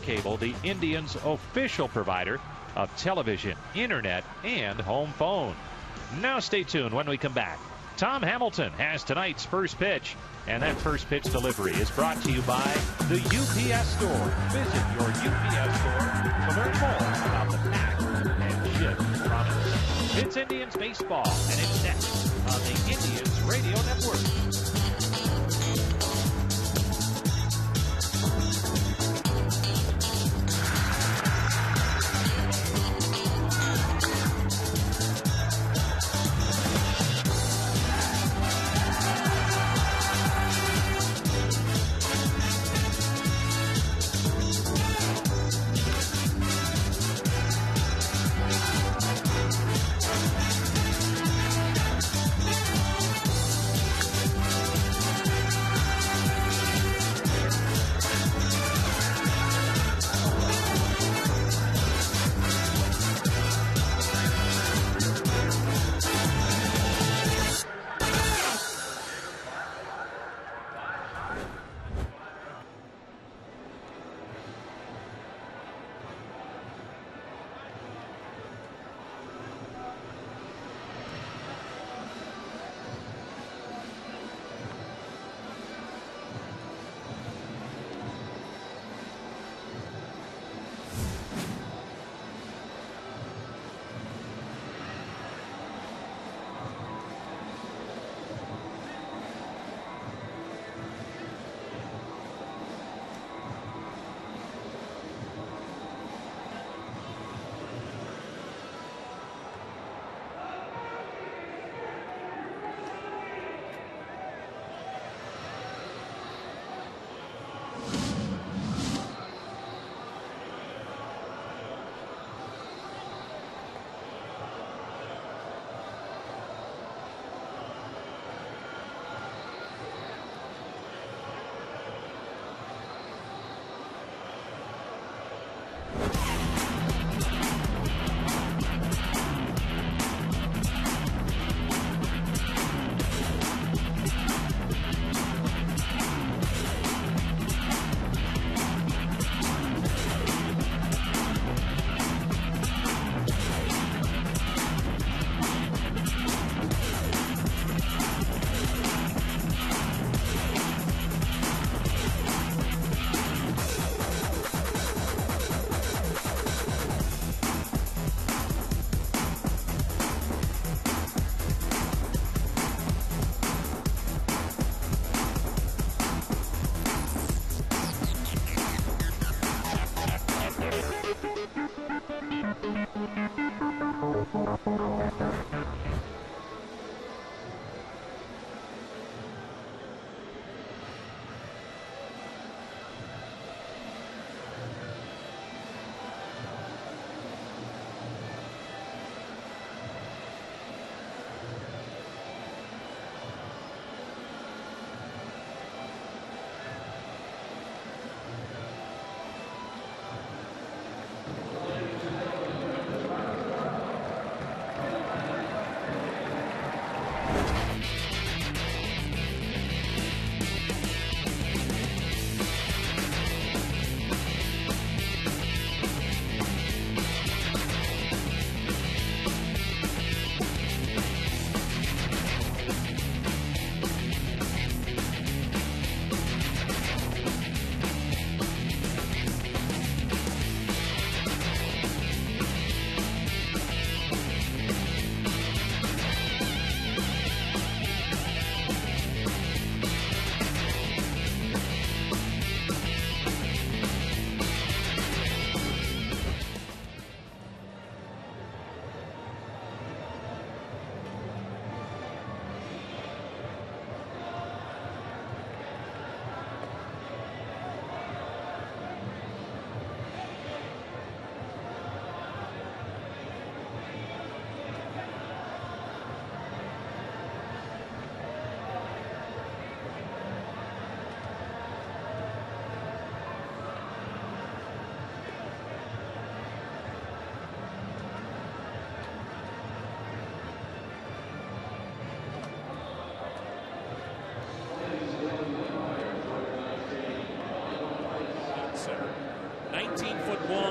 Cable, the Indians' official provider of television, internet, and home phone. Now stay tuned when we come back. Tom Hamilton has tonight's first pitch, and that first pitch delivery is brought to you by the UPS Store. Visit your UPS store to learn more about the pack and ship promise. It's Indians baseball, and it's next on the Indians Radio Network.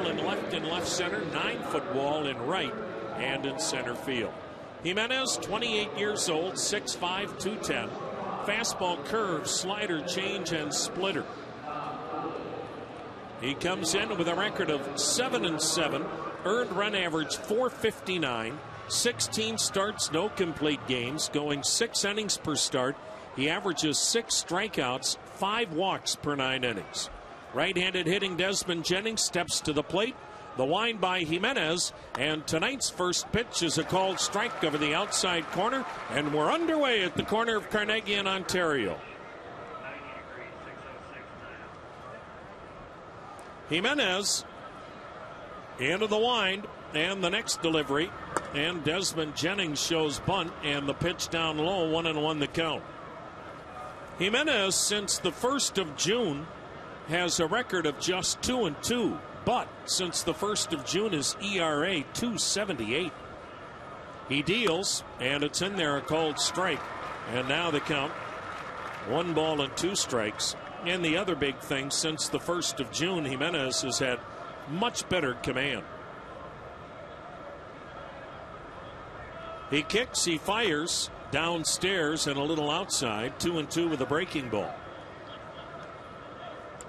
in left and left center, 9-foot wall in right and in center field. Jimenez, 28 years old, 6'5", 210. Fastball, curve, slider, change, and splitter. He comes in with a record of 7-7, earned run average 459, 16 starts, no complete games, going 6 innings per start. He averages 6 strikeouts, 5 walks per 9 innings. Right-handed hitting Desmond Jennings steps to the plate. The wind by Jimenez, and tonight's first pitch is a called strike over the outside corner, and we're underway at the corner of Carnegie and Ontario. Jimenez into the wind, and the next delivery, and Desmond Jennings shows bunt, and the pitch down low, 1-1 the count. Jimenez, since the 1st of June, has a record of just 2-2. But since the 1st of June, his ERA 2.78. He deals, and it's in there, a called strike. And now the count, 1 ball and 2 strikes. And the other big thing, since the 1st of June, Jimenez has had much better command. He kicks, he fires, downstairs and a little outside, 2-2 with a breaking ball.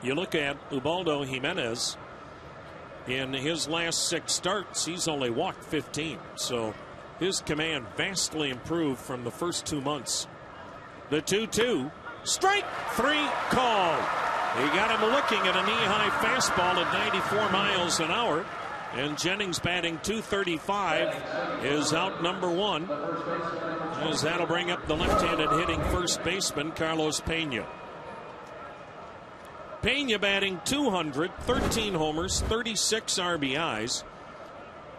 You look at Ubaldo Jimenez. In his last 6 starts, he's only walked 15. So his command vastly improved from the first 2 months. The 2-2. Strike 3 called. He got him looking at a knee-high fastball at 94 miles an hour. And Jennings batting .235 is out number 1. As that'll bring up the left-handed hitting first baseman, Carlos Pena. Pena batting .200, 13 homers, 36 RBIs.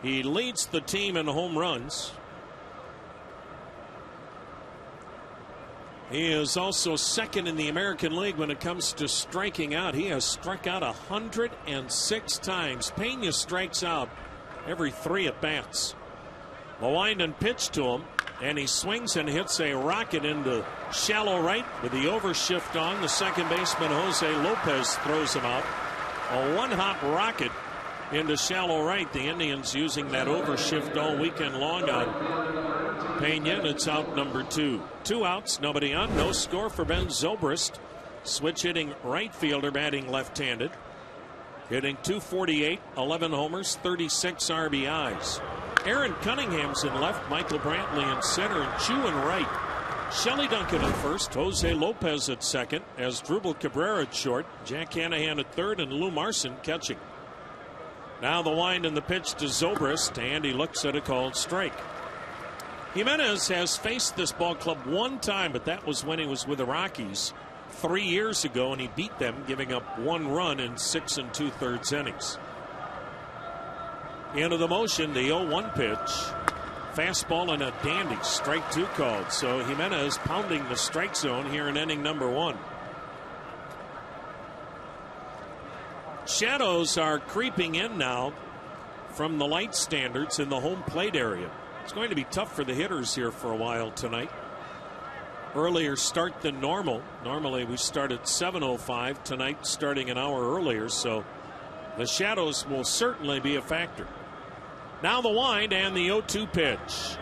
He leads the team in home runs. He is also second in the American League when it comes to striking out. He has struck out 106 times. Pena strikes out every 3 at-bats. The wind and pitch to him, and he swings and hits a rocket into shallow right with the overshift on. The second baseman, Jose Lopez, throws him out. A one-hop rocket into shallow right. The Indians using that overshift all weekend long on Pena, and it's out number 2. 2 outs, nobody on, no score for Ben Zobrist. Switch hitting right fielder, batting left-handed. Hitting .248, 11 homers, 36 RBIs. Aaron Cunningham's in left, Michael Brantley in center, and CHOO in right. Shelley Duncan at first, Jose Lopez at second, as Drupal Cabrera at short, Jack Hanahan at third, and Lou Marson catching. Now the wind and the pitch to Zobrist, and he looks at a called strike. Jimenez has faced this ball club 1 time, but that was when he was with the Rockies 3 years ago, and he beat them, giving up 1 run in 6 2/3 innings. Into the motion, the 0-1 pitch. Fastball and a dandy, strike 2 called. So Jimenez pounding the strike zone here in inning number 1. Shadows are creeping in now from the light standards in the home plate area. It's going to be tough for the hitters here for a while tonight. Earlier start than normal. Normally we start at 7:05. Tonight starting an hour earlier, so the shadows will certainly be a factor. Now the wind and the 0-2 pitch.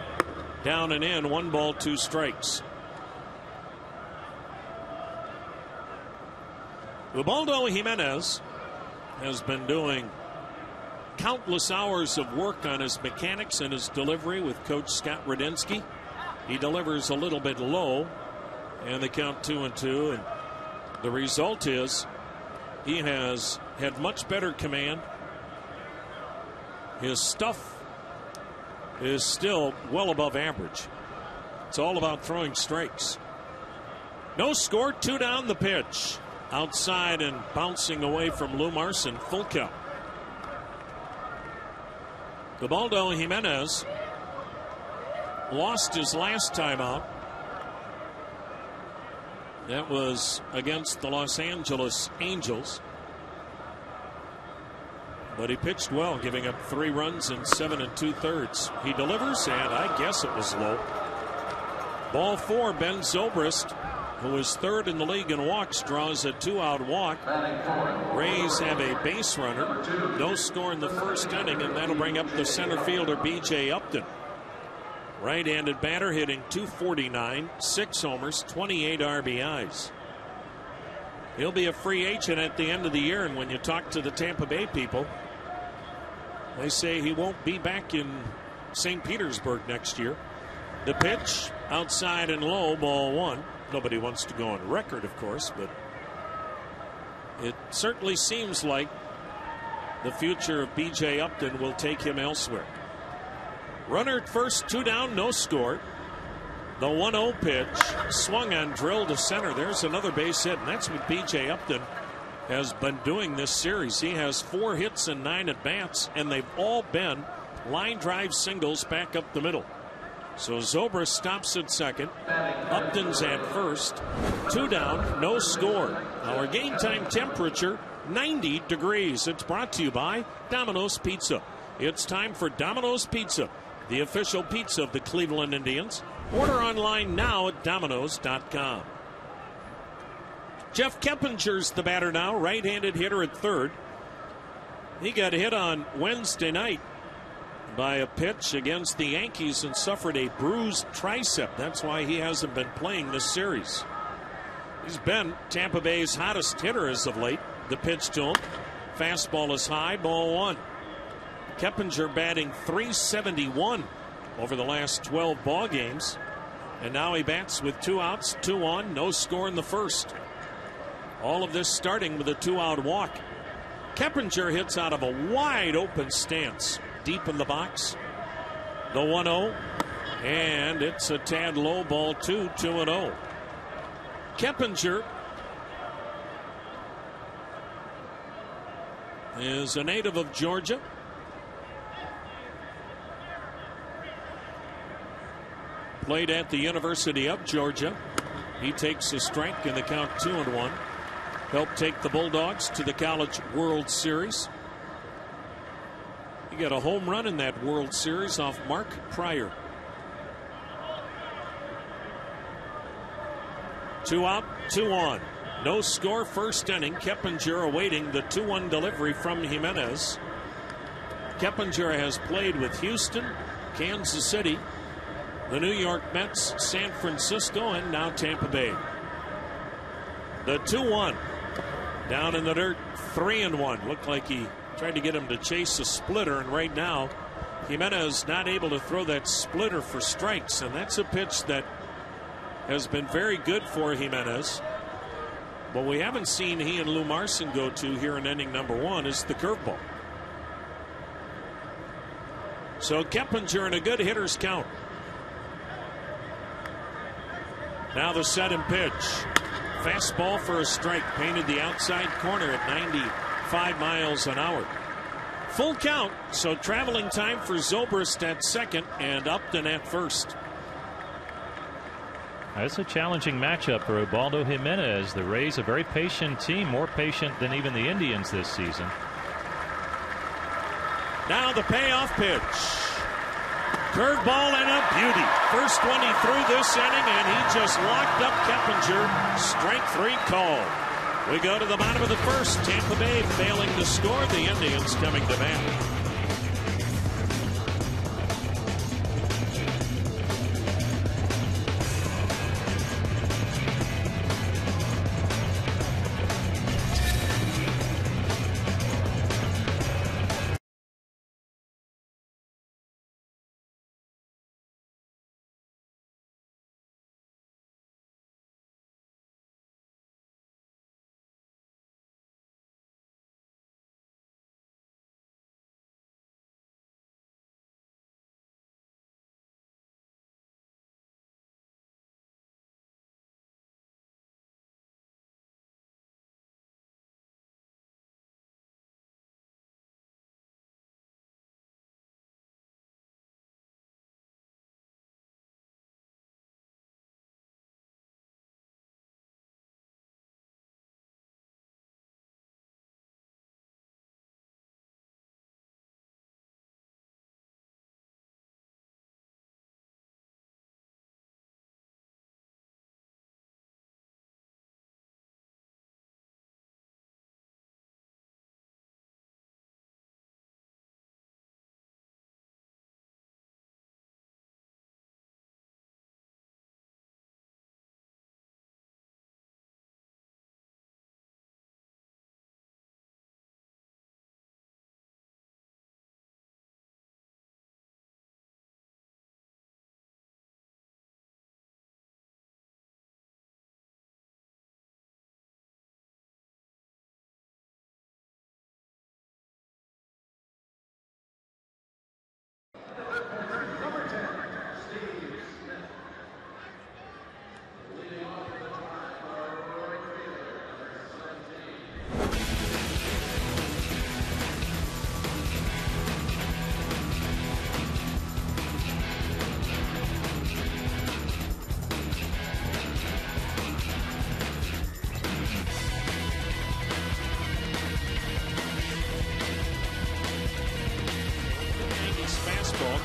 Down and in, 1 ball, 2 strikes. Ubaldo Jimenez has been doing countless hours of work on his mechanics and his delivery with Coach Scott Radinsky. He delivers a little bit low, and they count 2-2, and the result is he has had much better command. His stuff is still well above average. It's all about throwing strikes. No score, 2 down the pitch. Outside and bouncing away from Lou Marson, full count. Ubaldo Jimenez lost his last time out. That was against the Los Angeles Angels. But he pitched well, giving up 3 runs in 7 2/3. He delivers, and I guess it was low. Ball 4, Ben Zobrist who is third in the league in walks, draws a 2-out walk. Rays have a base runner. No score in the first inning, and that'll bring up the center fielder, B.J. Upton. Right-handed batter hitting .249, 6 homers, 28 RBIs. He'll be a free agent at the end of the year, and when you talk to the Tampa Bay people, they say he won't be back in St. Petersburg next year. The pitch, outside and low, ball 1. Nobody wants to go on record, of course, but it certainly seems like the future of B.J. Upton will take him elsewhere. Runner at first, 2 down, no score. The 1-0 pitch, swung on, drilled to center. There's another base hit, and that's what B.J. Upton has been doing this series. He has 4 hits and 9 at-bats, and they've all been line drive singles back up the middle. So Zobrist stops at second. Upton's at first. 2 down, no score. Our game time temperature, 90 degrees. It's brought to you by Domino's Pizza. It's time for Domino's Pizza, the official pizza of the Cleveland Indians. Order online now at Domino's.com. Jeff Keppinger's the batter now, right-handed hitter at third. He got hit on Wednesday night by a pitch against the Yankees and suffered a bruised tricep. That's why he hasn't been playing this series. He's been Tampa Bay's hottest hitter as of late. The pitch to him. Fastball is high, ball 1. Keppinger batting .371 over the last 12 ball games, and now he bats with 2 outs, 2 on, no score in the first. All of this starting with a 2-out walk. Keppinger hits out of a wide open stance deep in the box. The 1-0, and it's a tad low, ball 2, 2-0. Keppinger is a native of Georgia. Played at the University of Georgia. He takes a strike in the count, 2-1. Helped take the Bulldogs to the College World Series. He got a home run in that World Series off Mark Pryor. 2 out, 2 on. No score, first inning. Keppinger awaiting the 2-1 delivery from Jimenez. Keppinger has played with Houston, Kansas City, the New York Mets, San Francisco, and now Tampa Bay. The 2-1 down in the dirt, 3-1. Looked like he tried to get him to chase a splitter, and right now Jimenez not able to throw that splitter for strikes, and that's a pitch that has been very good for Jimenez. But we haven't seen he and Lou Marson go to here in inning number 1 is the curveball. So Keppinger in a good hitter's count. Now the set and pitch. Fastball for a strike, painted the outside corner at 95 miles an hour. Full count, so traveling time for Zobrist at second and Upton at first. It's a challenging matchup for Ubaldo Jimenez. The Rays, a very patient team, more patient than even the Indians this season. Now the payoff pitch. Curveball and a beauty. First one he threw this inning, and he just locked up Keppinger. Strike 3 call. We go to the bottom of the first. Tampa Bay failing to score. The Indians coming to bat.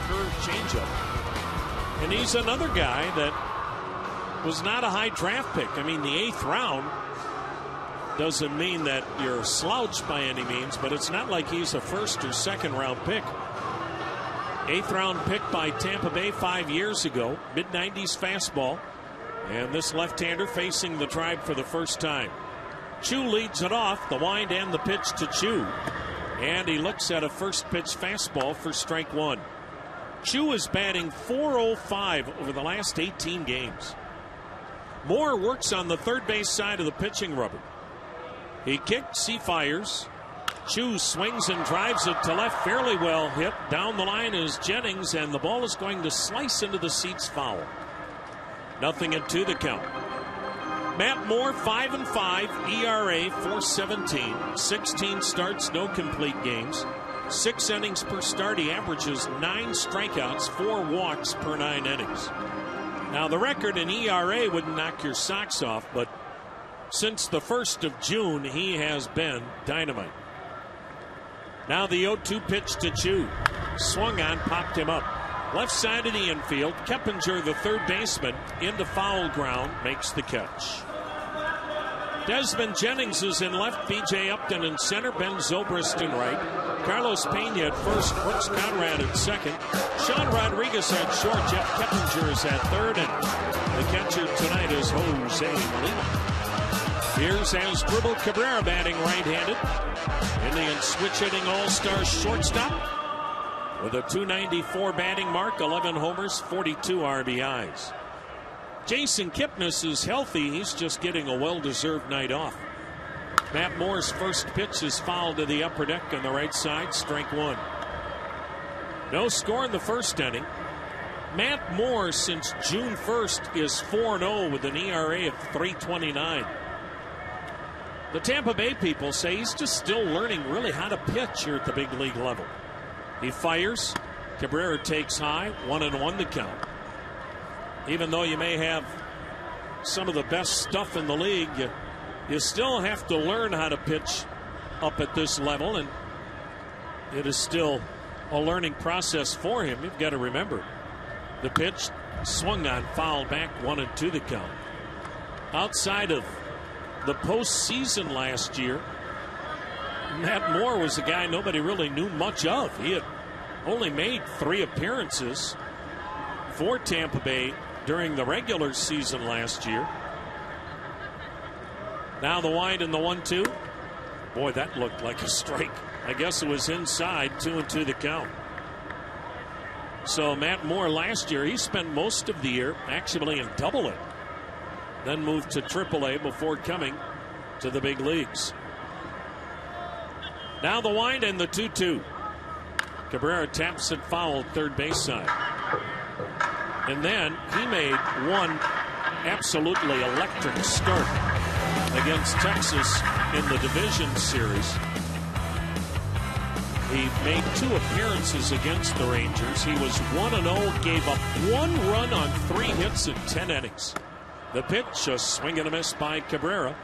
curve changeup. And he's another guy that was not a high draft pick. I mean, the 8th round doesn't mean that you're a slouch by any means, but it's not like he's a 1st or 2nd round pick. 8th round pick by Tampa Bay 5 years ago. Mid-90s fastball. And this left-hander facing the Tribe for the first time. CHOO leads it off, the wind and the pitch to CHOO. And he looks at a first pitch fastball for strike 1. CHOO is batting .405 over the last 18 games. Moore works on the third base side of the pitching rubber. He kicks, he fires. CHOO swings and drives it to left, fairly well hit. Down the line is Jennings, and the ball is going to slice into the seats foul. 0-2 the count. Matt Moore, 5-5, ERA 4.17, 16 starts, no complete games, 6 innings per start. He averages 9 strikeouts, 4 walks per 9 innings. Now the record in ERA wouldn't knock your socks off, but since the 1st of June, he has been dynamite. Now the 0-2 pitch to CHOO. Swung on, popped him up. Left side of the infield. Keppinger, the third baseman, into foul ground, makes the catch. Desmond Jennings is in left. B.J. Upton in center. Ben Zobrist in right. Carlos Pena at first. Brooks Conrad at second. Sean Rodriguez at short. Jeff Keppinger is at third. And the catcher tonight is Jose Molina. Here's Asdrubal Cabrera batting right-handed. Indian switch-hitting all-star shortstop with a .294 batting mark, 11 homers, 42 RBIs. Jason Kipnis is healthy. He's just getting a well-deserved night off. Matt Moore's first pitch is fouled to the upper deck on the right side, strike 1. No score in the first inning. Matt Moore, since June 1st, is 4-0 with an ERA of 3.29. The Tampa Bay people say he's just still learning really how to pitch here at the big league level. He fires. Cabrera takes high. 1-1 the count. Even though you may have some of the best stuff in the league, you still have to learn how to pitch up at this level, and it is still a learning process for him. You've got to remember, the pitch swung on, foul back, 1-2 the count. Outside of the postseason last year, Matt Moore was a guy nobody really knew much of. He had only made 3 appearances for Tampa Bay during the regular season last year. Now the wind and the 1-2. Boy, that looked like a strike. I guess it was inside. 2-2 the count. So Matt Moore last year, he spent most of the year actually in Double-A. Then moved to Triple-A before coming to the big leagues. Now the wind and the 2-2. Cabrera taps it foul, third base side. And then he made one absolutely electric start against Texas in the division series. He made 2 appearances against the Rangers. He was 1-0, gave up 1 run on 3 hits in 10 innings. The pitch, a swing and a miss by Cabrera,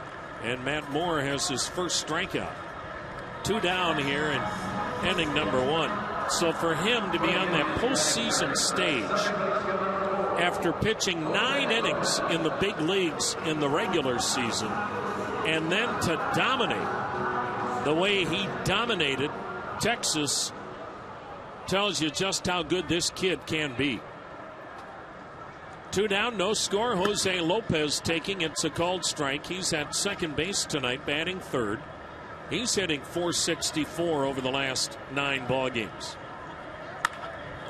and Matt Moore has his first strikeout. 2 down here in inning number 1. So for him to be on that postseason stage after pitching 9 innings in the big leagues in the regular season, and then to dominate the way he dominated Texas, tells you just how good this kid can be. 2 down, no score. Jose Lopez taking, it's a called strike. He's at second base tonight, batting third. He's hitting .464 over the last 9 ball games.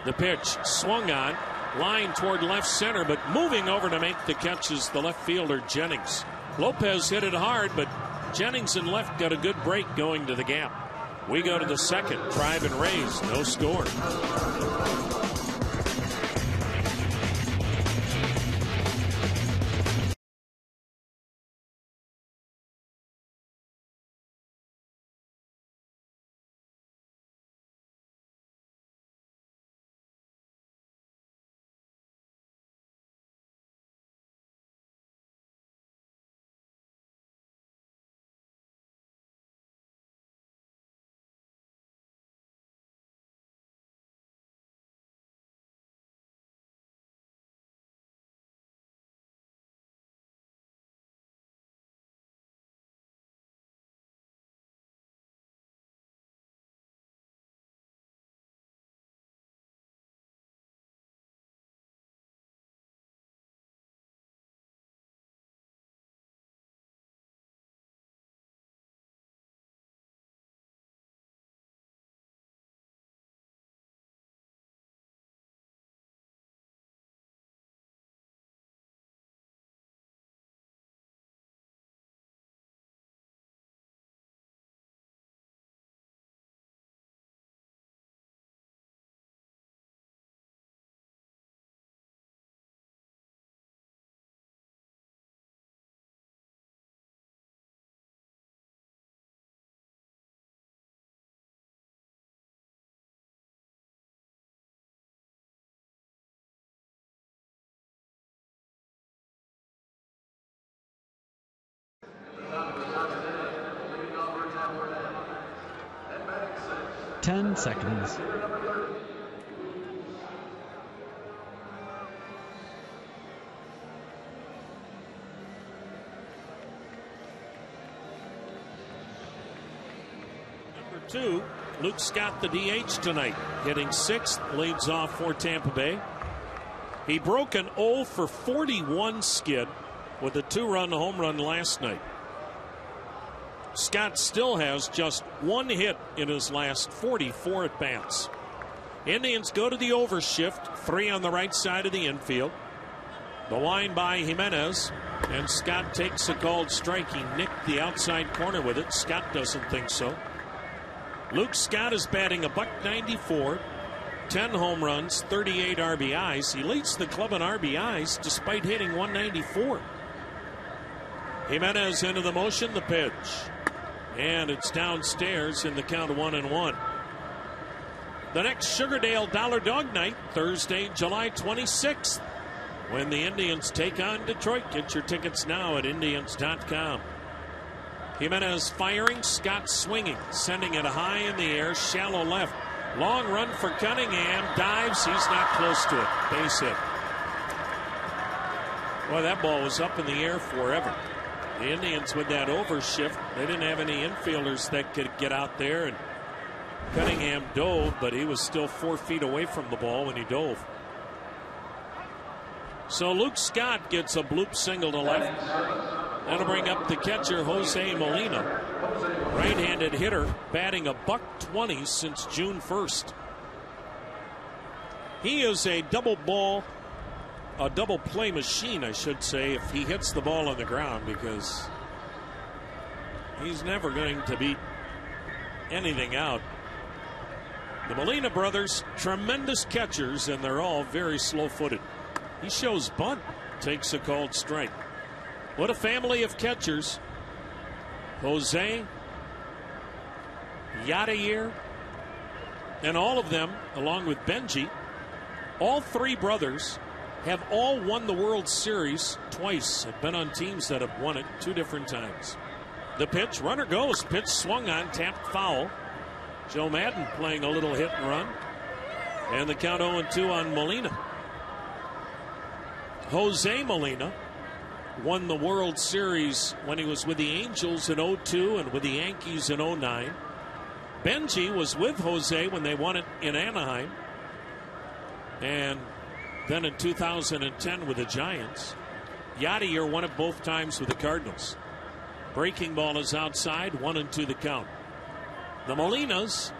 The pitch swung on, line toward left center, but moving over to make the catch is the left fielder Jennings. Lopez hit it hard, but Jennings in left got a good break going to the gap. We go to the second. Tribe and Rays, no score. 10 seconds. Number 2, Luke Scott, the DH tonight, hitting 6th, leads off for Tampa Bay. He broke an 0 for 41 skid with a 2-run home run last night. Scott still has just 1 hit in his last 44 at-bats. Indians go to the overshift, 3 on the right side of the infield. The line by Jimenez, and Scott takes a called strike. He nicked the outside corner with it. Scott doesn't think so. Luke Scott is batting $194, 10 home runs, 38 RBIs. He leads the club in RBIs despite hitting 194. Jimenez into the motion, the pitch. And it's downstairs in the count of 1-1. The next Sugardale Dollar Dog Night, Thursday, July 26th, when the Indians take on Detroit. Get your tickets now at Indians.com. Jimenez firing, Scott swinging, sending it high in the air, shallow left. Long run for Cunningham, dives, he's not close to it. Base hit. Boy, that ball was up in the air forever. The Indians with that overshift, they didn't have any infielders that could get out there, and Cunningham dove, but he was still 4 feet away from the ball when he dove. So Luke Scott gets a bloop single to left. That'll bring up the catcher, Jose Molina. Right-handed hitter, batting $120 since June 1st. He is a double play machine, I should say, if he hits the ball on the ground, because he's never going to beat anything out. The Molina brothers, tremendous catchers, and they're all very slow-footed. He shows bunt, takes a called strike. What a family of catchers. Jose, Yadier, and all of them, along with Benji, all 3 brothers have all won the World Series twice. Have been on teams that have won it 2 different times. The pitch, runner goes, pitch swung on, tapped foul. Joe Madden playing a little hit and run. And the count 0-2 on Molina. Jose Molina won the World Series when he was with the Angels in 2002 and with the Yankees in 2009. Benji was with Jose when they won it in Anaheim. And then in 2010 with the Giants. Yadier won it both times with the Cardinals. Breaking ball is outside, 1-2 the count. The Molinas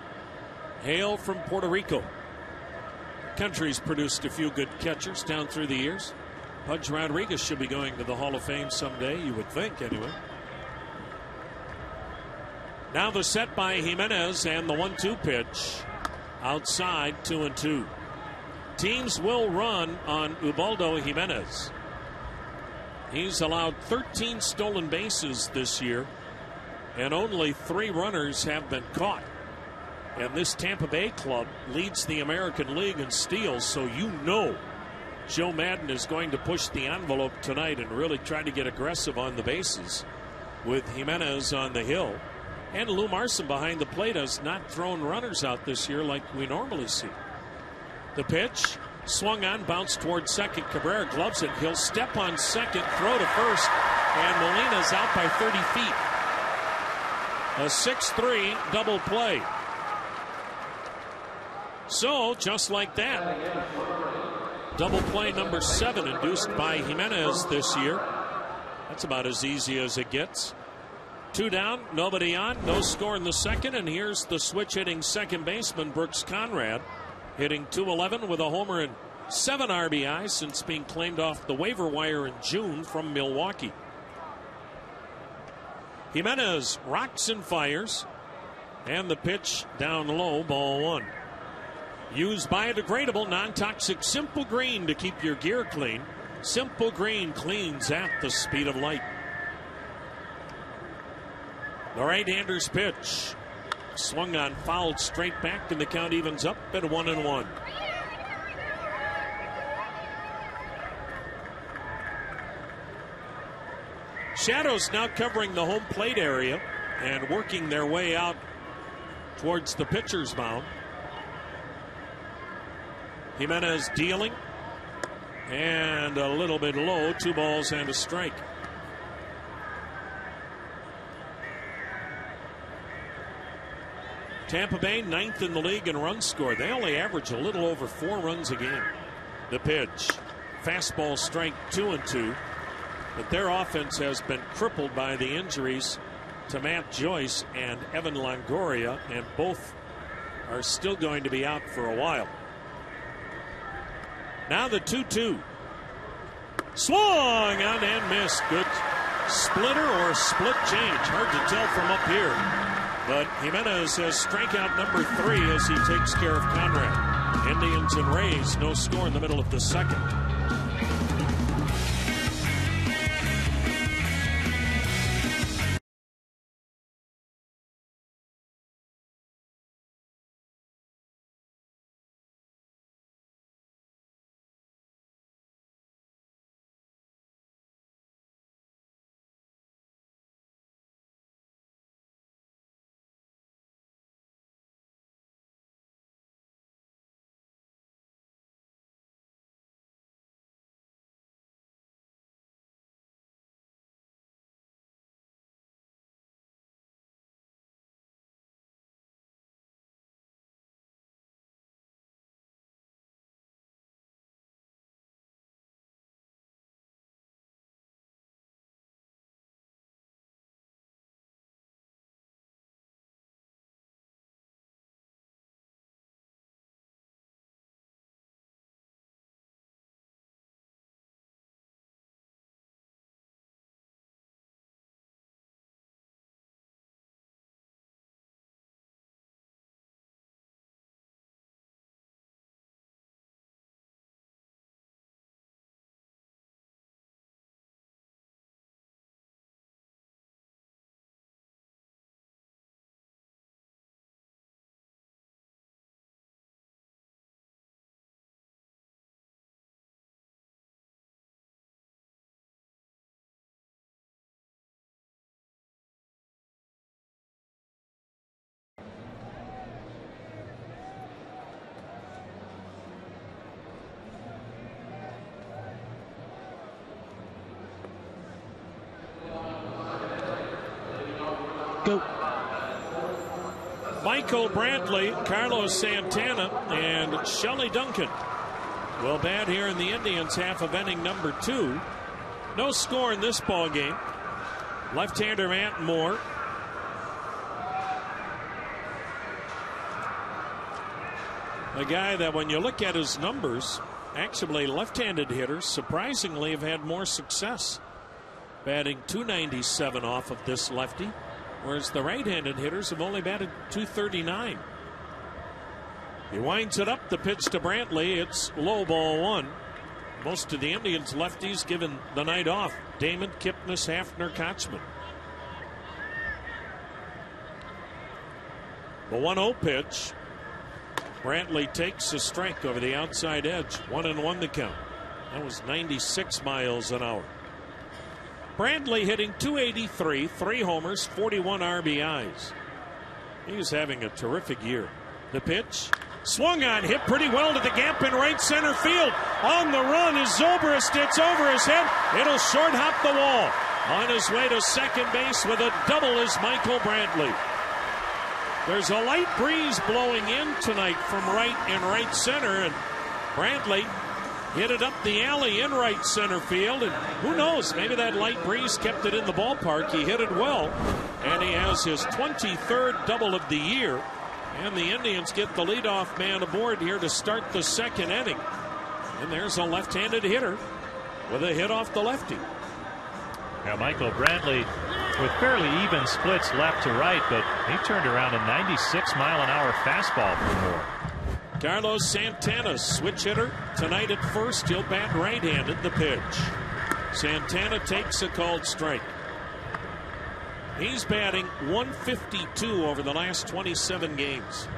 hail from Puerto Rico. The country's produced a few good catchers down through the years. Pudge Rodriguez should be going to the Hall of Fame someday, you would think, anyway. Now the set by Jimenez and the 1-2 pitch. Outside, 2-2. Teams will run on Ubaldo Jimenez. He's allowed 13 stolen bases this year, and only 3 runners have been caught. And this Tampa Bay club leads the American League in steals, so you know Joe Madden is going to push the envelope tonight and really try to get aggressive on the bases with Jimenez on the hill. And Lou Marson behind the plate has not thrown runners out this year like we normally see. The pitch swung on, bounced towards second. Cabrera gloves it. He'll step on second, throw to first, and Molina's out by 30 feet. A 6-3 double play. So, just like that, double play number 7 induced by Jimenez this year. That's about as easy as it gets. 2 down, nobody on, no score in the second, and here's the switch hitting second baseman Brooks Conrad, hitting .211 with a homer and 7 RBI since being claimed off the waiver wire in June from Milwaukee. Jimenez rocks and fires, and the pitch down low, ball 1. Used biodegradable, non-toxic Simple Green to keep your gear clean. Simple Green cleans at the speed of light. The right-hander's pitch. Swung on, fouled straight back, and the count evens up at 1-1. Shadows now covering the home plate area and working their way out towards the pitcher's mound. Jimenez dealing. And a little bit low. 2 balls and a strike. Tampa Bay 9th in the league in runs scored. They only average a little over 4 runs a game. The pitch. Fastball strike 2-2. But their offense has been crippled by the injuries to Matt Joyce and Evan Longoria, and both are still going to be out for a while. Now the 2-2. Swung on and missed. Good splitter or split change. Hard to tell from up here. But Jimenez has strikeout number 3 as he takes care of Conrad. Indians and Rays, no score in the middle of the second. Go. Michael Brantley, Carlos Santana, and Shelley Duncan will bat here in the Indians' half of inning number 2. No score in this ball game. Left-hander Matt Moore. A guy that, when you look at his numbers, actually left-handed hitters surprisingly have had more success, batting .297 off of this lefty, whereas the right-handed hitters have only batted .239. He winds it up. The pitch to Brantley. It's low, ball 1. Most of the Indians lefties given the night off. Damon, Kipnis, Hafner, Kochman. The 1-0 pitch. Brantley takes a strike over the outside edge. 1-1 the count. That was 96 miles an hour. Brantley hitting .283, 3 homers, 41 RBIs. He's having a terrific year. The pitch. Swung on, hit pretty well to the gap in right center field. On the run is Zobrist. It's over his head. It'll short hop the wall. On his way to second base with a double is Michael Brantley. There's a light breeze blowing in tonight from right and right center, and Brantley hit it up the alley in right center field, and who knows, maybe that light breeze kept it in the ballpark. He hit it well, and he has his 23rd double of the year, and the Indians get the leadoff man aboard here to start the second inning. And there's a left-handed hitter with a hit off the lefty. Now Michael Brantley with fairly even splits left to right, but he turned around a 96-mile-an-hour fastball for Moore. Carlos Santana, switch hitter tonight at first. He'll bat right-handed. The pitch. Santana takes a called strike. He's batting .152 over the last 27 games.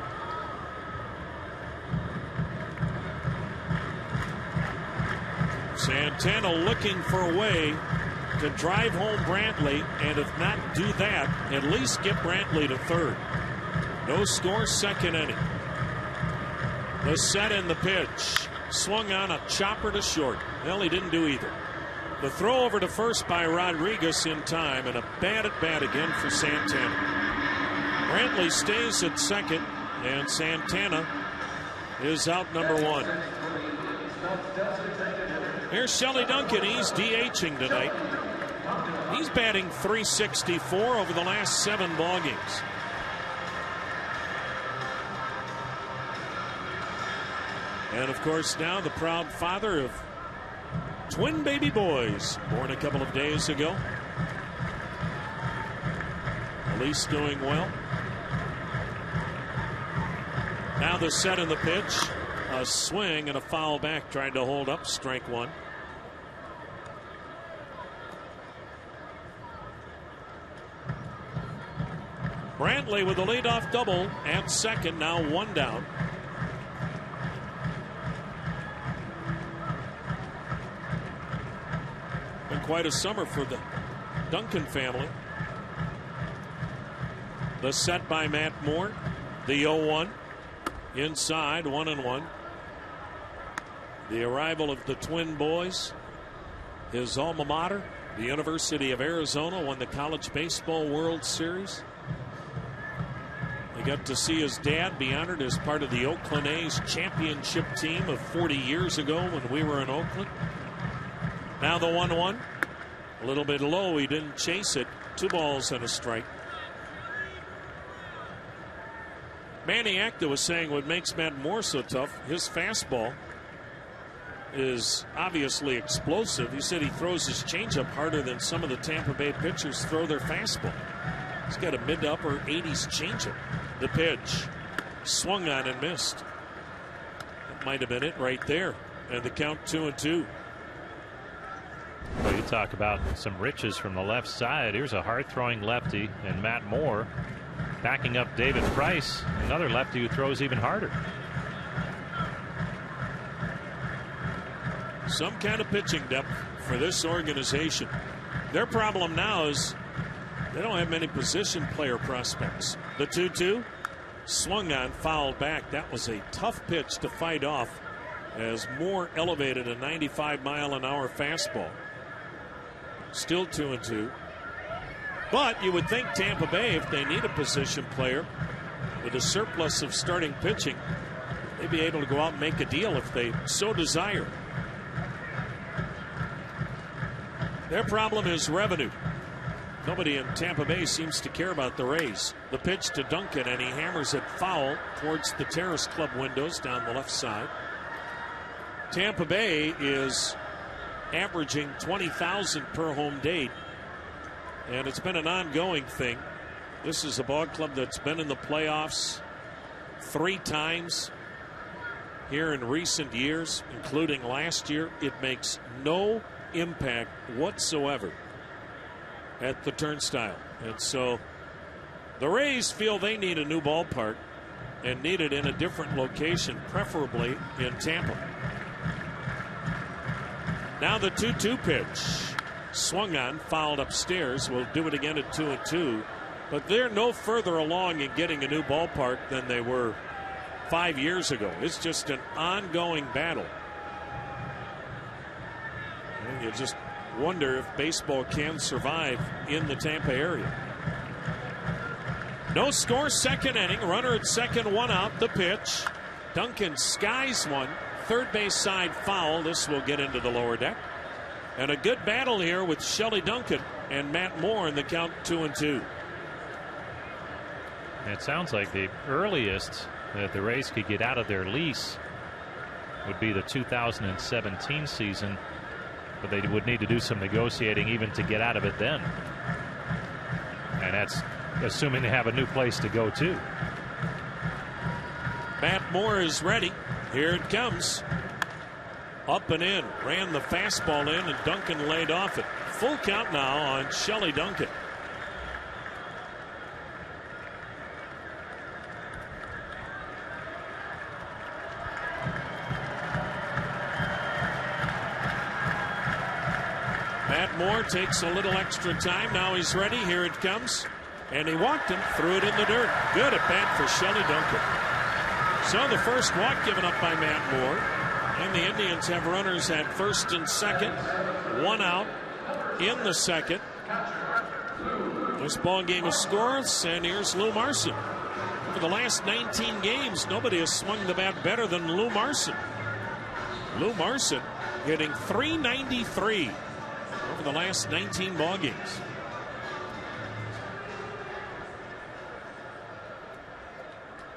Santana looking for a way to drive home Brantley, and if not do that, at least get Brantley to third. No score, second inning. The set and the pitch. Swung on a chopper to short. Well, he didn't do either. The throw over to first by Rodriguez in time, and a bat at bat again for Santana. Brantley stays at second, and Santana is out number one. Here's Shelley Duncan. He's DHing tonight. He's batting .364 over the last 7 ball games. And of course, now the proud father of twin baby boys, born a couple of days ago. Elise doing well. Now the set and the pitch. A swing and a foul back, trying to hold up, strike one. Brantley with a leadoff double at second, now 1 down. Been quite a summer for the Duncan family. The set by Matt Moore. The 0-1. Inside, 1-1. The arrival of the twin boys. His alma mater, the University of Arizona, won the College Baseball World Series. He got to see his dad be honored as part of the Oakland A's championship team of 40 years ago when we were in Oakland. Now the 1-1. A little bit low. He didn't chase it. 2 balls and a strike. Manny Acta was saying what makes Matt Moore so tough, his fastball is obviously explosive. He said he throws his changeup harder than some of the Tampa Bay pitchers throw their fastball. He's got a mid to upper 80s changeup. The pitch swung on and missed. That might have been it right there. And the count 2-2. Well, you talk about some riches from the left side. Here's a hard-throwing lefty, and Matt Moore backing up David Price, another lefty who throws even harder. Some kind of pitching depth for this organization. Their problem now is they don't have many position player prospects. The 2-2 swung on, fouled back. That was a tough pitch to fight off as Moore elevated a 95-mile-an-hour fastball. Still 2-2. But you would think Tampa Bay, if they need a position player with a surplus of starting pitching, they'd be able to go out and make a deal if they so desire. Their problem is revenue. Nobody in Tampa Bay seems to care about the Rays. The pitch to Duncan, and he hammers it foul towards the Terrace Club windows down the left side. Tampa Bay is averaging 20,000 per home date, and it's been an ongoing thing. This is a ball club that's been in the playoffs 3 times here in recent years, including last year. It makes no impact whatsoever at the turnstile. And so the Rays feel they need a new ballpark and need it in a different location, preferably in Tampa. Now the 2-2 pitch. Swung on, fouled upstairs. We'll do it again at 2-2. But they're no further along in getting a new ballpark than they were 5 years ago. It's just an ongoing battle. And you just wonder if baseball can survive in the Tampa area. No score, second inning. Runner at second, 1 out. The pitch. Duncan skies one. Third base side foul. This will get into the lower deck. And a good battle here with Shelley Duncan and Matt Moore in the count 2-2. It sounds like the earliest that the Rays could get out of their lease would be the 2017 season, but they would need to do some negotiating even to get out of it then. And that's assuming they have a new place to go to. Matt Moore is ready. Here it comes. Up and in. Ran the fastball in, and Duncan laid off it. Full count now on Shelley Duncan. Matt Moore takes a little extra time. Now he's ready. Here it comes. And he walked him, threw it in the dirt. Good at bat for Shelley Duncan. So the first walk given up by Matt Moore. And the Indians have runners at first and second. One out in the second. This ball game is scoreless, and here's Lou Marson. For the last 19 games, nobody has swung the bat better than Lou Marson. Lou Marson hitting .393 over the last 19 ball games.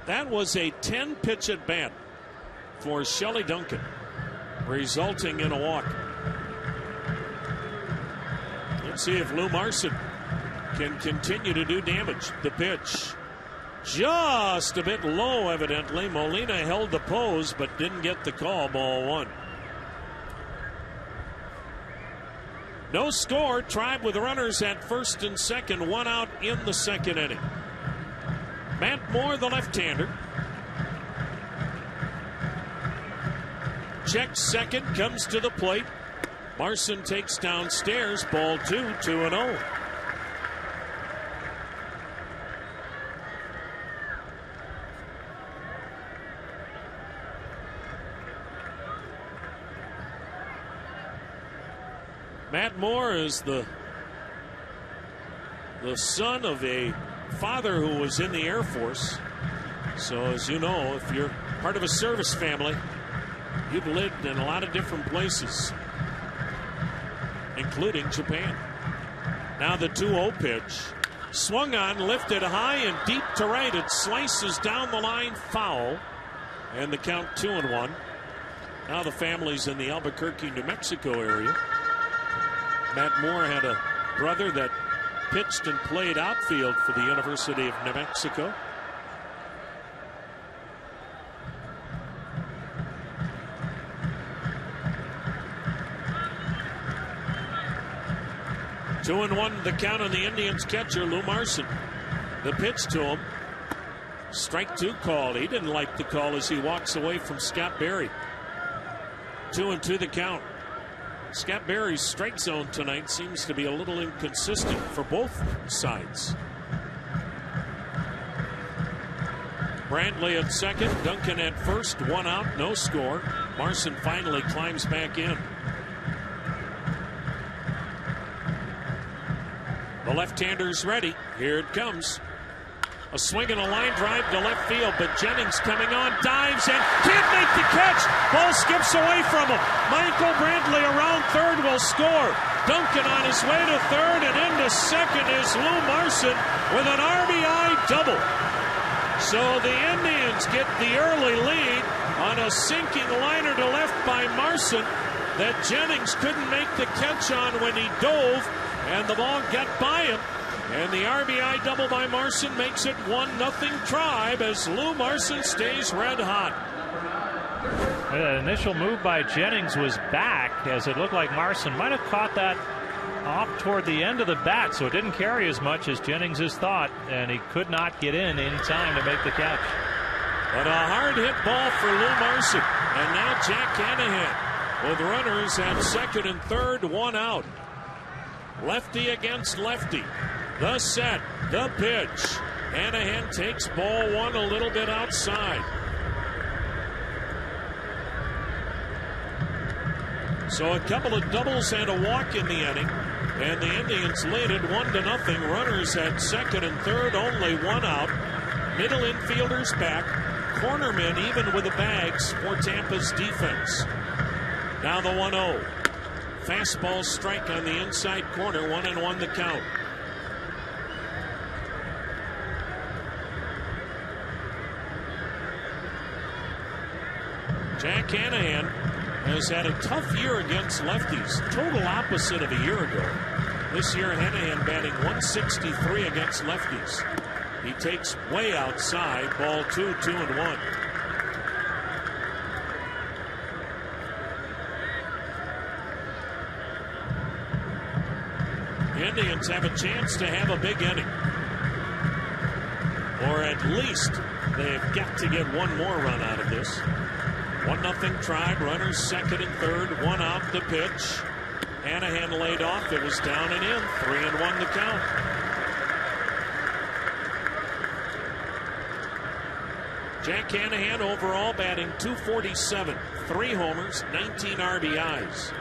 That was a 10-pitch at bat for Shelley Duncan, resulting in a walk. Let's see if Lou Marson can continue to do damage. The pitch just a bit low, evidently. Molina held the pose but didn't get the call. Ball one. No score. Tribe with runners at first and second. One out in the second inning. Matt Moore, the left-hander. Checks second, comes to the plate. Marson takes downstairs. Ball two, 2-0. Matt Moore is the son of a father who was in the Air Force. So as you know, if you're part of a service family, you've lived in a lot of different places, including Japan. Now the 2-0 pitch. Swung on, lifted high and deep to right. It slices down the line, foul. And the count 2-1. Now the family's in the Albuquerque, New Mexico area. Matt Moore had a brother that pitched and played outfield for the University of New Mexico. Two and one, the count on the Indians catcher, Lou Marson. The pitch to him. Strike two called. He didn't like the call as he walks away from Scott Berry. 2-2 the count. Scott Berry's strike zone tonight seems to be a little inconsistent for both sides. Brantley at second, Duncan at first, one out, no score. Marson finally climbs back in. The left-hander's ready. Here it comes. A swing and a line drive to left field, but Jennings coming on, dives and can't make the catch. Ball skips away from him. Michael Brantley around third will score. Duncan on his way to third, and into second is Lou Marson with an RBI double. So the Indians get the early lead on a sinking liner to left by Marson that Jennings couldn't make the catch on when he dove, and the ball got by him. And the RBI double by Marson makes it 1-0 Tribe as Lou Marson stays red hot. The initial move by Jennings was back, as it looked like Marson might have caught that off toward the end of the bat, so it didn't carry as much as Jennings has thought, and he could not get in time to make the catch. But a hard hit ball for Lou Marson. And now Jack Hanahan with runners at second and third, one out. Lefty against lefty. The set, the pitch. Hanahan takes ball one a little bit outside. So a couple of doubles and a walk in the inning. And the Indians lead it 1-0. Runners at second and third, only one out. Middle infielders back. Cornermen even with the bags for Tampa's defense. Now the 1-0. Fastball strike on the inside corner, 1-1 the count. Jack Hanahan has had a tough year against lefties, total opposite of a year ago. This year Hanahan batting .163 against lefties. He takes way outside, ball two, 2-1. The Indians have a chance to have a big inning. Or at least they've got to get one more run out of this. 1-0 Tribe, runners second and third, one out the pitch. Hanahan laid off, it was down and in, 3-1 the count. Jack Hanahan overall batting .247, 3 homers, 19 RBIs.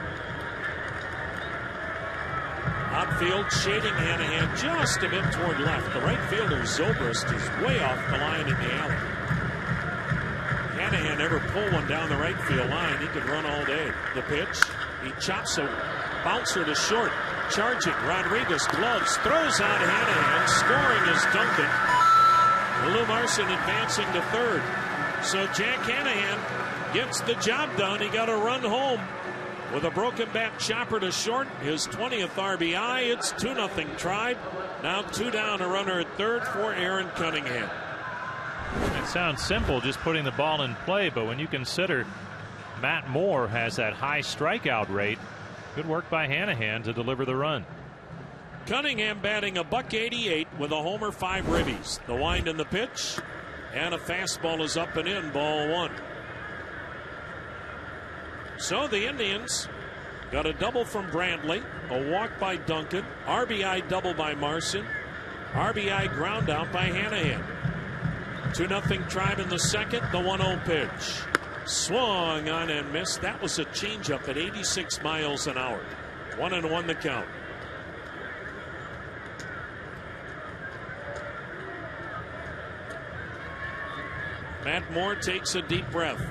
Outfield shading Hanahan just a bit toward left. The right fielder Zobrist is way off the line in the alley. Hanahan never pull one down the right field line. He could run all day. The pitch, he chops a bouncer to short. Charging, Rodriguez gloves, throws on Hanahan. Scoring is Duncan. Lou Marson advancing to third. So Jack Hanahan gets the job done. He got a run home with a broken bat chopper to short. His 20th RBI. It's 2-0 Tribe. Now 2 down, a runner at third for Aaron Cunningham. It sounds simple, just putting the ball in play, but when you consider Matt Moore has that high strikeout rate, good work by Hanahan to deliver the run. Cunningham batting $188 with a homer, 5 ribbies. The wind and the pitch, and a fastball is up and in, ball 1. So the Indians got a double from Brantley, a walk by Duncan, RBI double by Marson, RBI ground out by Hanahan. 2-0 Tribe in the second, the 1-0 pitch. Swung on and missed. That was a changeup at 86 miles an hour. 1-1 the count. Matt Moore takes a deep breath.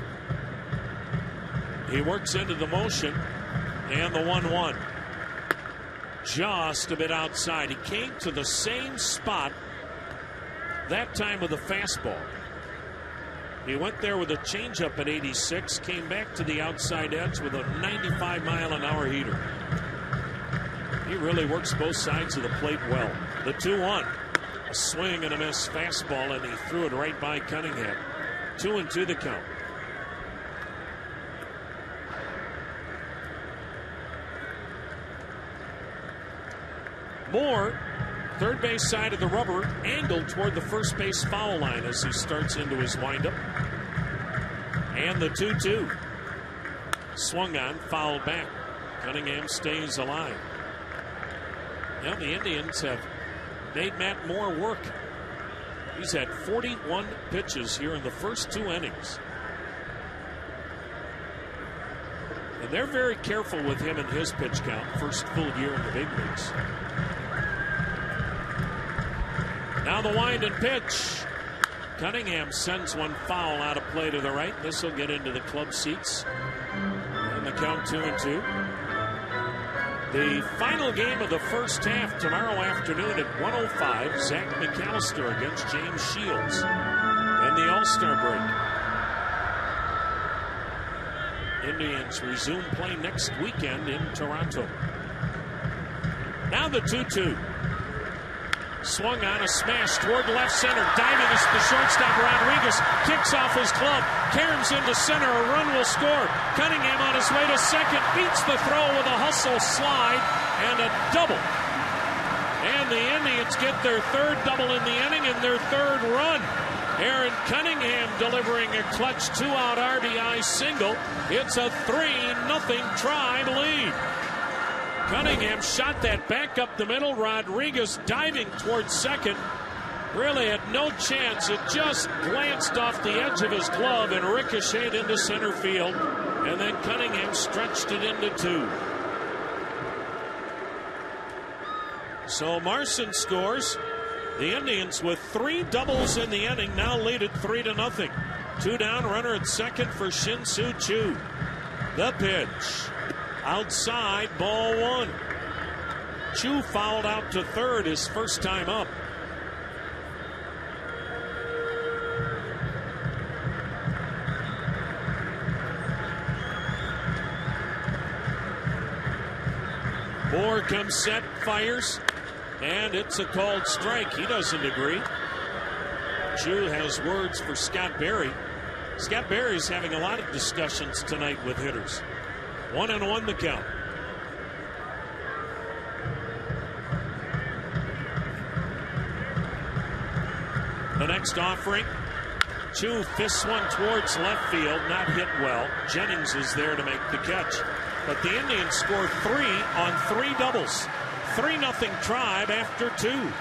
He works into the motion, and the 1-1. Just a bit outside. He came to the same spot, that time with a fastball. He went there with a changeup at 86, came back to the outside edge with a 95-mile-an-hour heater. He really works both sides of the plate well. The 2-1. A swing and a miss fastball, and he threw it right by Cunningham. 2-2 the count. Moore, third base side of the rubber, angled toward the first base foul line as he starts into his windup. And the 2-2. Swung on, fouled back. Cunningham stays alive. Now the Indians have made Matt Moore work. He's had 41 pitches here in the first 2 innings. And they're very careful with him and his pitch count. First full year in the big leagues. Now the wind and pitch. Cunningham sends one foul out of play to the right. This will get into the club seats. And the count 2-2. The final game of the first half tomorrow afternoon at 1:05. Zach McAllister against James Shields in the All-Star break. Indians resume play next weekend in Toronto. Now the 2-2. Swung on, a smash toward left center. Diving is the shortstop. Rodriguez kicks off his glove. Caroms into center. A run will score. Cunningham on his way to second. Beats the throw with a hustle slide and a double. And the Indians get their third double in the inning and their third run. Aaron Cunningham delivering a clutch 2-out RBI single. It's a 3-0 Tribe lead. Cunningham shot that back up the middle. Rodriguez diving towards second. Really had no chance. It just glanced off the edge of his glove and ricocheted into center field. And then Cunningham stretched it into 2. So Marson scores. The Indians with 3 doubles in the inning now lead it 3-0. 2 down, runner at second for SHIN-SOO CHOO. The pitch. Outside, ball 1. CHOO fouled out to third his first time up. Moore comes set, fires, and it's a called strike. He doesn't agree. CHOO has words for Scott Berry. Scott Berry's having a lot of discussions tonight with hitters. 1-1 the count. The next offering. CHOO fists one towards left field, not hit well. Jennings is there to make the catch. But the Indians score 3 on 3 doubles. 3-0 Tribe after 2.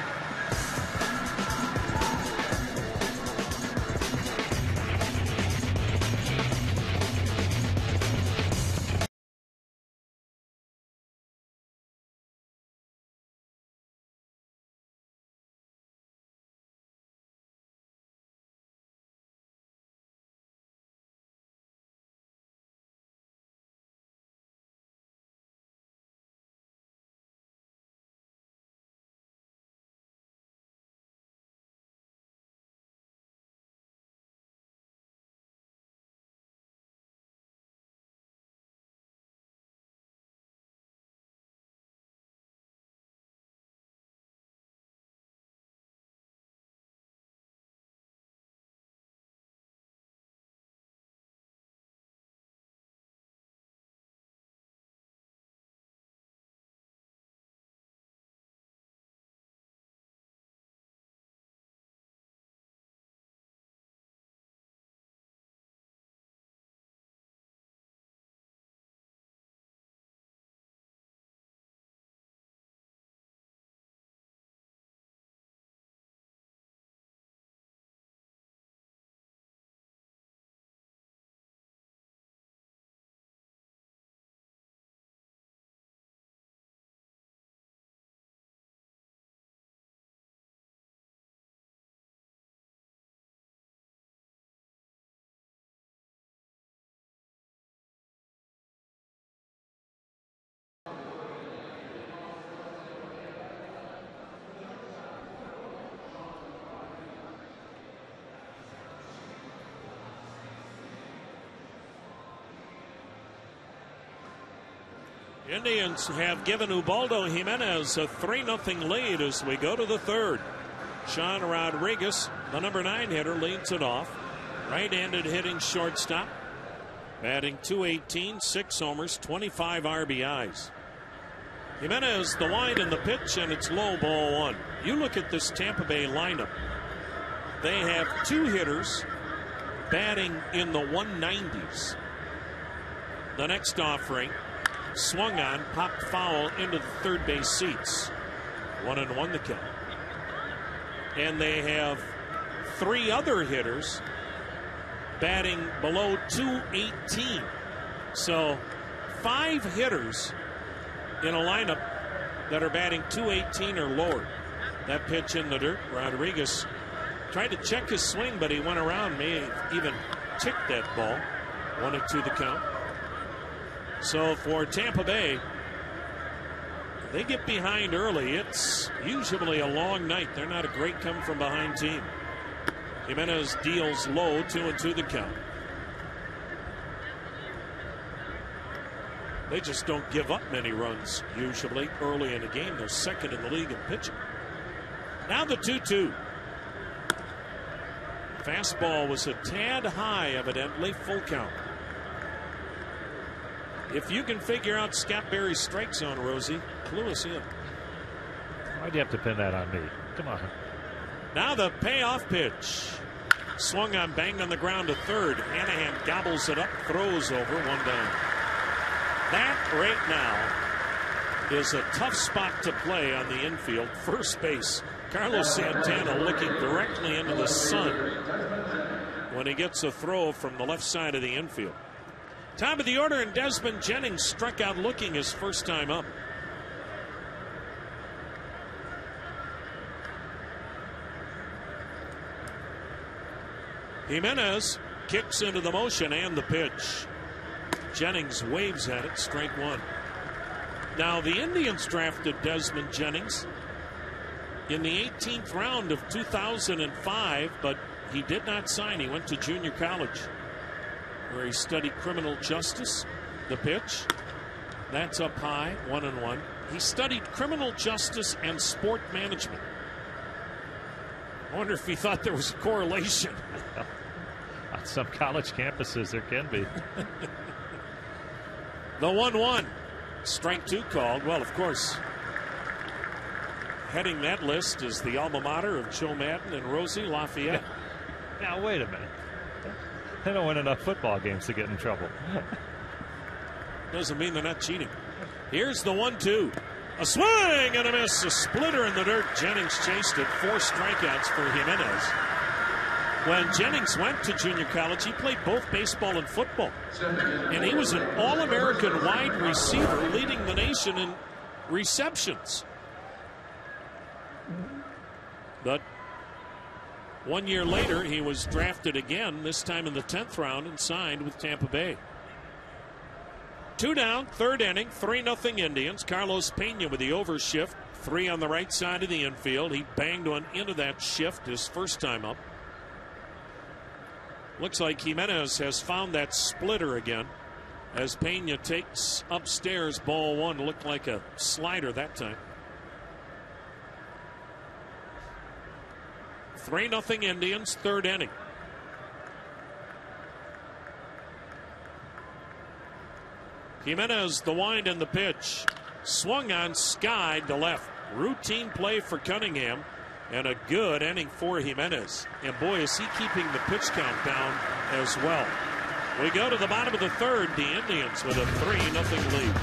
Indians have given Ubaldo Jimenez a 3-0 lead as we go to the third. Sean Rodriguez, the number 9 hitter, leads it off. Right-handed hitting shortstop. Batting .218, 6 homers, 25 RBIs. Jimenez, the wind and the pitch, and it's low, ball 1. You look at this Tampa Bay lineup. They have 2 hitters batting in the 190s. The next offering, swung on, popped foul into the third base seats. 1-1 the count. And they have 3 other hitters batting below .218. So 5 hitters in a lineup that are batting .218 or lower. That pitch in the dirt, Rodriguez tried to check his swing, but he went around, may have even ticked that ball. 1-2 the count. So for Tampa Bay, they get behind early. It's usually a long night. They're not a great come from behind team. Jimenez deals low, 2-2 the count. They just don't give up many runs usually early in a game. They're second in the league in pitching. Now the 2-2. Fastball was a tad high, evidently. Full count. If you can figure out Scott Berry's strike zone, Rosie, clue us in. Why'd you have to pin that on me? Come on. Now the payoff pitch. Swung on, banged on the ground to third. Hanahan gobbles it up, throws over, 1 down. That right now is a tough spot to play on the infield. First base, Carlos Santana looking directly into the sun when he gets a throw from the left side of the infield. Top of the order, and Desmond Jennings struck out looking his first time up. Jimenez kicks into the motion and the pitch. Jennings waves at it, strike 1. Now the Indians drafted Desmond Jennings in the 18th round of 2005, but he did not sign. He went to junior college, where he studied criminal justice. The pitch, that's up high, 1-1. He studied criminal justice and sport management. I wonder if he thought there was a correlation. On some college campuses, there can be. The 1-1. Strike 2 called. Well, of course, heading that list is the alma mater of Joe Madden and Rosie Lafayette. Now, wait a minute. They don't win enough football games to get in trouble. Doesn't mean they're not cheating. Here's the 1-2. A swing and a miss. A splitter in the dirt. Jennings chased it. 4 strikeouts for Jimenez. When Jennings went to junior college, he played both baseball and football. And he was an All-American wide receiver, leading the nation in receptions. But 1 year later, he was drafted again, this time in the 10th round, and signed with Tampa Bay. 2 down, third inning, 3-0 Indians. Carlos Pena with the overshift, 3 on the right side of the infield. He banged one into that shift his first time up. Looks like Jimenez has found that splitter again as Pena takes upstairs, ball 1. Looked like a slider that time. 3-0 Indians, third inning. Jimenez, the wind and the pitch. Swung on, skied to left. Routine play for Cunningham, and a good inning for Jimenez. And boy, is he keeping the pitch count down as well. We go to the bottom of the third, the Indians with a 3-0 lead.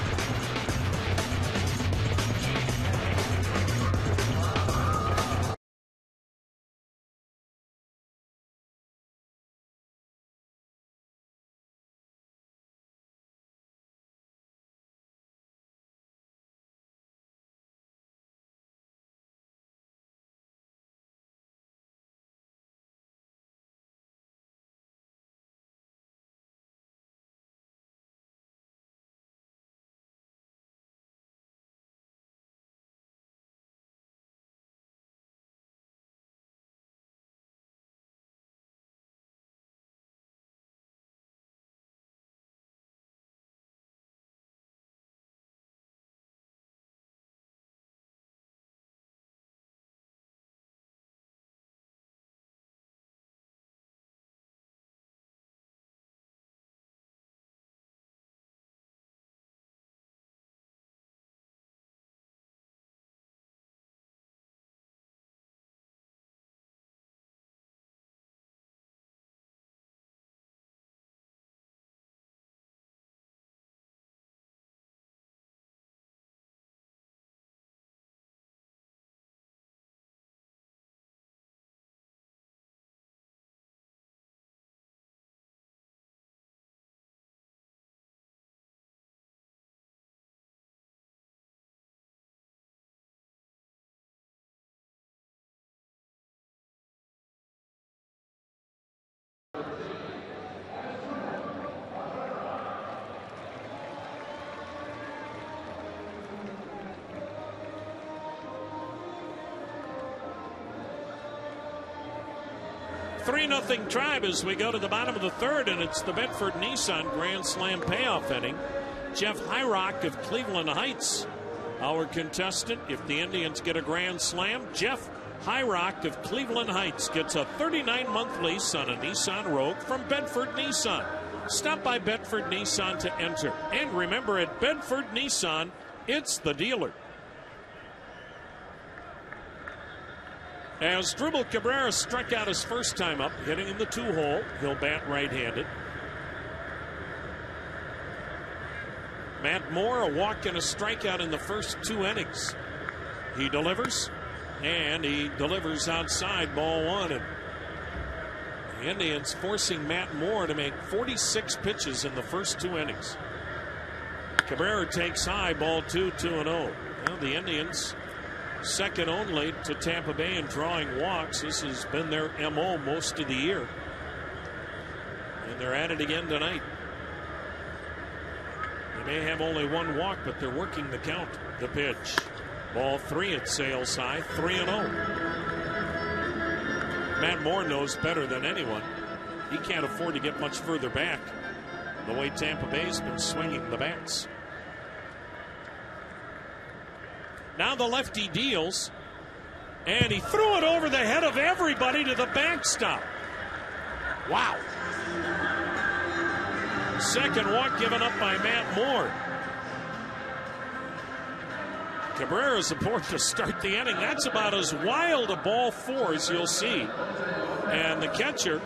3-0 Tribe as we go to the bottom of the third, and it's the Bedford Nissan Grand Slam payoff inning. Jeff Hyrock of Cleveland Heights, our contestant. If the Indians get a Grand Slam, Jeff Hyrock of Cleveland Heights gets a 39-month lease on a Nissan Rogue from Bedford Nissan. Stop by Bedford Nissan to enter. And remember, at Bedford Nissan, it's the dealer. As Dribble Cabrera struck out his first time up, hitting in the 2-hole, he'll bat right-handed. Matt Moore, a walk and a strikeout in the first 2 innings. He delivers, and he delivers outside, ball 1. And the Indians forcing Matt Moore to make 46 pitches in the first 2 innings. Cabrera takes high, ball 2, 2-0. Well, the Indians, second only to Tampa Bay in drawing walks. This has been their MO most of the year. And they're at it again tonight. They may have only 1 walk, but they're working the count. The pitch. Ball 3 at Sales High, 3-0. Matt Moore knows better than anyone. He can't afford to get much further back, the way Tampa Bay's been swinging the bats. Now the lefty deals, and he threw it over the head of everybody to the backstop. Wow. Second walk given up by Matt Moore. Cabrera's aboard to start the inning. That's about as wild a ball 4 as you'll see. And the catcher,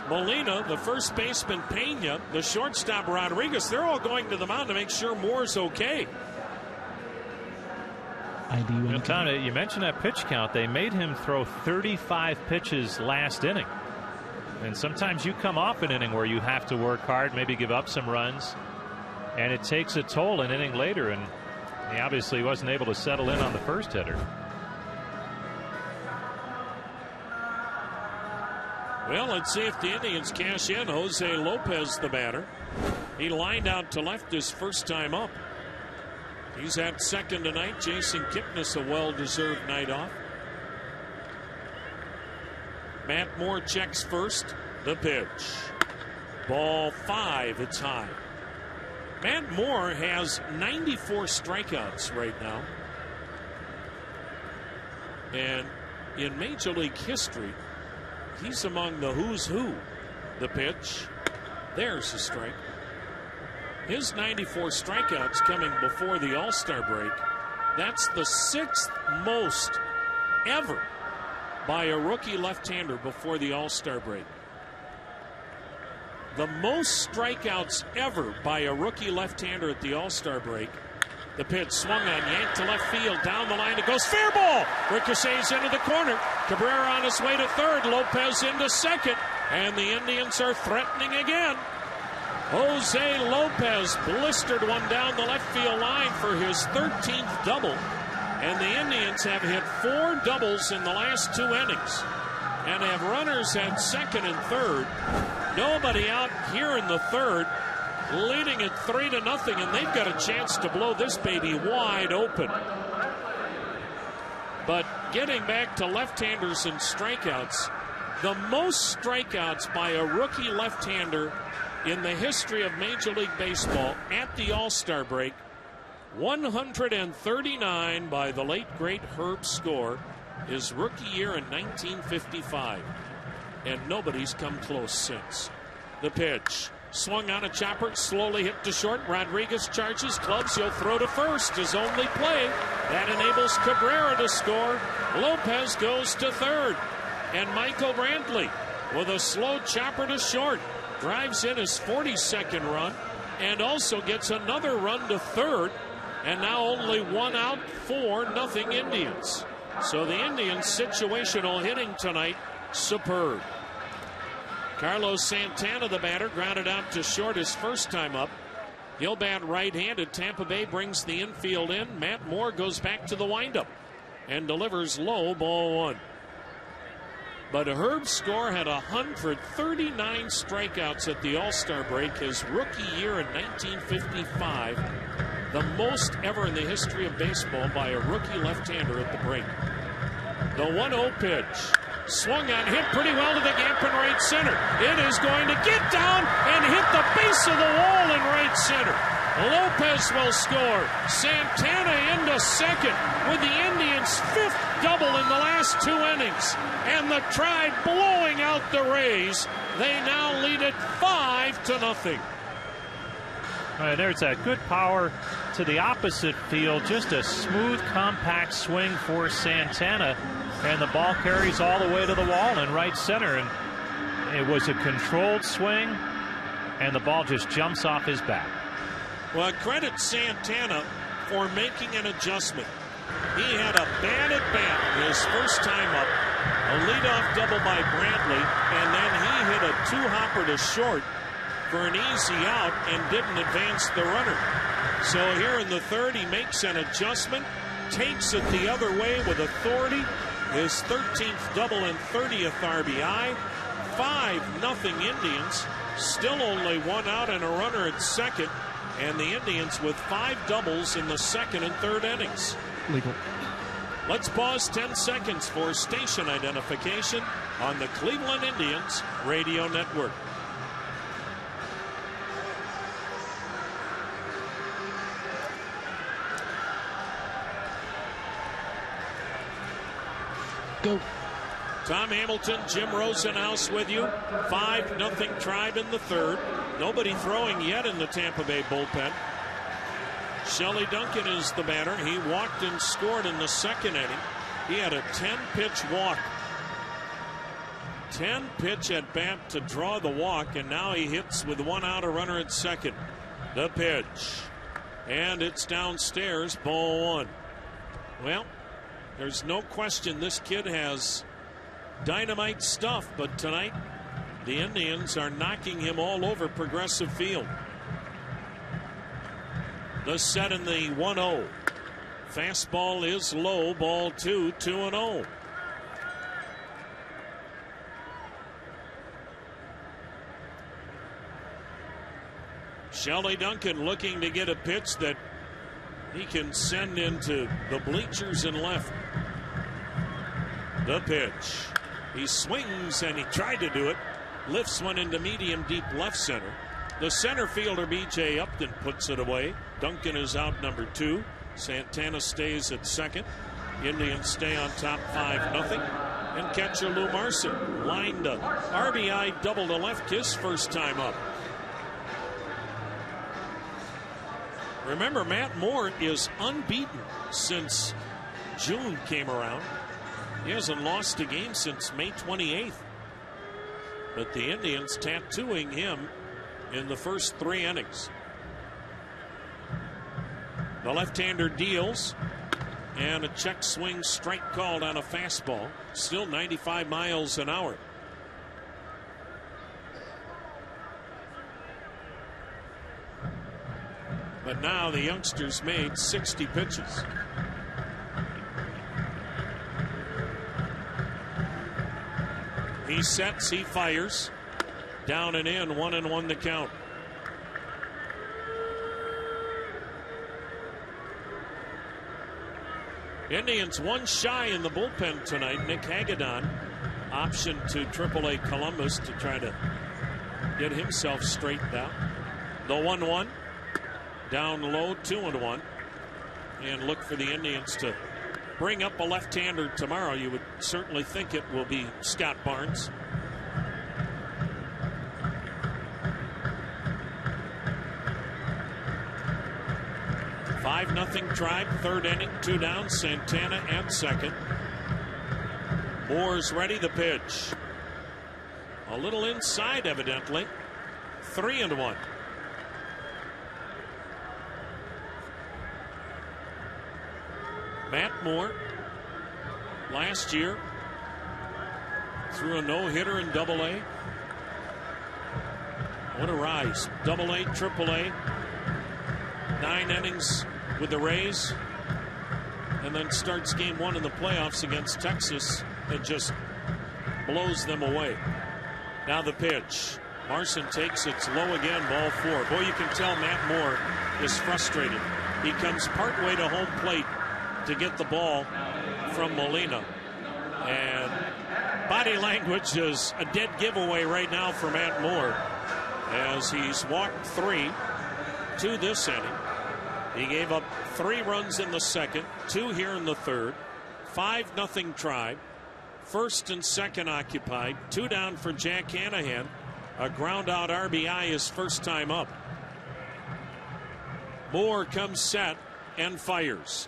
Molina, the first baseman, Pena, the shortstop, Rodriguez, they're all going to the mound to make sure Moore's okay. Tom, you mentioned that pitch count. They made him throw 35 pitches last inning. And sometimes you come off an inning where you have to work hard, maybe give up some runs, and it takes a toll an inning later, and he obviously wasn't able to settle in on the first hitter. Well, let's see if the Indians cash in. Jose Lopez, the batter. He lined out to left his first time up. He's at second tonight. Jason Kipnis, a well-deserved night off. Matt Moore checks first. The pitch. Ball 5. It's high. Matt Moore has 94 strikeouts right now. And in Major League history, he's among the who's who. The pitch. There's a strike. His 94 strikeouts coming before the All-Star break. That's the 6th most ever by a rookie left-hander before the All-Star break. The most strikeouts ever by a rookie left-hander at the All-Star break. The pitch swung on, yanked to left field, down the line. It goes fair ball. Ricochets into the corner. Cabrera on his way to third. Lopez into second. And the Indians are threatening again. Jose Lopez blistered one down the left field line for his 13th double. And the Indians have hit 4 doubles in the last 2 innings. And have runners at second and third. Nobody out here in the third. Leading it 3-0, and they've got a chance to blow this baby wide open. But getting back to left-handers and strikeouts, the most strikeouts by a rookie left-hander in the history of Major League Baseball at the All-Star break, 139 by the late, great Herb Score, his rookie year in 1955. And nobody's come close since. The pitch. Swung on a chopper, slowly hit to short. Rodriguez charges, clubs, he'll throw to first. His only play. That enables Cabrera to score. Lopez goes to third. And Michael Brantley with a slow chopper to short. Drives in his 42nd run and also gets another run to third. And now only 1 out, 4-0 Indians. So the Indians' situational hitting tonight, superb. Carlos Santana, the batter, grounded out to short his first time up. He'll bat right-handed. Tampa Bay brings the infield in. Matt Moore goes back to the windup and delivers low, ball 1. But Herb Score had 139 strikeouts at the All-Star break, his rookie year in 1955. The most ever in the history of baseball by a rookie left-hander at the break. The 1-0 pitch. Swung on, hit pretty well to the gap in right center. It is going to get down and hit the base of the wall in right center. Lopez will score. Santana into second with the Indians' 5th double in the last 2 innings. And the Tribe blowing out the Rays. They now lead it 5-0. All right, there's that good power to the opposite field. Just a smooth, compact swing for Santana. And the ball carries all the way to the wall in right center. And it was a controlled swing. And the ball just jumps off his bat. Well, credit Santana for making an adjustment. He had a bad at bat his first time up. A leadoff double by Brantley. And then he hit a 2-hopper to short for an easy out and didn't advance the runner. So here in the 3rd, he makes an adjustment, takes it the other way with authority. His 13th double and 30th RBI. 5-0 Indians. Still only 1 out and a runner at second. And the Indians with 5 doubles in the 2nd and 3rd innings. Legal. Let's pause 10 seconds for station identification on the Cleveland Indians Radio Network. Go. Tom Hamilton, Jim Rosenhaus with you. 5-0 Tribe in the 3rd. Nobody throwing yet in the Tampa Bay bullpen. Shelley Duncan is the batter. He walked and scored in the 2nd inning. He had a 10-pitch walk. 10-pitch at bat to draw the walk, and now he hits with 1 out, a runner at second. The pitch. And it's downstairs, ball 1. Well, there's no question this kid has dynamite stuff, but tonight the Indians are knocking him all over Progressive Field. The set in the 1-0. Fastball is low, ball 2, 2-0. Shelley Duncan looking to get a pitch that he can send into the bleachers and left. The pitch. He swings and he tried to do it. Lifts one into medium deep left center. The center fielder B.J. Upton puts it away. Duncan is out number 2. Santana stays at second. Indians stay on top 5-0. And catcher Lou Marson lined a RBI double to left, his first time up. Remember, Matt Moore is unbeaten since June came around. He hasn't lost a game since May 28th. But the Indians tattooing him in the first 3 innings. The left-hander deals, and a check swing strike called on a fastball. Still 95 miles an hour. But now the youngsters made 60 pitches. He sets, he fires. Down and in, 1-1 the count. Indians 1 shy in the bullpen tonight. Nick Hagedorn optioned to AAA Columbus to try to get himself straightened out. The 1-1. Down low, 2-1. And look for the Indians to bring up a left-hander tomorrow. You would certainly think it will be Scott Barnes. Nothing Tribe, 3rd inning, 2 down. Santana at second. Moore's ready, the pitch. A little inside, evidently. 3-1. Matt Moore last year threw a no-hitter in Double-A. What a rise. Double-A, Triple-A. 9 innings with the Rays, and then starts game 1 in the playoffs against Texas and just blows them away. Now the pitch. Marson takes it's low again, ball 4. Boy, you can tell Matt Moore is frustrated. He comes partway to home plate to get the ball from Molina, and Body language is a dead giveaway right now for Matt Moore as he's walked 3 to this inning. He gave up 3 runs in the second, 2 here in the third. 5-0 Tribe. First and second occupied. 2 down for Jack Hanahan. A ground out RBI his first time up. Moore comes set and fires.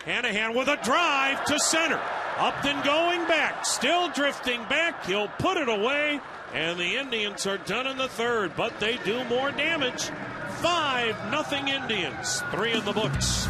Hanahan with a drive to center. Upton going back. Still drifting back. He'll put it away. And the Indians are done in the third. But they do more damage. 5-0 Indians. 3 in the books.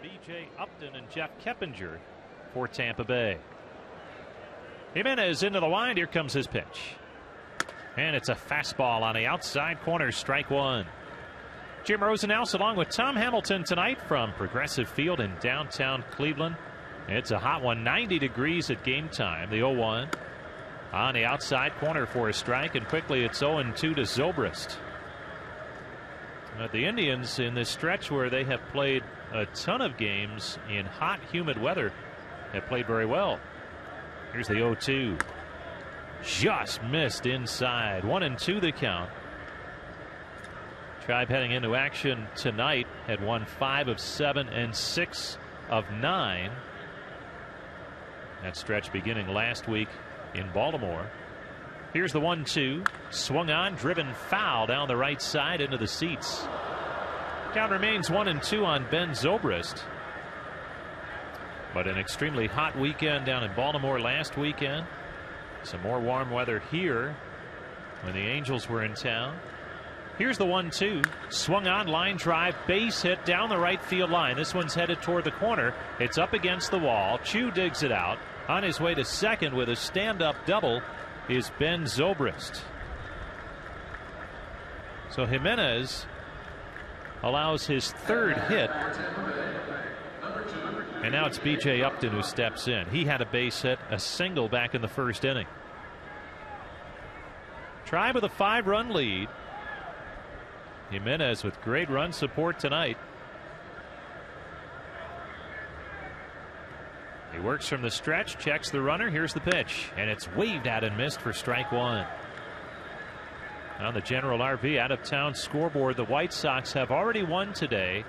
B.J. Upton and Jeff Keppinger for Tampa Bay. Jimenez into the wind. Here comes his pitch. And it's a fastball on the outside corner, strike 1. Jim Rosenhaus along with Tom Hamilton tonight from Progressive Field in downtown Cleveland. It's a hot one, 90 degrees at game time. The 0-1 on the outside corner for a strike, and quickly it's 0-2 to Zobrist. The Indians in this stretch where they have played a ton of games in hot, humid weather have played very well. Here's the 0-2. Just missed inside. 1-2 the count. Tribe heading into action tonight had won 5 of 7 and 6 of 9. That stretch beginning last week in Baltimore. Here's the 1-2. Swung on, driven foul down the right side into the seats. Count remains 1-2 on Ben Zobrist. But an extremely hot weekend down in Baltimore last weekend. Some more warm weather here when the Angels were in town. Here's the 1-2. Swung on, line drive, base hit down the right field line. This one's headed toward the corner. It's up against the wall. CHOO digs it out. On his way to second with a stand-up double is Ben Zobrist. So Jimenez allows his third hit. And now it's B.J. Upton who steps in. He had a base hit, a single back in the first inning. Tribe with a 5-run lead. Jimenez with great run support tonight. He works from the stretch, checks the runner. Here's the pitch, and it's waved out and missed for strike 1. On the General RV out-of-town scoreboard, the White Sox have already won today.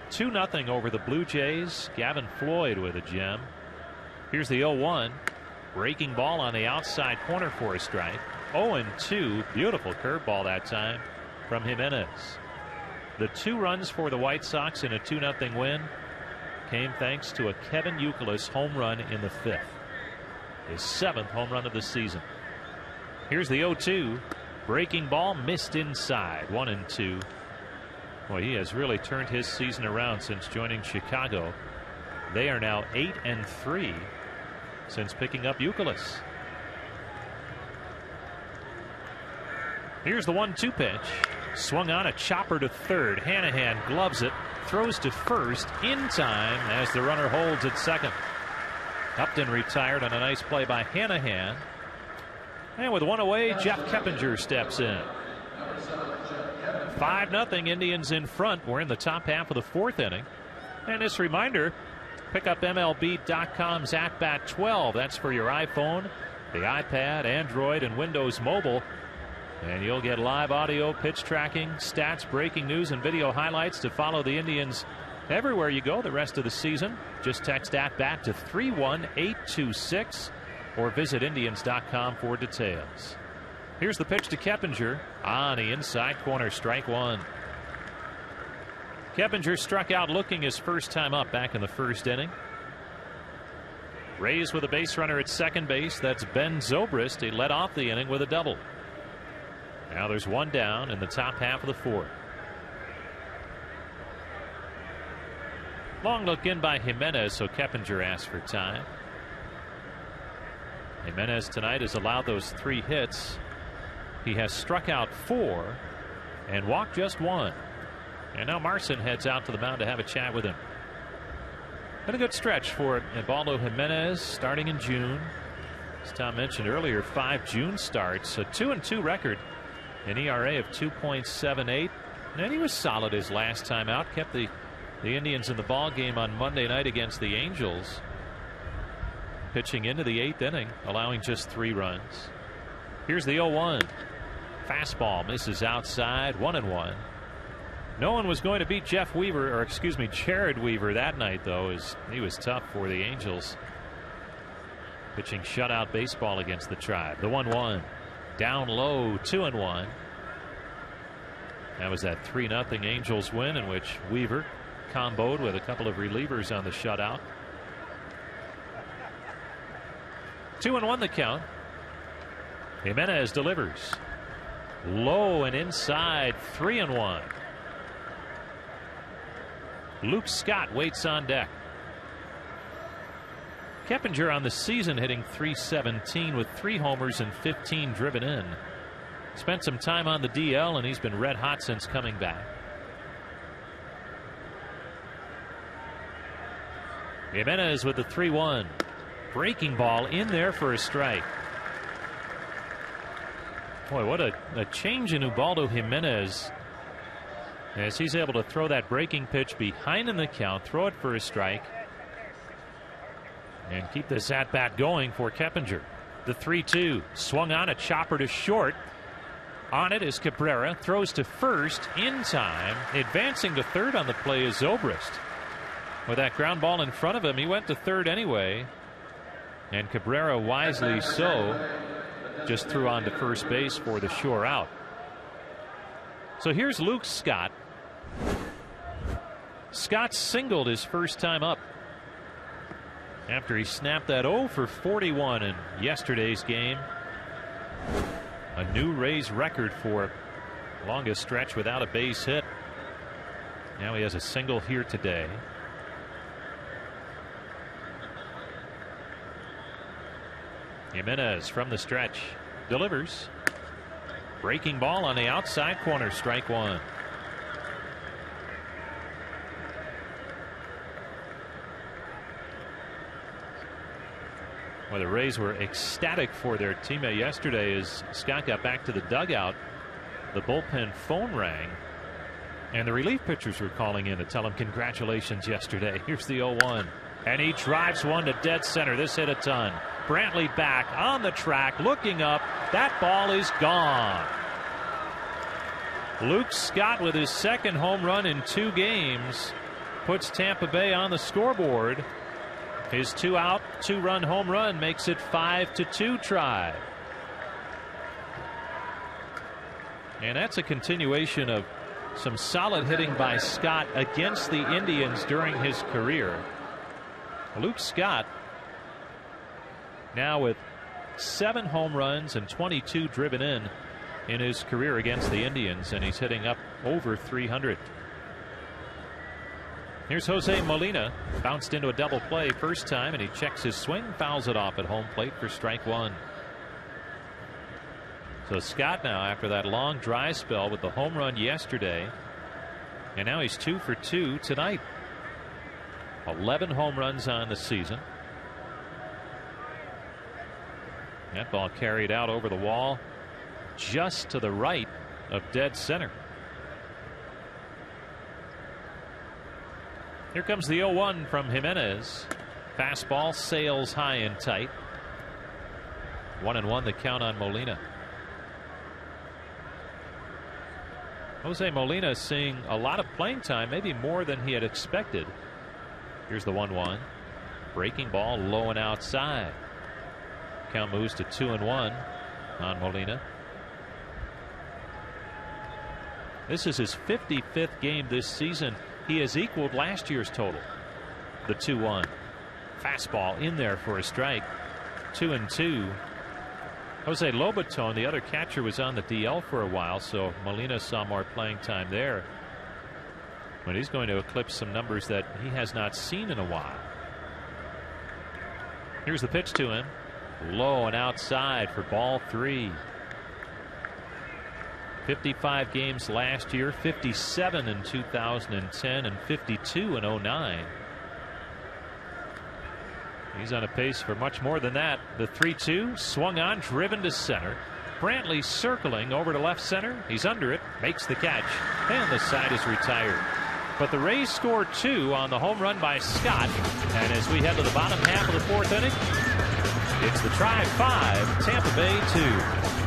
2-0 over the Blue Jays. Gavin Floyd with a gem. Here's the 0-1. Breaking ball on the outside corner for a strike. 0-2. Beautiful curveball that time from Jimenez. The 2 runs for the White Sox in a 2-0 win came thanks to a Kevin Youkilis home run in the 5th. His 7th home run of the season. Here's the 0-2. Breaking ball missed inside. 1-2. Boy, he has really turned his season around since joining Chicago. They are now 8-3 since picking up Youkilis. Here's the 1-2 pitch. Swung on, a chopper to third. Hanahan gloves it, throws to first in time as the runner holds at second. Upton retired on a nice play by Hanahan. And with 1 away, Jeff Keppinger steps in. 5-0 Indians in front. We're in the top half of the 4th inning. And this reminder, pick up MLB.com's At Bat 12. That's for your iPhone, the iPad, Android, and Windows Mobile. And you'll get live audio, pitch tracking, stats, breaking news, and video highlights to follow the Indians everywhere you go the rest of the season. Just text At Bat to 31826 or visit Indians.com for details. Here's the pitch to Keppinger on the inside corner, strike 1. Keppinger struck out looking his first time up back in the 1st inning. Rays with a base runner at second base. That's Ben Zobrist. He led off the inning with a double. Now there's 1 down in the top half of the 4th. Long look in by Jimenez, so Keppinger asked for time. Jimenez tonight has allowed those 3 hits. He has struck out 4 and walked just 1. And now Marson heads out to the mound to have a chat with him. Been a good stretch for Ubaldo Jimenez starting in June. As Tom mentioned earlier, 5 June starts, a 2-2 record, an ERA of 2.78. And he was solid his last time out. Kept the Indians in the ball game on Monday night against the Angels. Pitching into the 8th inning, allowing just 3 runs. Here's the 0-1. Fastball misses outside, 1-1. No one was going to beat Jared Weaver that night, though, as he was tough for the Angels. Pitching shutout baseball against the Tribe. The 1-1. Down low, 2-1. That was that 3-0 Angels win in which Weaver comboed with a couple of relievers on the shutout. 2-1 the count. Jimenez delivers. Low and inside, 3-1. Luke Scott waits on deck. Keppinger on the season hitting .317 with 3 homers and 15 driven in. Spent some time on the DL and he's been red hot since coming back. Jimenez with the 3-1. Breaking ball in there for a strike. Boy, what a change in Ubaldo Jimenez, as he's able to throw that breaking pitch behind in the count, throw it for a strike, and keep this at bat going for Keppinger. The 3-2 swung on, a chopper to short. On it is Cabrera, throws to first in time. Advancing to third on the play is Zobrist. With that ground ball in front of him, he went to third anyway, and Cabrera, wisely so, just threw on to first base for the sure out. So here's Luke Scott. Scott singled his first time up after he snapped that 0 for 41 in yesterday's game. A new Rays record for longest stretch without a base hit. Now he has a single here today. Jimenez from the stretch delivers. Breaking ball on the outside corner, strike 1. Well, the Rays were ecstatic for their teammate yesterday as Scott got back to the dugout. The bullpen phone rang, and the relief pitchers were calling in to tell him congratulations yesterday. Here's the 0-1, and he drives one to dead center. This hit a ton. Brantley back on the track, looking up. That ball is gone. Luke Scott with his second home run in 2 games puts Tampa Bay on the scoreboard. His 2-out, 2-run home run makes it 5-2 Tribe. And that's a continuation of some solid hitting by Scott against the Indians during his career. Luke Scott now with 7 home runs and 22 driven in his career against the Indians, and he's hitting up over 300. Here's Jose Molina, bounced into a double play first time, and he checks his swing, fouls it off at home plate for strike 1. So Scott now, after that long dry spell with the home run yesterday, and now he's 2 for 2 tonight. 11 home runs on the season. That ball carried out over the wall just to the right of dead center. Here comes the 0-1 from Jimenez. Fastball sails high and tight. 1-1 the count on Molina. Jose Molina seeing a lot of playing time, maybe more than he had expected. Here's the 1-1. Breaking ball low and outside. Count moves to 2-1 on Molina. This is his 55th game this season. He has equaled last year's total. The 2-1. Fastball in there for a strike. 2-2. Jose Lobaton, the other catcher, was on the DL for a while, so Molina saw more playing time there. But he's going to eclipse some numbers that he has not seen in a while. Here's the pitch to him. Low and outside for ball 3. 55 games last year, 57 in 2010, and 52 in 09. He's on a pace for much more than that. The 3-2 swung on, driven to center. Brantley circling over to left center. He's under it, makes the catch, and the side is retired. But the Rays score 2 on the home run by Scott. And as we head to the bottom half of the 4th inning, it's the Tribe 5, Tampa Bay 2.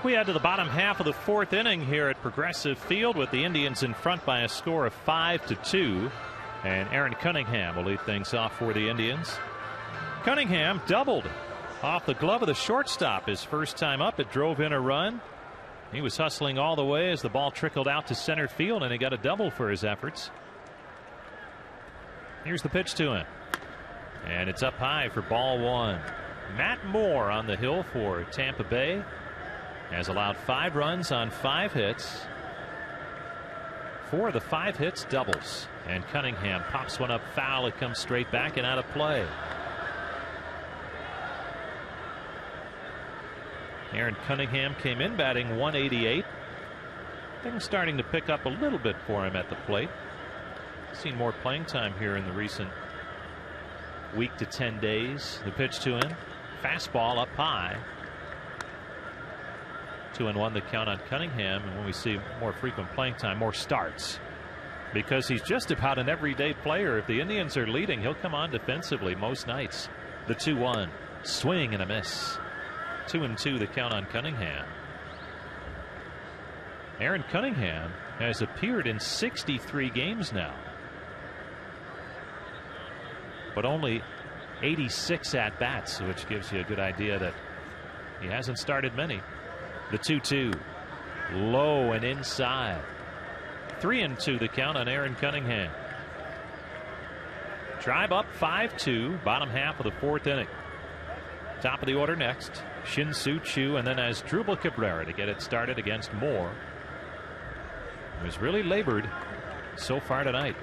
We head to the bottom half of the 4th inning here at Progressive Field with the Indians in front by a score of 5-2. And Aaron Cunningham will lead things off for the Indians. Cunningham doubled off the glove of the shortstop his first time up. It drove in a run. He was hustling all the way as the ball trickled out to center field, and he got a double for his efforts. Here's the pitch to him. And it's up high for ball 1. Matt Moore on the hill for Tampa Bay has allowed 5 runs on 5 hits. 4 of the 5 hits doubles. And Cunningham pops one up foul. It comes straight back and out of play. Aaron Cunningham came in batting 188. Things starting to pick up a little bit for him at the plate. Seen more playing time here in the recent week to 10 days. The pitch to him. Fastball up high. 2-1 the count on Cunningham. And when we see more frequent playing time, more starts. Because he's just about an everyday player. If the Indians are leading, he'll come on defensively most nights. The 2-1. Swing and a miss. 2-2 the count on Cunningham. Aaron Cunningham has appeared in 63 games now, but only 86 at-bats, which gives you a good idea that he hasn't started many. The 2-2. Low and inside. 3-2 the count on Aaron Cunningham. Tribe up 5-2, bottom half of the 4th inning. Top of the order next, SHIN-SOO, CHOO, and then Asdrubal Cabrera to get it started against Moore. He was really labored so far tonight.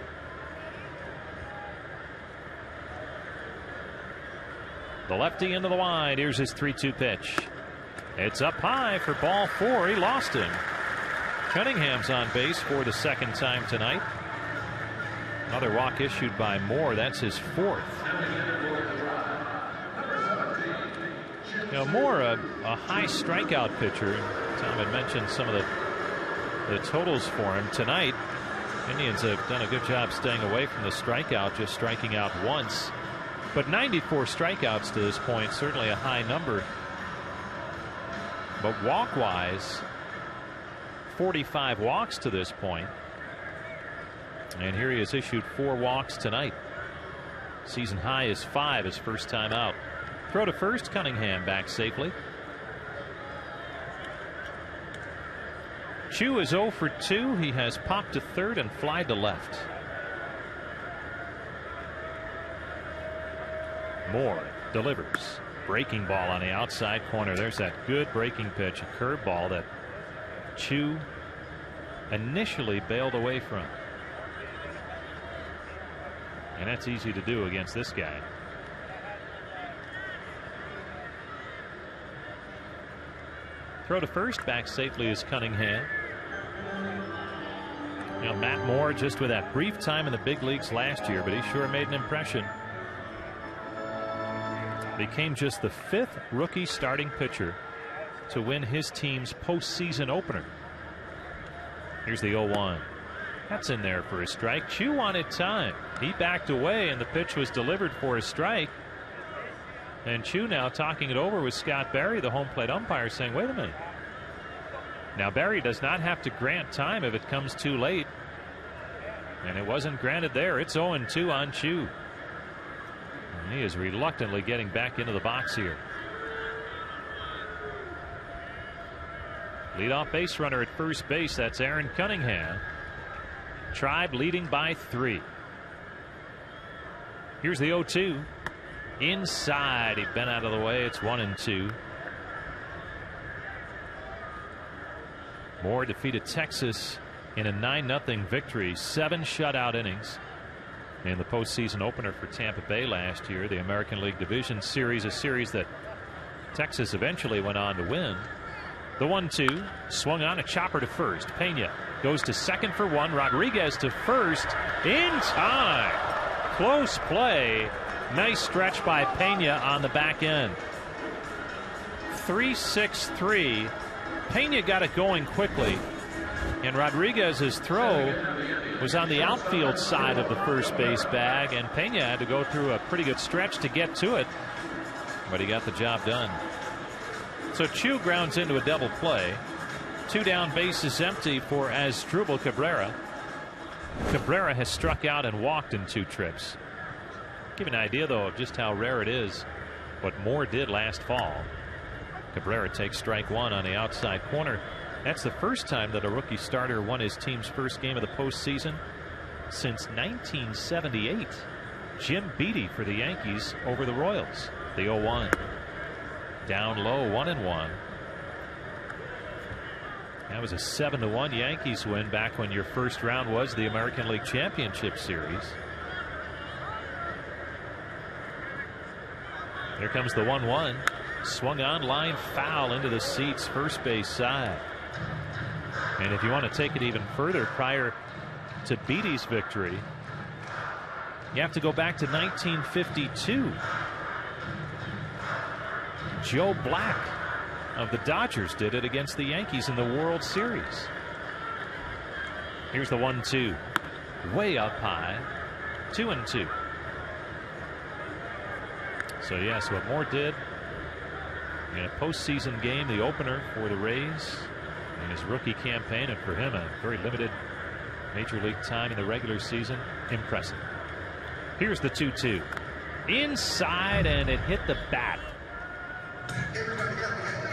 The lefty into the wide. Here's his 3-2 pitch. It's up high for ball 4. He lost him. Cunningham's on base for the 2nd time tonight. Another walk issued by Moore. That's his 4th. You know, Moore, a high strikeout pitcher. Tom had mentioned some of the totals for him tonight. Indians have done a good job staying away from the strikeout, just striking out once. But 94 strikeouts to this point, certainly a high number. But walk-wise, 45 walks to this point. And here he has issued 4 walks tonight. Season high is 5 his first time out. Throw to first, Cunningham back safely. CHOO is 0 for 2. He has popped to third and flied to left. Moore delivers. Breaking ball on the outside corner. There's that good breaking pitch, a curveball that CHOO initially bailed away from. And that's easy to do against this guy. Throw to first, back safely is Cunningham. You know, Matt Moore, just with that brief time in the big leagues last year, but he sure made an impression. Became just the 5th rookie starting pitcher to win his team's postseason opener. Here's the 0-1. That's in there for a strike. CHOO wanted time. He backed away, and the pitch was delivered for a strike. And CHOO now talking it over with Scott Barry, the home plate umpire, saying, wait a minute. Now Barry does not have to grant time if it comes too late. And it wasn't granted there. It's 0-2 on CHOO. And he is reluctantly getting back into the box here. Leadoff base runner at first base. That's Aaron Cunningham. Tribe leading by 3. Here's the 0-2. Inside. He bent out of the way. It's 1-2. Moore defeated Texas in a 9-0 victory. 7 shutout innings in the postseason opener for Tampa Bay last year. The American League Division Series, a series that Texas eventually went on to win. The 1-2 swung on, a chopper to first. Pena goes to second for 1. Rodriguez to first in time. Close play. Nice stretch by Pena on the back end. 3-6-3. Pena got it going quickly, and Rodriguez's throw was on the outfield side of the first base bag, and Pena had to go through a pretty good stretch to get to it, but he got the job done. So CHOO grounds into a double play. 2 down, bases empty for Asdrubal Cabrera. Cabrera has struck out and walked in 2 trips. Give an idea, though, of just how rare it is what Moore did last fall. Cabrera takes strike 1 on the outside corner. That's the first time that a rookie starter won his team's first game of the postseason since 1978. Jim Beattie for the Yankees over the Royals. The 0-1. Down low, 1-1. That was a 7-1 Yankees win back when your first round was the American League Championship Series. Here comes the 1-1. Swung on, line foul into the seats, first base side. And if you want to take it even further, prior to Beattie's victory, You have to go back to 1952. Joe Black of the Dodgers did it against the Yankees in the World Series. Here's the 1-2. Way up high. 2-2. So yes, what Moore did in a postseason game, the opener for the Rays in his rookie campaign, and for him a very limited major league time in the regular season, impressive. Here's the 2-2. Inside, and it hit the bat.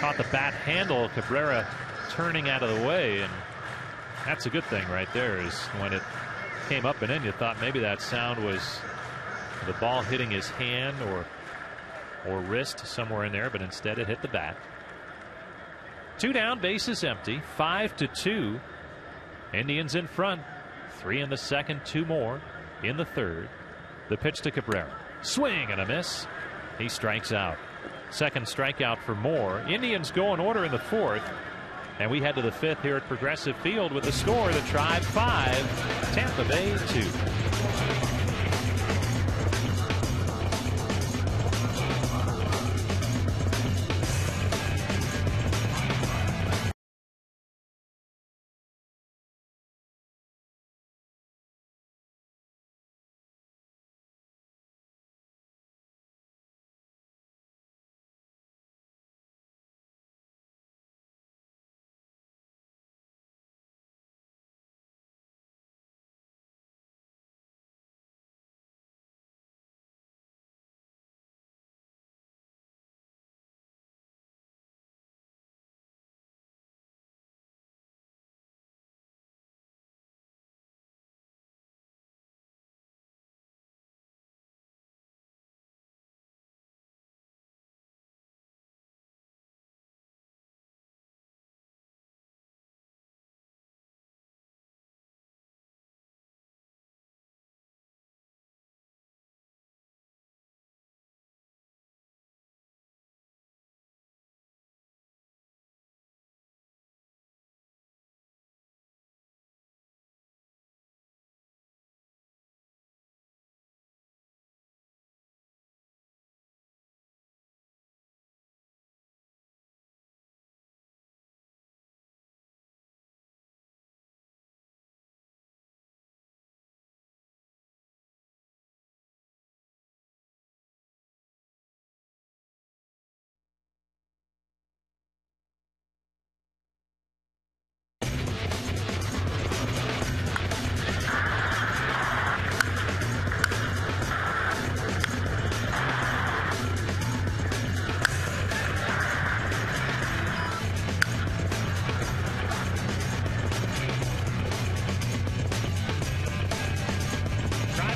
Caught the bat handle. Cabrera turning out of the way, and that's a good thing right there. Is when it came up and in, you thought maybe that sound was the ball hitting his hand or wrist somewhere in there, but instead it hit the bat. 2 down, bases empty, 5-2. Indians in front. 3 in the second, 2 more in the third. The pitch to Cabrera. Swing and a miss. He strikes out. Second strikeout for Moore. Indians go in order in the fourth. And we head to the fifth here at Progressive Field with the score: the Tribe 5, Tampa Bay 2.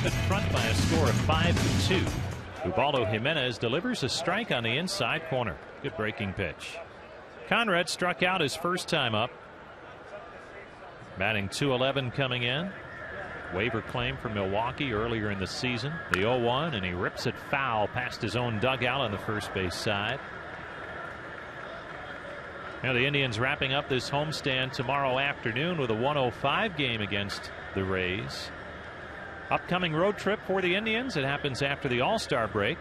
In front by a score of 5-2. Ubaldo Jimenez delivers a strike on the inside corner. Good breaking pitch. Conrad struck out his first time up. Batting .211 coming in. Waiver claim from Milwaukee earlier in the season. The 0-1, and he rips it foul past his own dugout on the first base side. Now the Indians wrapping up this homestand tomorrow afternoon with a 1:05 game against the Rays. Upcoming road trip for the Indians. It happens after the All-Star break.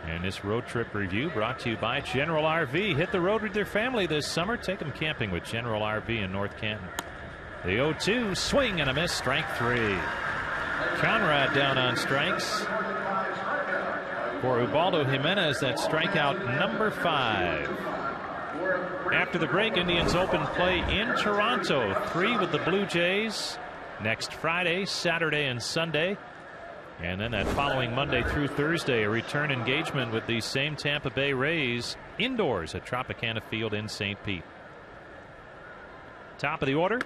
And this road trip review brought to you by General RV. Hit the road with your family this summer. Take them camping with General RV in North Canton. The 0-2, swing and a miss, strike 3. Conrad down on strikes. For Ubaldo Jimenez, that's strikeout number 5. After the break, Indians open play in Toronto. 3 with the Blue Jays. Next Friday, Saturday, and Sunday. And then that following Monday through Thursday, a return engagement with the same Tampa Bay Rays indoors at Tropicana Field in St. Pete. Top of the order.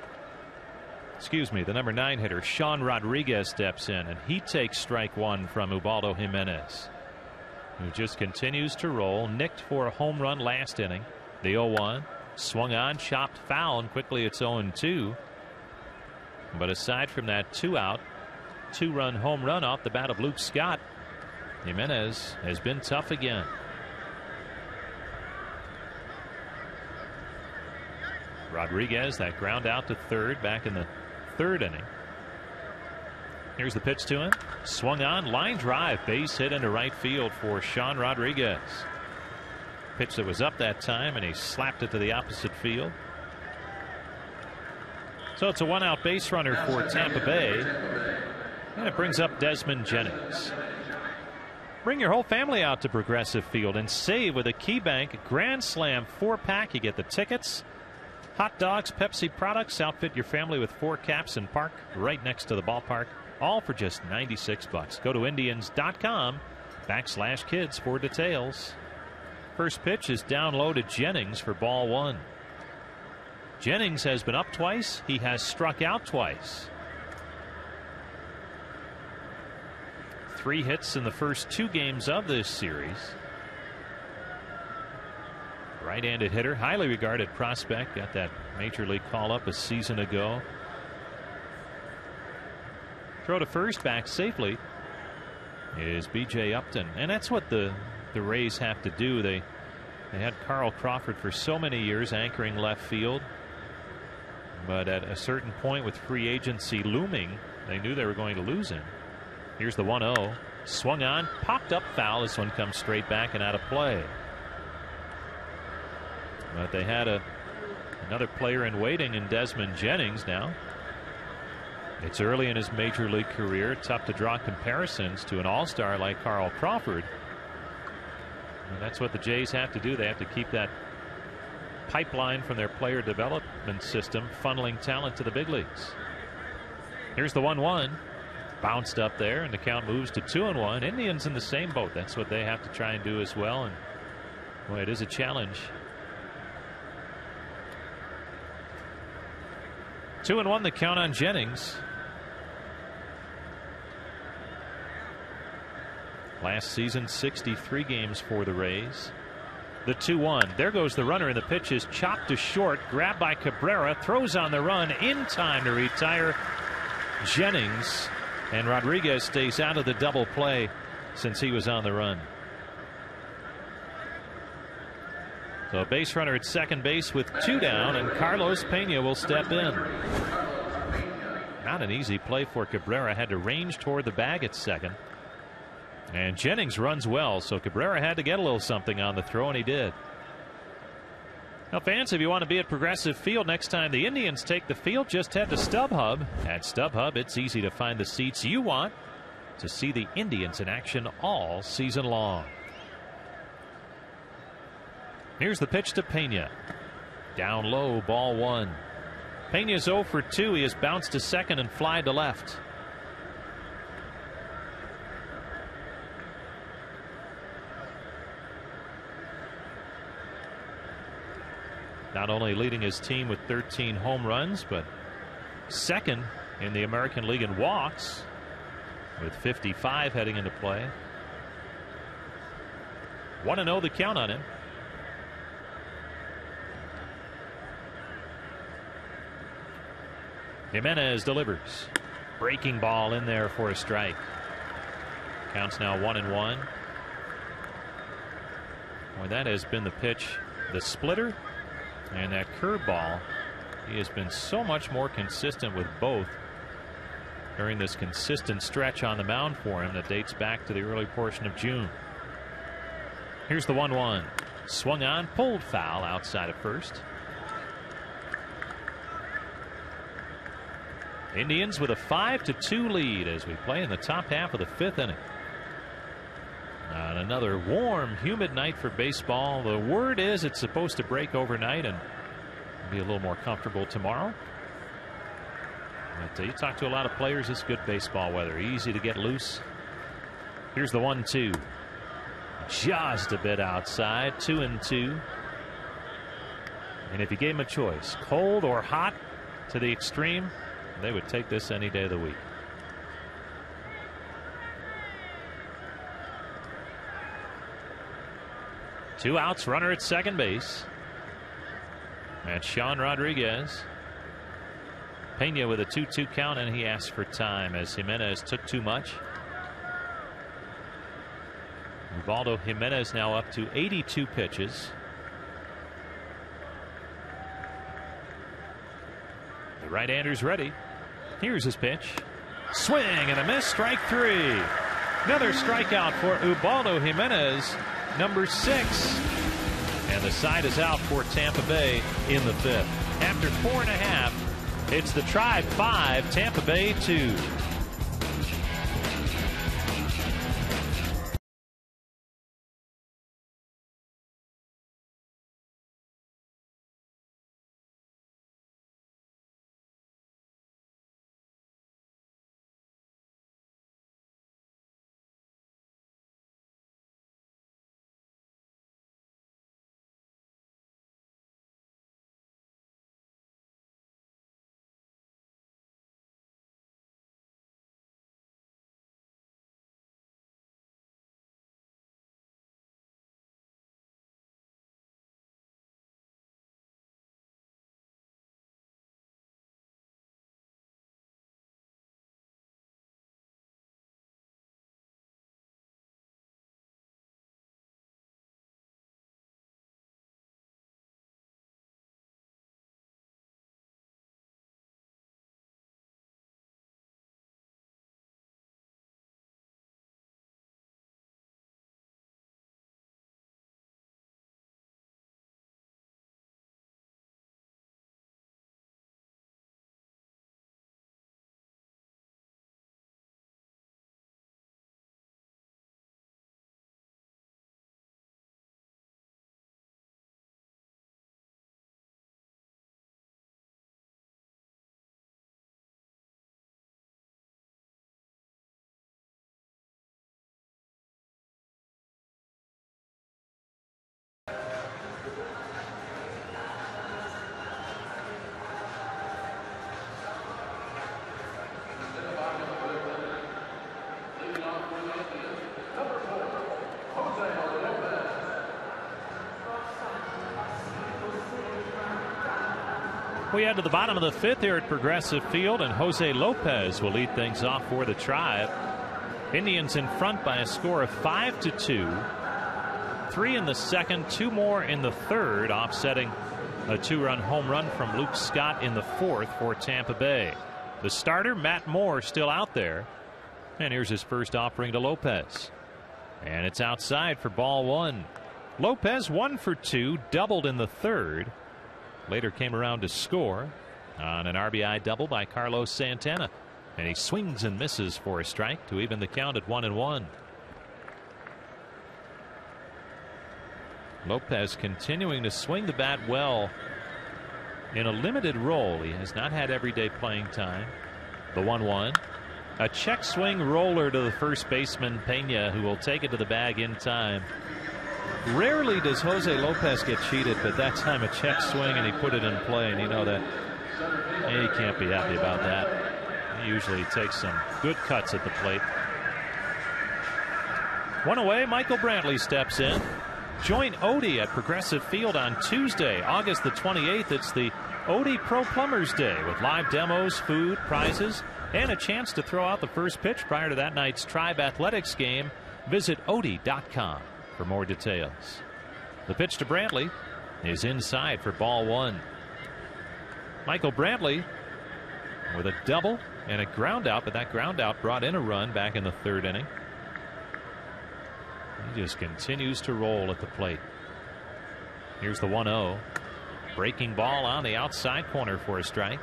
The number 9 hitter, Sean Rodriguez, steps in, and he takes strike 1 from Ubaldo Jimenez, who just continues to roll. Nicked for a home run last inning. The 0-1, swung on, chopped foul, and quickly it's 0-2. But aside from that 2-out, 2-run home run off the bat of Luke Scott, Jimenez has been tough again. Rodriguez, that ground out to third back in the third inning. Here's the pitch to him. Swung on, line drive, base hit into right field for Sean Rodriguez. Pitch that was up that time, and he slapped it to the opposite field. So it's a one-out base runner for Tampa Bay. And it brings up Desmond Jennings. Bring your whole family out to Progressive Field and save with a KeyBank Grand Slam 4-pack. You get the tickets, hot dogs, Pepsi products. Outfit your family with 4 caps and park right next to the ballpark. All for just $96. Go to Indians.com/kids for details. First pitch is down low to Jennings for ball 1. Jennings has been up twice. He has struck out twice. 3 hits in the first 2 games of this series. Right-handed hitter, highly regarded prospect. Got that major league call-up a season ago. Throw to first, back safely is B.J. Upton. And that's what the Rays have to do. They had Carl Crawford for so many years anchoring left field. But at a certain point with free agency looming, they knew they were going to lose him. Here's the 1-0. Swung on, popped up foul. This one comes straight back and out of play. But they had another player in waiting in Desmond Jennings now. It's early in his major league career. Tough to draw comparisons to an all-star like Carl Crawford. And that's what the Jays have to do. They have to keep that pipeline from their player development system funneling talent to the big leagues. Here's the 1-1. Bounced up there, and the count moves to 2-1. Indians in the same boat. That's what they have to try and do as well. And boy, it is a challenge. 2-1 the count on Jennings. Last season, 63 games for the Rays. The 2-1. There goes the runner, and the pitch is chopped to short. Grabbed by Cabrera. Throws on the run in time to retire Jennings. And Rodriguez stays out of the double play since he was on the run. So a base runner at second base with 2 down, and Carlos Pena will step in. Not an easy play for Cabrera. Had to range toward the bag at second. And Jennings runs well, so Cabrera had to get a little something on the throw, and he did. Now, fans, if you want to be at Progressive Field next time the Indians take the field, just head to StubHub. At StubHub, it's easy to find the seats you want to see the Indians in action all season long. Here's the pitch to Pena. Down low, ball 1. Pena's 0 for 2. He has bounced to second and fly to left. Not only leading his team with 13 home runs, but second in the American League in walks with 55 heading into play. 1-0 the count on him. Jimenez delivers. Breaking ball in there for a strike. Counts now 1-1. Boy, that has been the pitch. The splitter and that curveball. He has been so much more consistent with both during this consistent stretch on the mound for him that dates back to the early portion of June. Here's the 1-1. Swung on, pulled foul outside of first. Indians with a 5-2 lead as we play in the top half of the 5th inning. On another warm, humid night for baseball. The word is it's supposed to break overnight and be a little more comfortable tomorrow. But you talk to a lot of players, it's good baseball weather. Easy to get loose. Here's the 1-2. Just a bit outside. 2-2. And if you gave them a choice, cold or hot to the extreme, they would take this any day of the week. Two outs, runner at second base. That's Sean Rodriguez. Pena with a 2-2 count, and he asked for time as Jimenez took too much. Ubaldo Jimenez now up to 82 pitches. The right-hander's ready. Here's his pitch. Swing and a miss, strike 3. Another strikeout for Ubaldo Jimenez, number 6. And the side is out for Tampa Bay in the 5th. After 4.5, it's the Tribe 5, Tampa Bay 2. We head to the bottom of the 5th here at Progressive Field, and Jose Lopez will lead things off for the Tribe. Indians in front by a score of 5-2. 3 in the 2nd, 2 more in the 3rd, offsetting a 2-run home run from Luke Scott in the 4th for Tampa Bay. The starter, Matt Moore, still out there. And here's his first offering to Lopez. And it's outside for ball 1. Lopez 1 for 2, doubled in the 3rd. Later came around to score on an RBI double by Carlos Santana. And he swings and misses for a strike to even the count at 1-1. Lopez continuing to swing the bat well in a limited role. He has not had everyday playing time. The 1-1. A check swing roller to the first baseman, Pena, who will take it to the bag in time. Rarely does Jose Lopez get cheated, but that time a check swing and he put it in play, and you know that he can't be happy about that. He usually takes some good cuts at the plate. One away, Michael Brantley steps in. Join Odie at Progressive Field on Tuesday, August the 28th. It's the Odie Pro Plumbers Day with live demos, food, prizes, and a chance to throw out the first pitch prior to that night's Tribe Athletics game. Visit Odie.com for more details. The pitch to Brantley is inside for ball 1. Michael Brantley with a double and a ground out, but that ground out brought in a run back in the 3rd inning. He just continues to roll at the plate. Here's the 1-0. Breaking ball on the outside corner for a strike.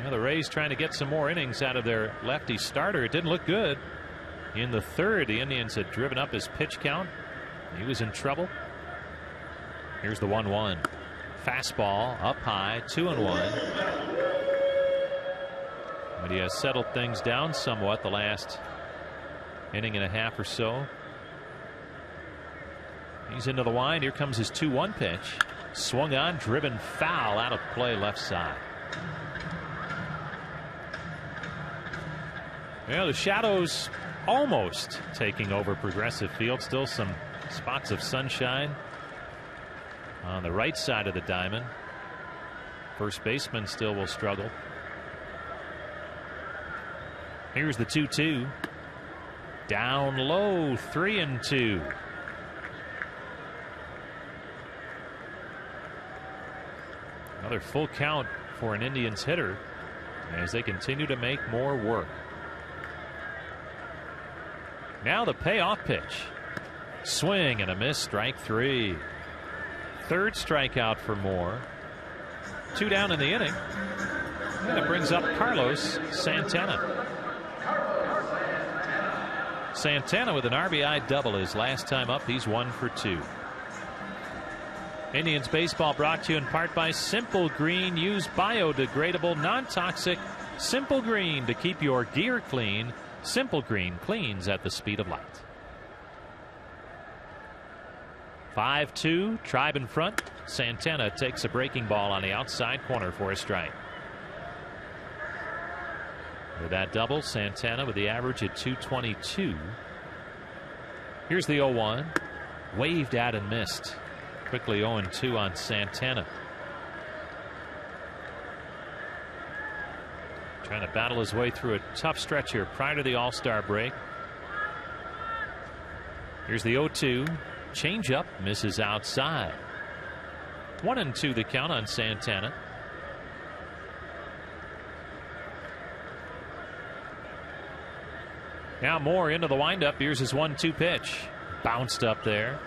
Now the Rays trying to get some more innings out of their lefty starter. It didn't look good. In the 3rd, the Indians had driven up his pitch count. He was in trouble. Here's the 1-1. Fastball up high, 2-1. But he has settled things down somewhat the last inning and a half or so. He's into the wind. Here comes his 2-1 pitch. Swung on, driven foul out of play left side. Well, the shadows almost taking over Progressive Field. Still some spots of sunshine on the right side of the diamond. First baseman still will struggle. Here's the 2-2. Down low, 3-2. Another full count for an Indians hitter. as they continue to make more work. Now the payoff pitch. Swing and a miss, strike 3. Third strikeout for Moore. 2 down in the inning. And it brings up Carlos Santana. Santana with an RBI double his last time up. He's 1 for 2. Indians baseball brought to you in part by Simple Green. Use biodegradable, non-toxic Simple Green to keep your gear clean. Simple Green cleans at the speed of light. 5-2, Tribe in front. Santana takes a breaking ball on the outside corner for a strike. With that double, Santana with the average at 222. Here's the 0-1. Waved at and missed. Quickly 0-2 on Santana. Trying to battle his way through a tough stretch here prior to the All-Star break. Here's the 0-2. Change up, misses outside. 1-2 the count on Santana. Now Moore into the windup. Here's his 1-2 pitch. Bounced up there.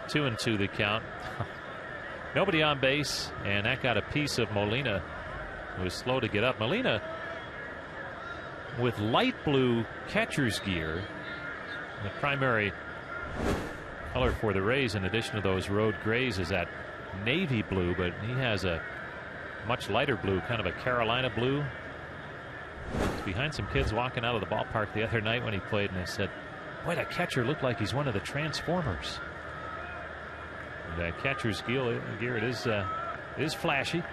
2-2 the count. Nobody on base, and that got a piece of Molina, who was slow to get up. Molina with light blue catcher's gear. The primary color for the Rays, in addition to those road grays, is that navy blue, but he has a much lighter blue, kind of a Carolina blue. Behind some kids walking out of the ballpark the other night when he played, and they said, boy, that catcher looked like he's one of the Transformers. That catcher's gear, it is flashy.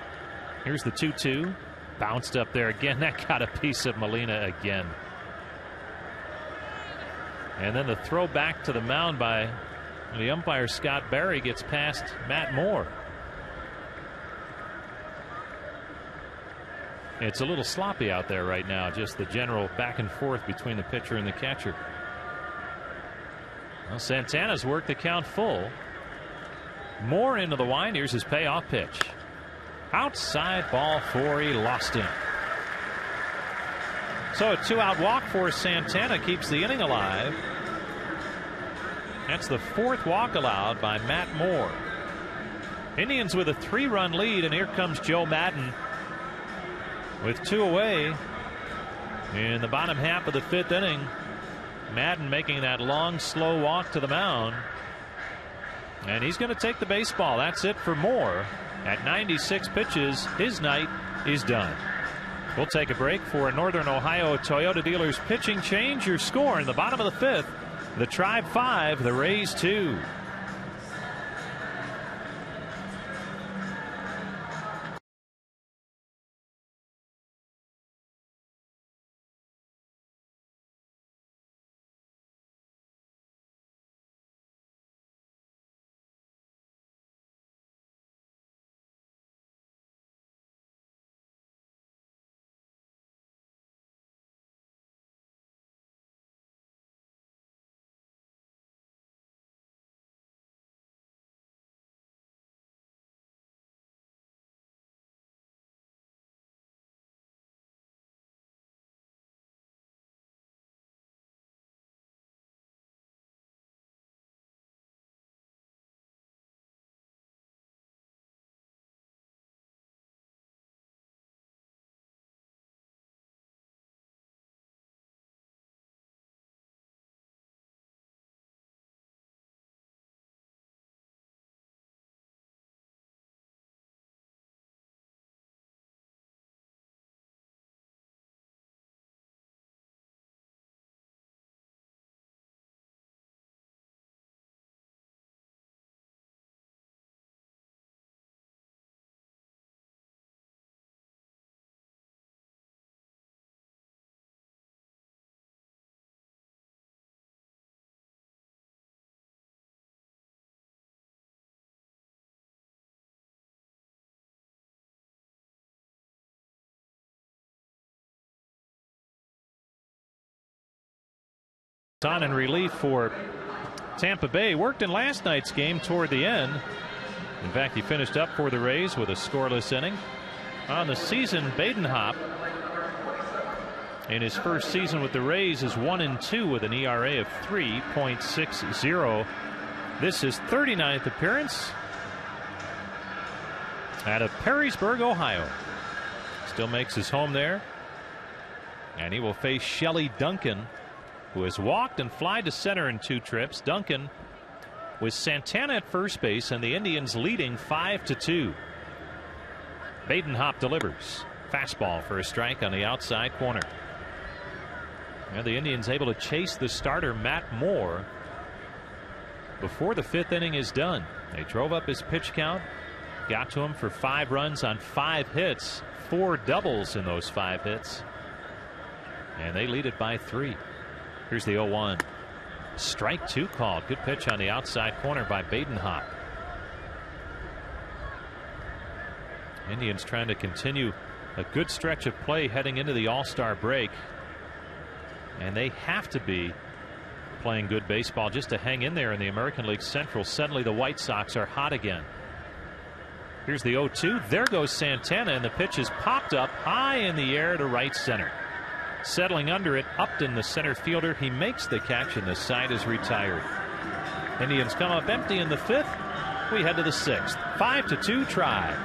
Here's the 2-2. Bounced up there again. That got a piece of Molina again. And then the throw back to the mound by the umpire, Scott Barry, gets past Matt Moore. It's a little sloppy out there right now, just the general back and forth between the pitcher and the catcher. Well, Santana's worked the count full. Moore into the wind. Here's his payoff pitch. Outside, ball 4. He lost him. So a 2-out walk for Santana keeps the inning alive. That's the 4th walk allowed by Matt Moore. Indians with a 3-run lead, and here comes Joe Madden with 2 away in the bottom half of the 5th inning. Madden making that long, slow walk to the mound. And he's going to take the baseball. That's it for Moore. At 96 pitches, his night is done. We'll take a break for a Northern Ohio Toyota dealers pitching change. Your score in the bottom of the 5th. The Tribe 5, the Rays 2. On in relief for Tampa Bay. Worked in last night's game toward the end. In fact, he finished up for the Rays with a scoreless inning. on the season. Badenhop, in his first season with the Rays, is 1-2 with an ERA of 3.60. This is 39th appearance out of Perrysburg, Ohio. Still makes his home there. And he will face Shelley Duncan, who has walked and flied to center in 2 trips. Duncan with Santana at first base and the Indians leading 5-2. Badenhop delivers. Fastball for a strike on the outside corner. And the Indians able to chase the starter Matt Moore before the 5th inning is done. They drove up his pitch count, got to him for 5 runs on 5 hits, 4 doubles in those 5 hits, and they lead it by 3. Here's the 0-1. Strike 2 called. Good pitch on the outside corner by Badenhop. Indians trying to continue a good stretch of play heading into the All-Star break, and they have to be playing good baseball just to hang in there in the American League Central. Suddenly the White Sox are hot again. Here's the 0-2. There goes Santana, and the pitch is popped up high in the air to right center. Settling under it, Upton, the center fielder, he makes the catch, and the side is retired. Indians come up empty in the 5th. We head to the 6th. 5-2 try.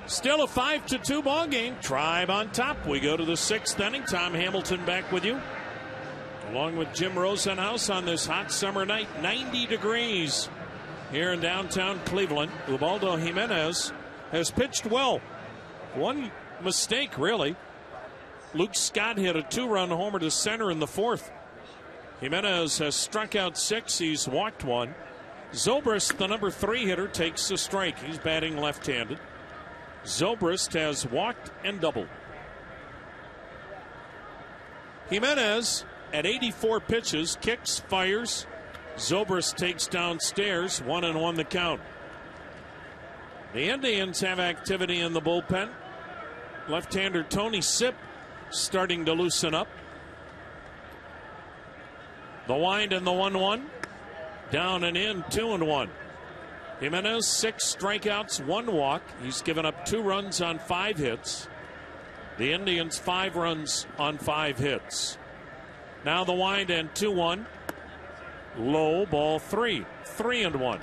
Still a 5-2 ball game. Tribe on top. We go to the 6th inning. Tom Hamilton back with you, along with Jim Rosenhaus on this hot summer night. 90 degrees here in downtown Cleveland. Ubaldo Jimenez has pitched well. One mistake, really. Luke Scott hit a 2-run homer to center in the 4th. Jimenez has struck out 6. He's walked 1. Zobrist, the number 3 hitter, takes the strike. He's batting left-handed. Zobrist has walked and doubled. Jimenez at 84 pitches, kicks, fires. Zobrist takes downstairs, 1-1 the count. The Indians have activity in the bullpen. Left-hander Tony Sipp starting to loosen up. The wind and the 1-1. Down and in, 2-1. Jimenez, 6 strikeouts, 1 walk. He's given up 2 runs on 5 hits. The Indians 5 runs on 5 hits. Now the wind and 2-1. Low, ball 3. 3-1.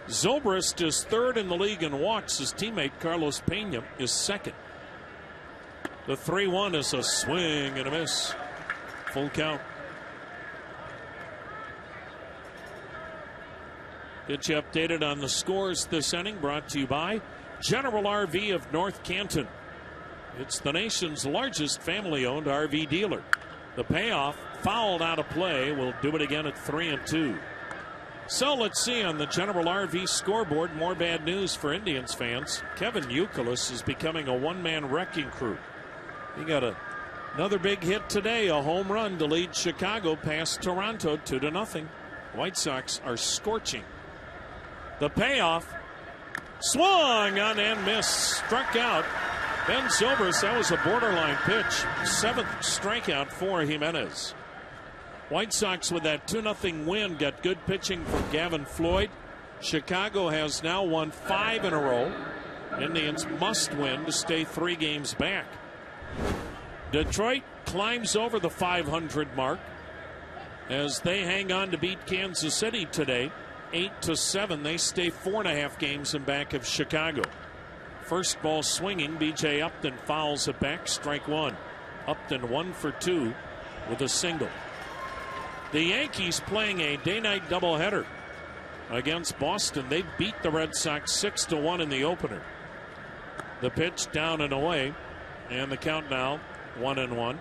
Zobrist is 3rd in the league in walks. His teammate Carlos Pena is 2nd. The 3-1 is a swing and a miss. Full count. Get you updated on the scores this inning, brought to you by General RV of North Canton. It's the nation's largest family-owned RV dealer. The payoff, fouled out of play, will do it again at 3-2. So let's see on the General RV scoreboard. More bad news for Indians fans. Kevin Youkilis is becoming a one-man wrecking crew. He got another big hit today, a home run to lead Chicago past Toronto 2-0. White Sox are scorching. The payoff, swung on and missed, struck out. Ben Zobrist, that was a borderline pitch. 7th strikeout for Jimenez. White Sox with that 2-0 win got good pitching from Gavin Floyd. Chicago has now won 5 in a row. Indians must win to stay 3 games back. Detroit climbs over the 500 mark as they hang on to beat Kansas City today. 8-7. They stay 4.5 games in back of Chicago. First ball swinging. B.J. Upton fouls it back. Strike 1. Upton 1 for 2 with a single. The Yankees playing a day-night doubleheader against Boston. They beat the Red Sox 6-1 in the opener. The pitch down and away, and the count now 1-1.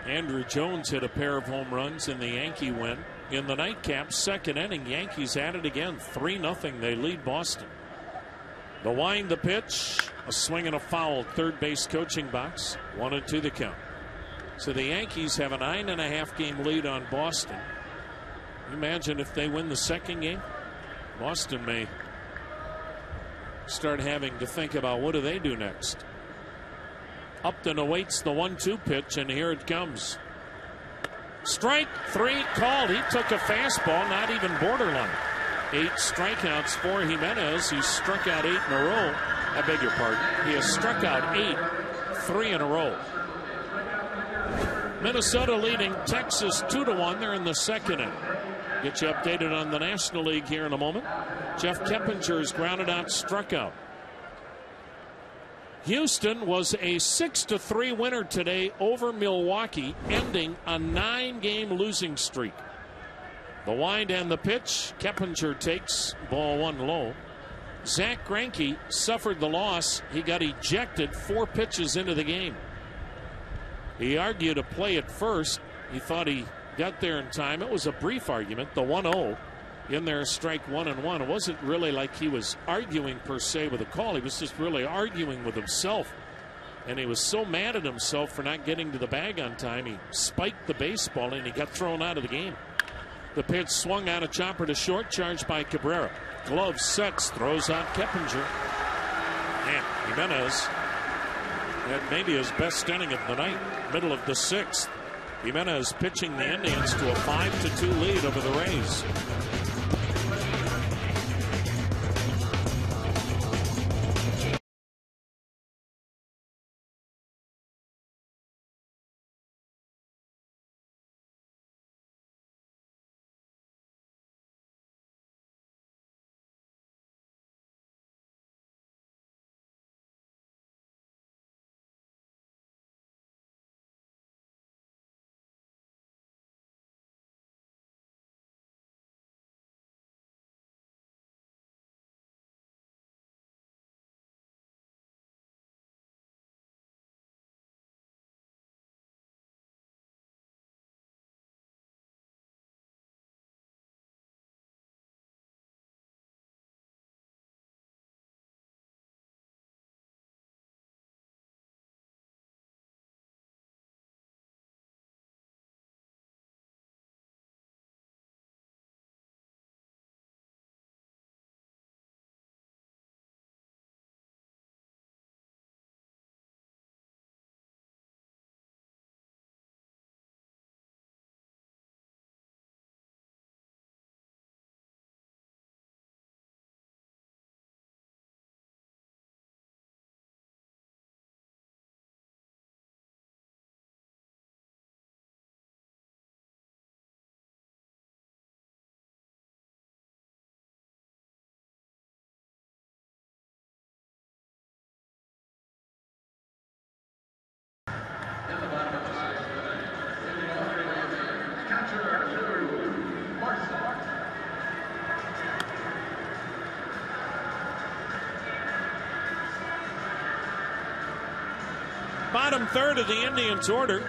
Andrew Jones hit a pair of home runs in the Yankee win. In the nightcap, second inning, Yankees at it again. 3-0. They lead Boston. The wind, the pitch, a swing and a foul. Third base coaching box. 1-2 the count. So the Yankees have a 9.5 game lead on Boston. Imagine if they win the second game. Boston may start having to think about what do they do next. Upton awaits the 1-2 pitch, and here it comes. Strike 3 called. He took a fastball, not even borderline. 8 strikeouts for Jimenez. He struck out 8 in a row. I beg your pardon. He has struck out 8, 3 in a row. Minnesota leading Texas 2-1. They're in the second inning. Get you updated on the National League here in a moment. Jeff Kepinger's grounded out, struck out. Houston was a 6-3 winner today over Milwaukee, ending a 9-game losing streak. The wind and the pitch. Keppinger takes ball 1 low. Zach Greinke suffered the loss. He got ejected 4 pitches into the game. He argued a play at first. He thought he got there in time. It was a brief argument. The 1-0 in there, strike 1-1. It wasn't really like he was arguing per se with a call. He was just really arguing with himself. And he was so mad at himself for not getting to the bag on time. He spiked the baseball and he got thrown out of the game. The pitch swung out, a chopper to short, charged by Cabrera. Glove sets, throws out Keppinger. And Jimenez had maybe his best inning of the night, middle of the 6th. Jimenez pitching the Indians to a 5-2 lead over the Rays. Bottom third of the Indians' order.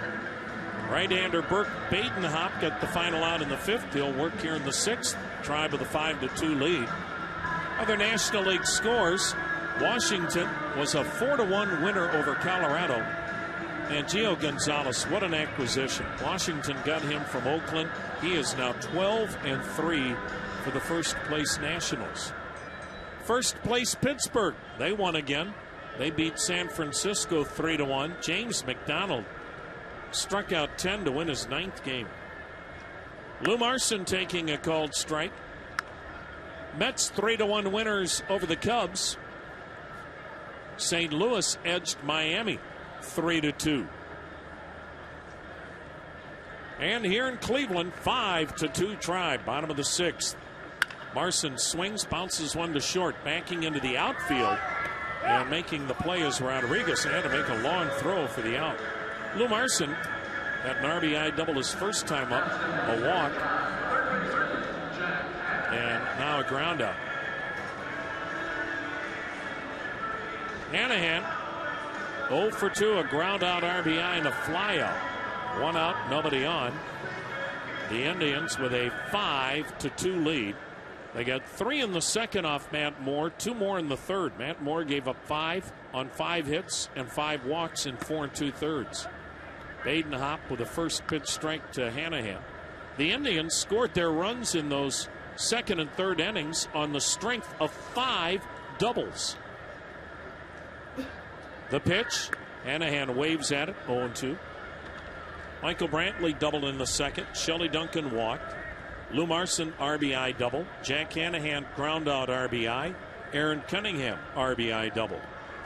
Right-hander Burke Badenhop got the final out in the 5th. He'll work here in the 6th. Tribe with a 5-2 lead. Other National League scores. Washington was a 4-1 winner over Colorado. And Gio Gonzalez, what an acquisition. Washington got him from Oakland. He is now 12-3 for the first place Nationals. First place Pittsburgh. They won again. They beat San Francisco 3-1. James McDonald struck out 10 to win his 9th game. Lou Marson taking a called strike. Mets 3-1 winners over the Cubs. St. Louis edged Miami 3-2. And here in Cleveland, 5-2 Tribe, bottom of the 6th. Marson swings, bounces one to short, backing into the outfield, and making the play is Rodriguez. Had to make a long throw for the out. Lou Marson had an RBI double his first time up, a walk, and now a ground out. Hanahan 0 for 2, a ground out RBI and a fly out. 1 out, nobody on. The Indians with a 5-2 lead. They got 3 in the 2nd off Matt Moore, 2 more in the 3rd. Matt Moore gave up 5 on 5 hits and 5 walks in 4 2/3. Badenhop with a first pitch strike to Hanahan. The Indians scored their runs in those 2nd and 3rd innings on the strength of 5 doubles. The pitch, Hanahan waves at it, 0-2. Michael Brantley doubled in the 2nd. Shelley Duncan walked. Lou Marson RBI double. Jack Hanahan ground out RBI. Aaron Cunningham RBI double.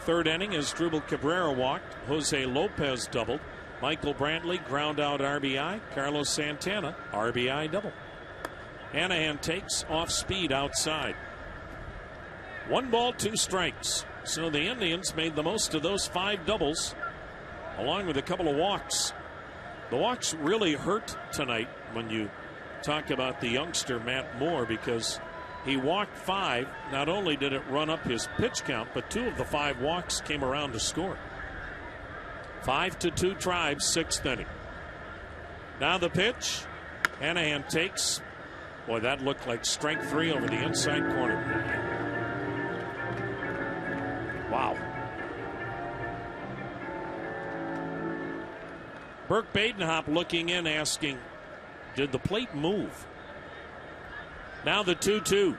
3rd inning as Drupal Cabrera walked. Jose Lopez doubled. Michael Brantley ground out RBI. Carlos Santana RBI double. Hanahan takes off speed outside. 1 ball, 2 strikes. So the Indians made the most of those 5 doubles, along with a couple of walks. The walks really hurt tonight when you talk about the youngster Matt Moore, because he walked 5. Not only did it run up his pitch count, but 2 of the 5 walks came around to score. 5-2 Tribe, 6th inning. Now the pitch. Hanahan takes. Boy, that looked like strike 3 over the inside corner. Wow. Burke Badenhop looking in, asking, did the plate move? Now the 2-2.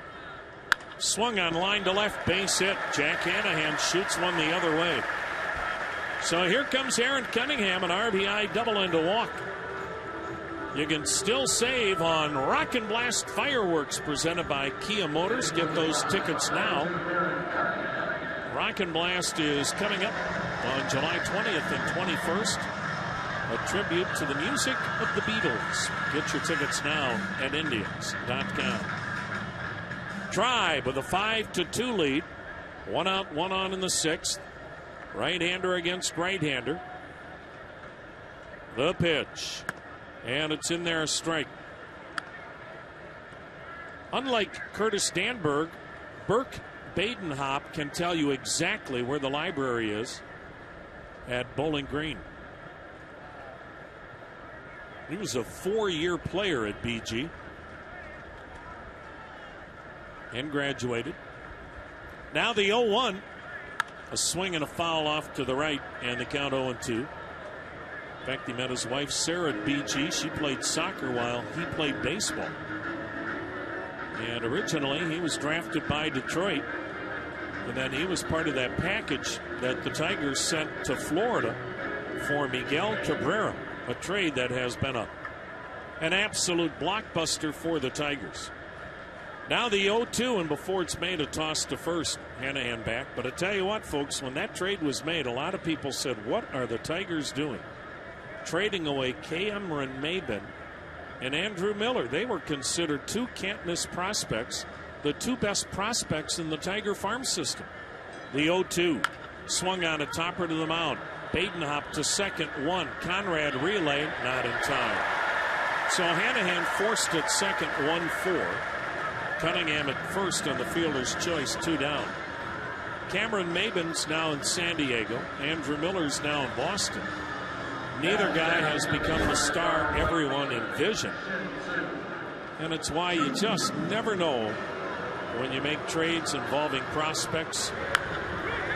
Swung on line to left, base hit. Jack Hanahan shoots one the other way. So here comes Aaron Cunningham, an RBI double and a walk. You can still save on Rock and Blast Fireworks presented by Kia Motors. Get those tickets now. Rock and Blast is coming up on July 20th and 21st. A tribute to the music of the Beatles. Get your tickets now at Indians.com. Tribe with a 5-2 lead. 1 out, 1 on in the 6th. Right-hander against right-hander. The pitch. And it's in there, a strike. Unlike Curtis Danberg, Burke Badenhop can tell you exactly where the library is at Bowling Green. He was a 4-year player at BG and graduated. Now the 0-1. A swing and a foul off to the right, and the count 0-2. In fact, he met his wife Sarah at BG. She played soccer while he played baseball. And originally he was drafted by Detroit, and then he was part of that package that the Tigers sent to Florida for Miguel Cabrera, a trade that has been an absolute blockbuster for the Tigers. Now the 0-2, and before it's made, a toss to first. Hanahan back. But I tell you what, folks, when that trade was made, a lot of people said, what are the Tigers doing? Trading away Cameron Maybin and Andrew Miller. They were considered 2 can't-miss prospects, the 2 best prospects in the Tiger farm system. The 0-2. Swung on a topper to the mound. Badenhop to second, 1. Conrad relay, not in time. So Hanahan forced at second, 1-4. Cunningham at first on the fielder's choice, 2 down. Cameron Maben's now in San Diego. Andrew Miller's now in Boston. Neither guy has become the star everyone envisioned. And it's why you just never know when you make trades involving prospects.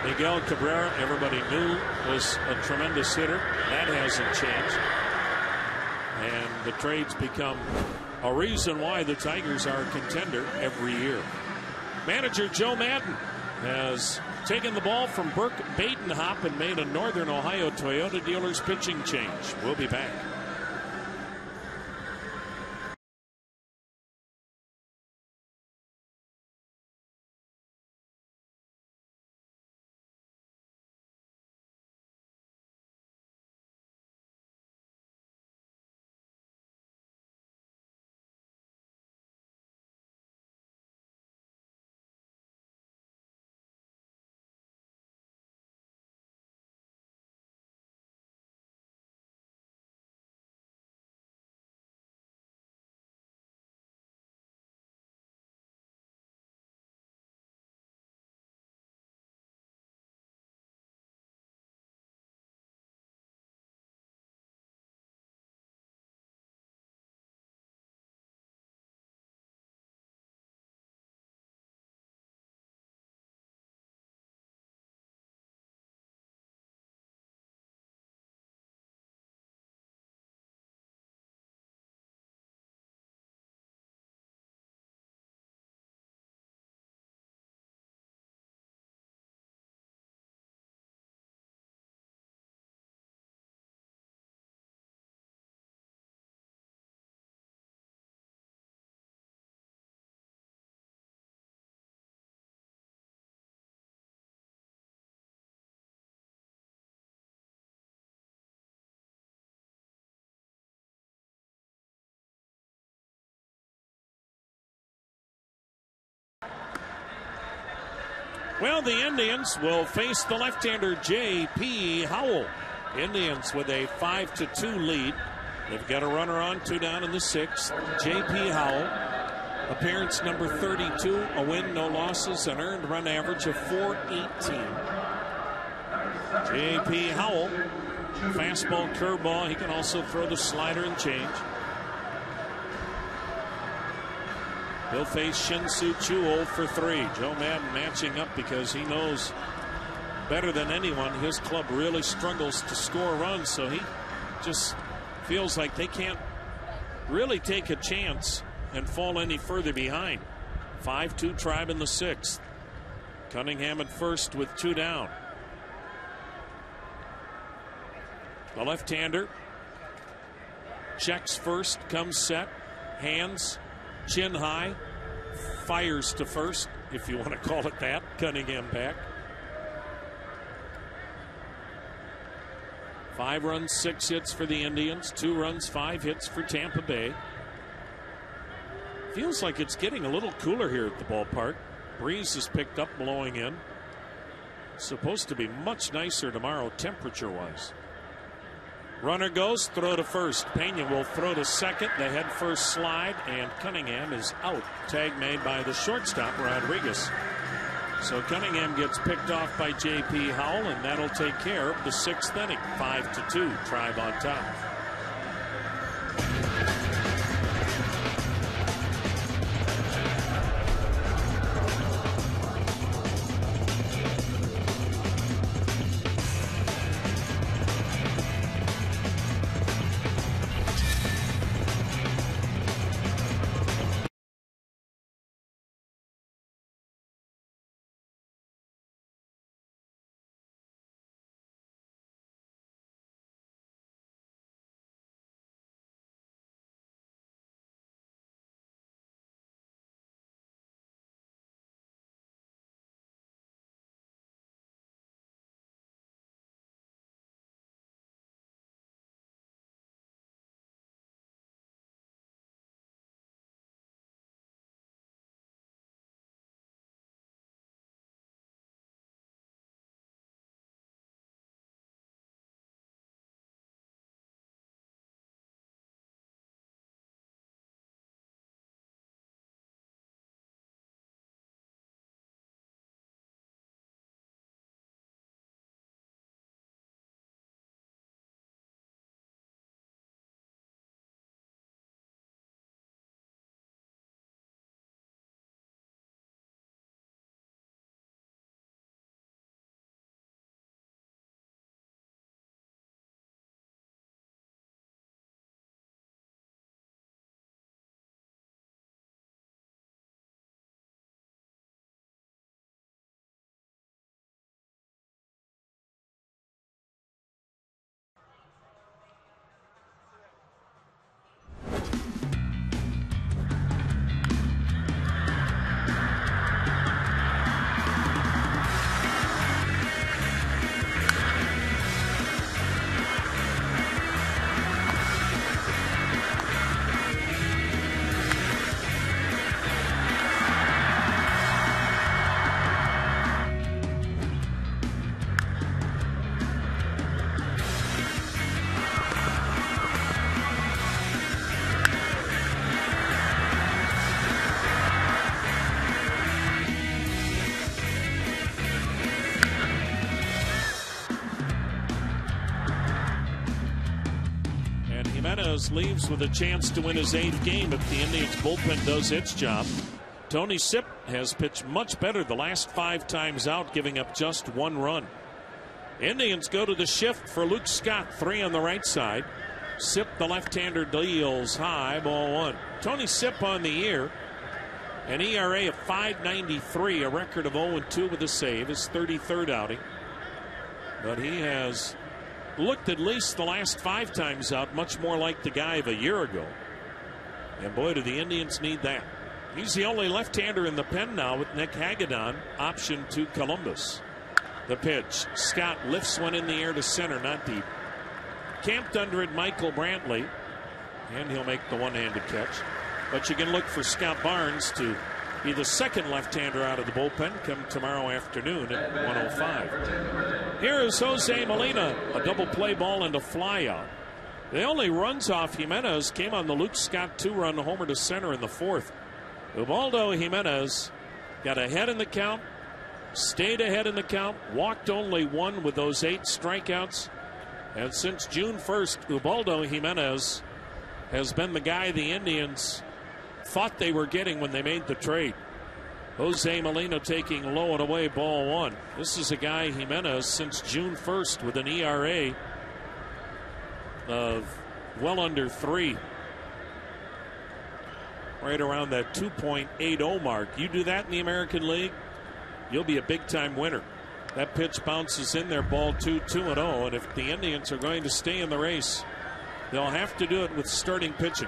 Miguel Cabrera, everybody knew, was a tremendous hitter. That hasn't changed. And the trades become a reason why the Tigers are a contender every year. Manager Joe Madden has taken the ball from Burke Badenhop and made a Northern Ohio Toyota dealer's pitching change. We'll be back. Well, the Indians will face the left-hander J.P. Howell. Indians with a 5-2 lead. They've got a runner on, 2 down in the 6th. J.P. Howell, appearance number 32, a win, no losses, an earned run average of .418. J.P. Howell, fastball, curveball. He can also throw the slider and change. He'll face SHIN-SOO CHOO 0 for 3. Joe Madden matching up because he knows better than anyone his club really struggles to score runs, so he just feels like they can't really take a chance and fall any further behind. 5-2 Tribe in the 6th. Cunningham at first with 2 down. The left-hander checks first, comes set, hands, chin high, fires to first, if you want to call it that. Cunningham back. 5 runs, 6 hits for the Indians. 2 runs, 5 hits for Tampa Bay. Feels like it's getting a little cooler here at the ballpark. Breeze has picked up, blowing in. Supposed to be much nicer tomorrow temperature-wise. Runner goes, throw to first. Pena will throw to second. The head first slide, and Cunningham is out. Tag made by the shortstop, Rodriguez. So Cunningham gets picked off by J.P. Howell, and that'll take care of the 6th inning. 5-2, Tribe on top. Jimenez leaves with a chance to win his 8th game if the Indians bullpen does its job. Tony Sipp has pitched much better the last 5 times out, giving up just 1 run. Indians go to the shift for Luke Scott, 3 on the right side. Sipp, the left-hander, deals high, ball 1. Tony Sipp on the year, an ERA of 5.93, a record of 0-2 with a save, his 33rd outing. But he has looked, at least the last 5 times out, much more like the guy of a year ago. And boy, do the Indians need that. He's the only left-hander in the pen now, with Nick Hagedorn optioned to Columbus. The pitch. Scott lifts one in the air to center, not deep. Camped under it, Michael Brantley, and he'll make the one-handed catch. But you can look for Scott Barnes to be the second left-hander out of the bullpen come tomorrow afternoon at 1:05. Here is Jose Molina, a double play ball and a fly out. The only runs off Jimenez came on the Luke Scott 2-run homer to center in the 4th. Ubaldo Jimenez got ahead in the count, stayed ahead in the count, walked only 1 with those 8 strikeouts. And since June 1st, Ubaldo Jimenez has been the guy the Indians thought they were getting when they made the trade. Jose Molina taking low and away, ball 1. This is a guy, Jimenez, since June 1st with an ERA of well under 3. Right around that 2.80 mark. You do that in the American League, you'll be a big-time winner. That pitch bounces in there, ball 2, 2-0. And if the Indians are going to stay in the race, they'll have to do it with starting pitching.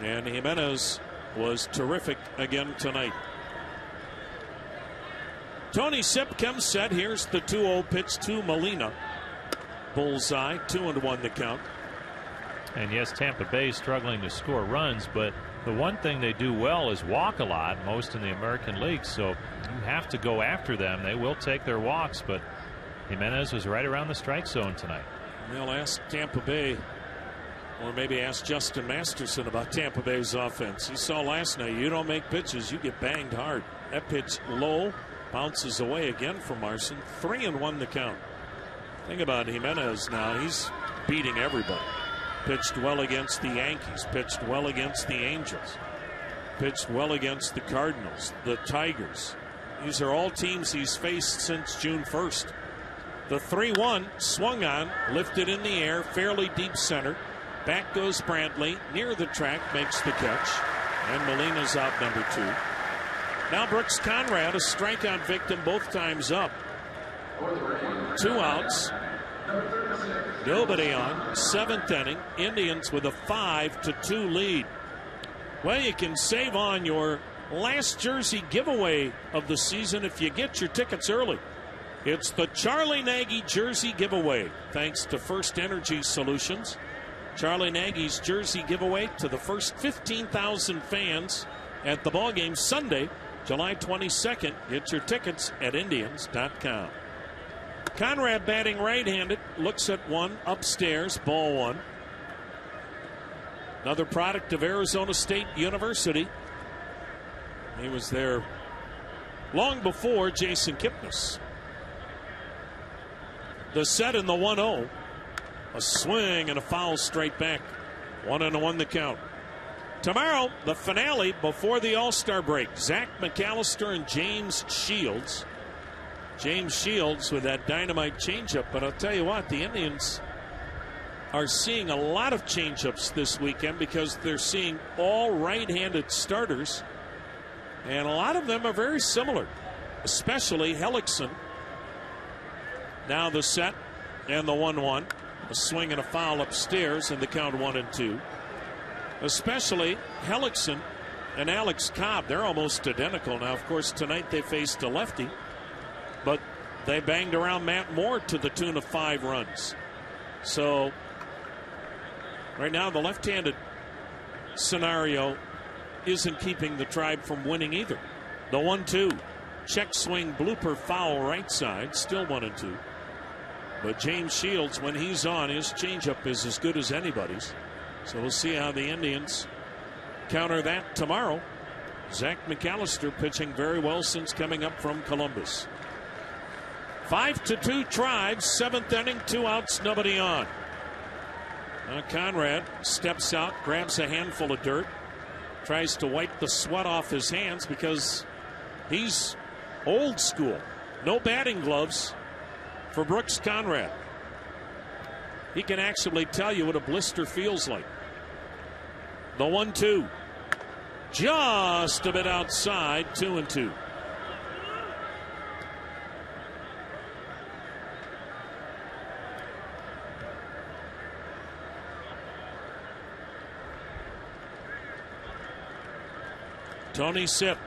And Jimenez was terrific again tonight. Tony Sipp comes set. Here's the 2-0 pitch to Molina. Bullseye, 2-1 the count. And yes, Tampa Bay struggling to score runs, but the one thing they do well is walk a lot, most in the American League. So you have to go after them. They will take their walks, but Jimenez was right around the strike zone tonight. They'll ask Tampa Bay, or maybe ask Justin Masterson about Tampa Bay's offense. You saw last night, you don't make pitches, you get banged hard. That pitch low, bounces away again from Marson. 3-1 the count. Think about Jimenez now. He's beating everybody. Pitched well against the Yankees, pitched well against the Angels, pitched well against the Cardinals, the Tigers. These are all teams he's faced since June 1st. The 3-1 swung on, lifted in the air, fairly deep center. Back goes Brantley, near the track, makes the catch, and Molina's out number 2. Now Brooks Conrad, a strikeout victim both times up. 2 outs. Nobody on. 7th inning. Indians with a 5-2 lead. Well, you can save on your last jersey giveaway of the season if you get your tickets early. It's the Charlie Nagy jersey giveaway, thanks to First Energy Solutions. Charlie Nagy's jersey giveaway to the first 15,000 fans at the ballgame Sunday, July 22nd. Get your tickets at Indians.com. Conrad batting right-handed, looks at one upstairs, ball 1. Another product of Arizona State University. He was there long before Jason Kipnis. The set in the 1-0. A swing and a foul straight back. 1-1 the count. Tomorrow, the finale before the All-Star break. Zach McAllister and James Shields. James Shields with that dynamite changeup, but I'll tell you what, the Indians are seeing a lot of changeups this weekend because they're seeing all right-handed starters, and a lot of them are very similar, especially Hellickson. Now the set and the 1-1, a swing and a foul upstairs, and the count 1-2. Especially Hellickson and Alex Cobb, they're almost identical. Now, of course, tonight they faced a lefty, but they banged around Matt Moore to the tune of 5 runs. So right now the left-handed scenario isn't keeping the Tribe from winning either. The 1-2, check swing, blooper foul right side, still 1-2. But James Shields, when he's on, his changeup is as good as anybody's. So we'll see how the Indians counter that tomorrow. Zach McAllister pitching very well since coming up from Columbus. 5-2 Tribes, 7th inning, 2 outs, nobody on. Conrad steps out, grabs a handful of dirt, tries to wipe the sweat off his hands because he's old school. No batting gloves for Brooks Conrad. He can actually tell you what a blister feels like. The 1-2. Just a bit outside, 2-2. Tony Sipp,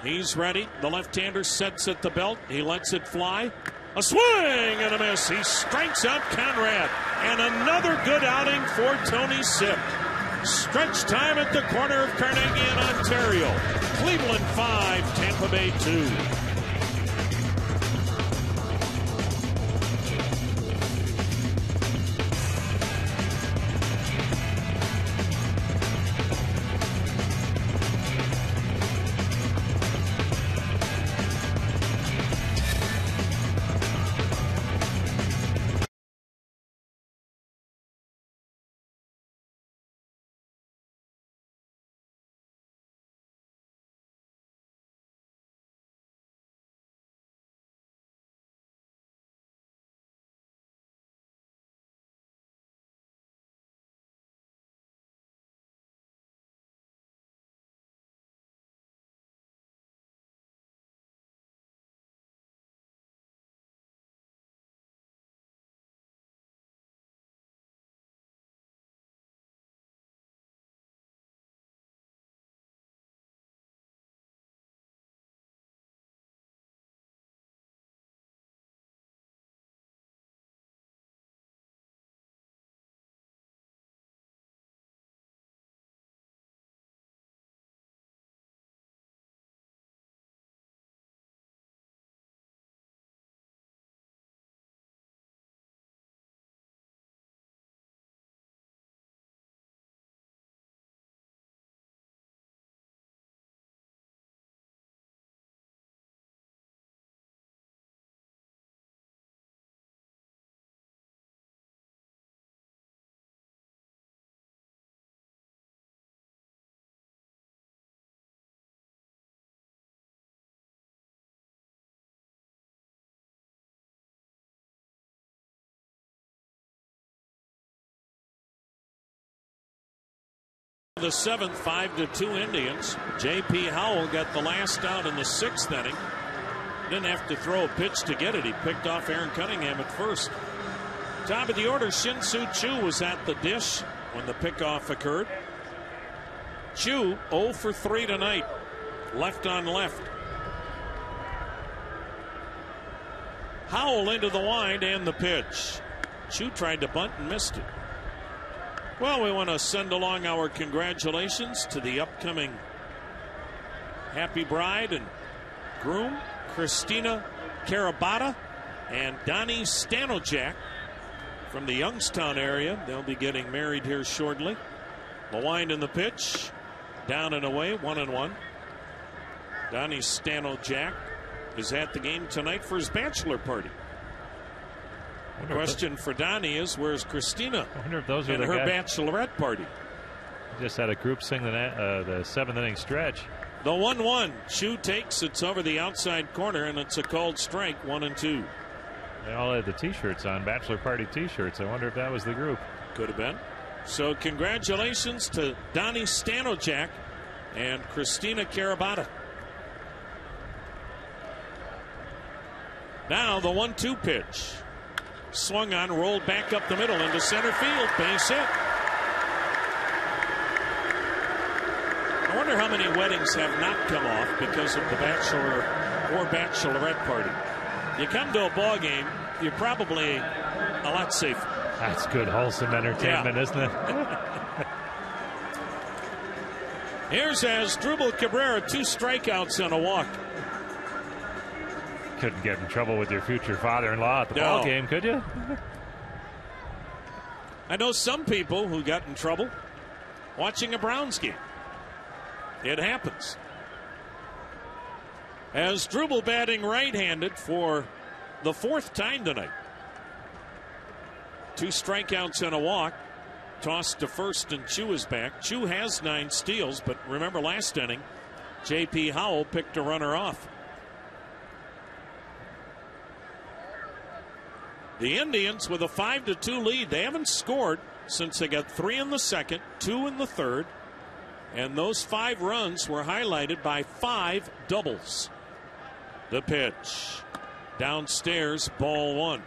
he's ready. The left-hander sets at the belt. He lets it fly. A swing and a miss. He strikes out Conrad. And another good outing for Tony Sipp. Stretch time at the corner of Carnegie in Ontario. Cleveland 5, Tampa Bay 2. The 7th, 5-2 Indians. J.P. Howell got the last out in the 6th inning. Didn't have to throw a pitch to get it. He picked off Aaron Cunningham at first. Top of the order, Shin-Soo Choo was at the dish when the pickoff occurred. Choo 0 for 3 tonight. Left on left. Howell into the wind and the pitch. Choo tried to bunt and missed it. Well, we want to send along our congratulations to the upcoming happy bride and groom, Christina Carabata and Donnie Stanojak from the Youngstown area. They'll be getting married here shortly. The wind and the pitch, down and away, 1-1. Donnie Stanojak is at the game tonight for his bachelor party. The question for Donnie is, where's Christina? I wonder if those are her bachelorette party. Just had a group sing the 7th inning stretch. The 1-1. Choo takes. It's over the outside corner, and it's a called strike, 1-2. They all had the T-shirts on, bachelor party T-shirts. I wonder if that was the group. Could have been. So congratulations to Donnie Stanojak and Christina Carabata. Now the 1-2 pitch. Swung on, rolled back up the middle into center field. Base hit. I wonder how many weddings have not come off because of the bachelor or bachelorette party. You come to a ball game, you're probably a lot safer. That's good, wholesome entertainment, isn't it? Here's Asdrubal Cabrera, 2 strikeouts and a walk. Couldn't get in trouble with your future father-in-law at the ball game, could you? I know some people who got in trouble watching a Browns game. It happens. Asdrubal batting right-handed for the 4th time tonight. 2 strikeouts and a walk. Toss to first, and CHOO is back. CHOO has 9 steals, but remember last inning, J.P. Howell picked a runner off. The Indians with a 5-2 lead. They haven't scored since they got 3 in the second, 2 in the third, and those 5 runs were highlighted by 5 doubles. The pitch. Downstairs, ball 1.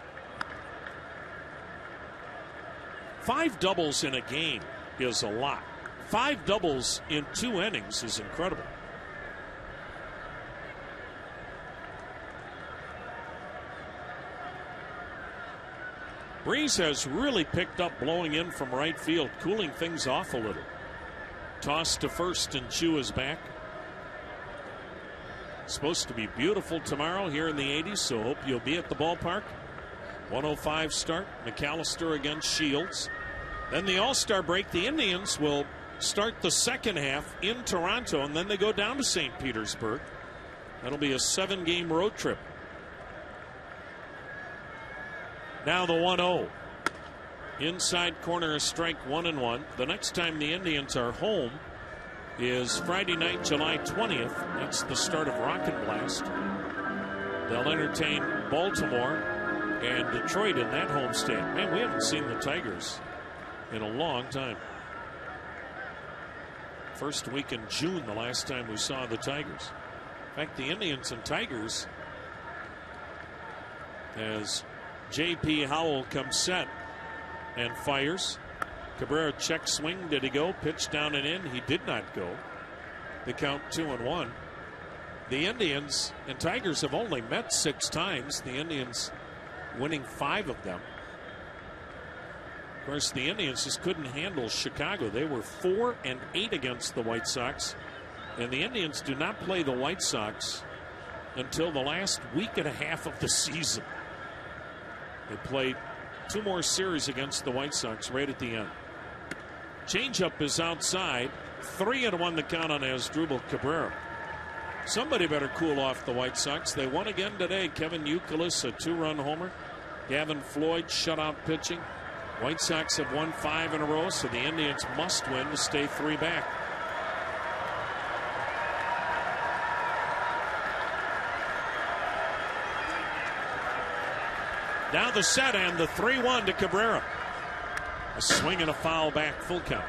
5 doubles in a game is a lot. 5 doubles in 2 innings is incredible. Breeze has really picked up blowing in from right field, cooling things off a little. Toss to first, and CHOO is back. Supposed to be beautiful tomorrow here in the 80s, so hope you'll be at the ballpark. 1:05 start. McAllister against Shields. Then the All-Star break. The Indians will start the second half in Toronto, and then they go down to St. Petersburg. That'll be a 7-game road trip. Now the 1-0. Inside corner, a strike, 1-1. The next time the Indians are home is Friday night, July 20th. That's the start of Rocket Blast. They'll entertain Baltimore and Detroit in that homestand. Man, we haven't seen the Tigers in a long time. First week in June, the last time we saw the Tigers. In fact, the Indians and Tigers, as J.P. Howell comes set and fires. Cabrera check swing. Did he go? Pitch down and in. He did not go. The count 2-1. The Indians and Tigers have only met 6 times. The Indians winning 5 of them. Of course, the Indians just couldn't handle Chicago. They were 4-8 against the White Sox. And the Indians do not play the White Sox until the last week and a half of the season. They played 2 more series against the White Sox right at the end. Changeup is outside. 3-1 the count on Asdrubal Cabrera. Somebody better cool off the White Sox. They won again today. Kevin Youkilis, a 2-run homer. Gavin Floyd, shutout pitching. White Sox have won 5 in a row, so the Indians must win to stay 3 back. Now the set and the 3-1 to Cabrera. A swing and a foul back, full count.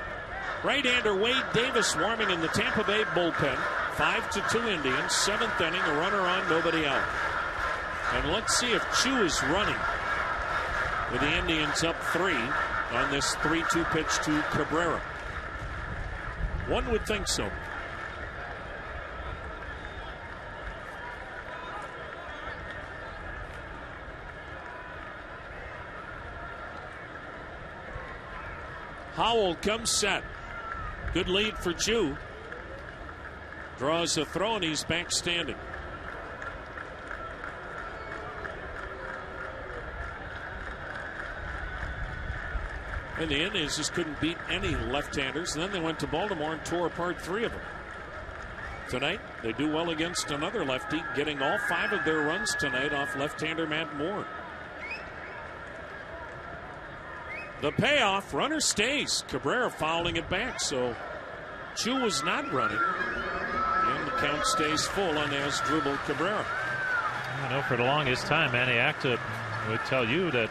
Right-hander Wade Davis warming in the Tampa Bay bullpen. 5-2 Indians, 7th inning, a runner on, nobody out. And let's see if CHOO is running with the Indians up 3 on this 3-2 pitch to Cabrera. One would think so. Howell comes set. Good lead for CHOO. Draws a throw, and he's back standing. And the Indians just couldn't beat any left-handers. And then they went to Baltimore and tore apart 3 of them. Tonight, they do well against another lefty, getting all 5 of their runs tonight off left-hander Matt Moore. The payoff, runner stays. Cabrera fouling it back, so CHOO was not running. And the count stays full on Asdrubal Cabrera. I know for the longest time, Manny Acta would tell you that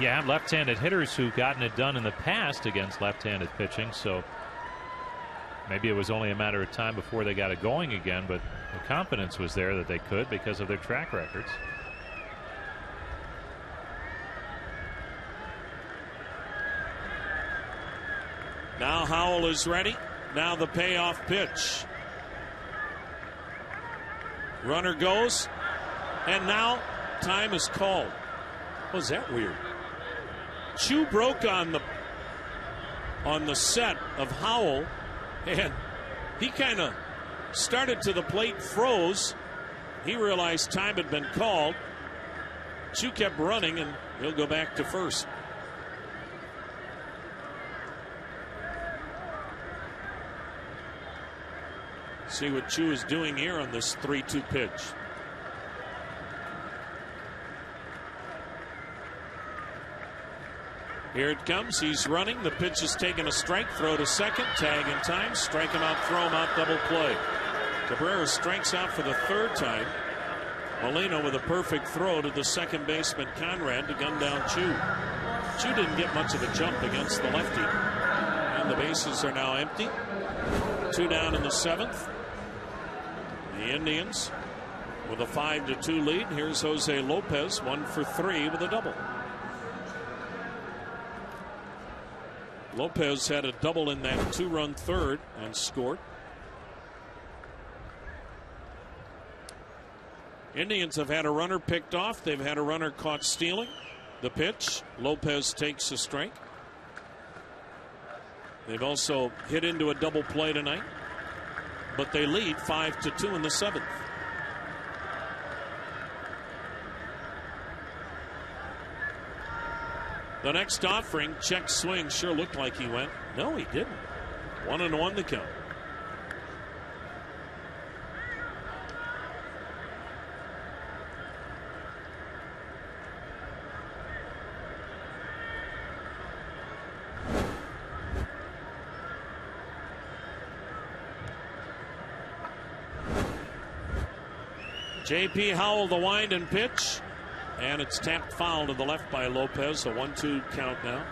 you have left-handed hitters who've gotten it done in the past against left-handed pitching, so maybe it was only a matter of time before they got it going again, but the confidence was there that they could because of their track records. Now Howell is ready. Now the payoff pitch. Runner goes, and now time is called. Was that weird? CHOO broke on the set of Howell, and he kind of started to the plate, froze. He realized time had been called. CHOO kept running, and he'll go back to first. See what CHOO is doing here on this 3-2 pitch. Here it comes. He's running. The pitch is taking a strike. Throw to second. Tag in time. Strike him out. Throw him out. Double play. Cabrera strikes out for the third time. Molina with a perfect throw to the second baseman Conrad to gun down CHOO. CHOO didn't get much of a jump against the lefty. And the bases are now empty. 2 down in the 7th. The Indians with a 5-2 lead. Here's Jose Lopez, 1 for 3 with a double. Lopez had a double in that 2-run third and scored. Indians have had a runner picked off. They've had a runner caught stealing. The pitch. Lopez takes a strike. They've also hit into a double play tonight, but they lead 5-2 in the 7th. The next offering, check swing, sure looked like he went. No, he didn't. 1-1 the count. J.P. Howell, the wind and pitch. And it's tapped foul to the left by Lopez. A 1-2 count now.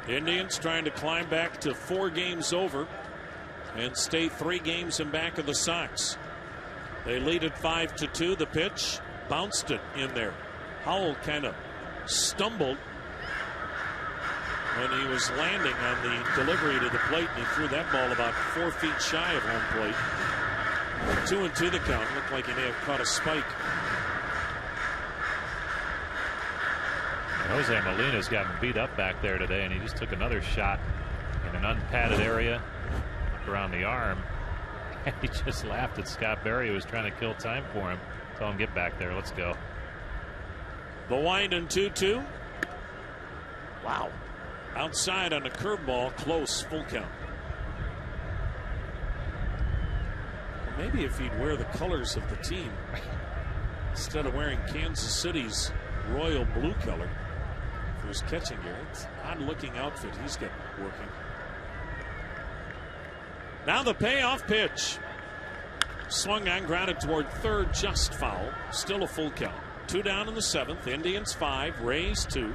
Indians trying to climb back to 4 games over and stay 3 games in back of the Sox. They lead at 5-2. The pitch bounced it in there. Howell kind of stumbled when he was landing on the delivery to the plate, and he threw that ball about 4 feet shy of home plate. 2-2 the count. Looked like he may have caught a spike. Jose Molina's gotten beat up back there today, and he just took another shot in an unpadded area around the arm. And he just laughed at Scott Berry, who was trying to kill time for him. Tell him, get back there, let's go. The wind and 2-2. Wow. Outside on a curveball, close, full count. Well, maybe if he'd wear the colors of the team instead of wearing Kansas City's royal blue color for his catching gear. It's an odd looking outfit he's got working. Now the payoff pitch. Swung on, grounded toward third, just foul. Still a full count. 2 down in the 7th. Indians 5, Rays 2.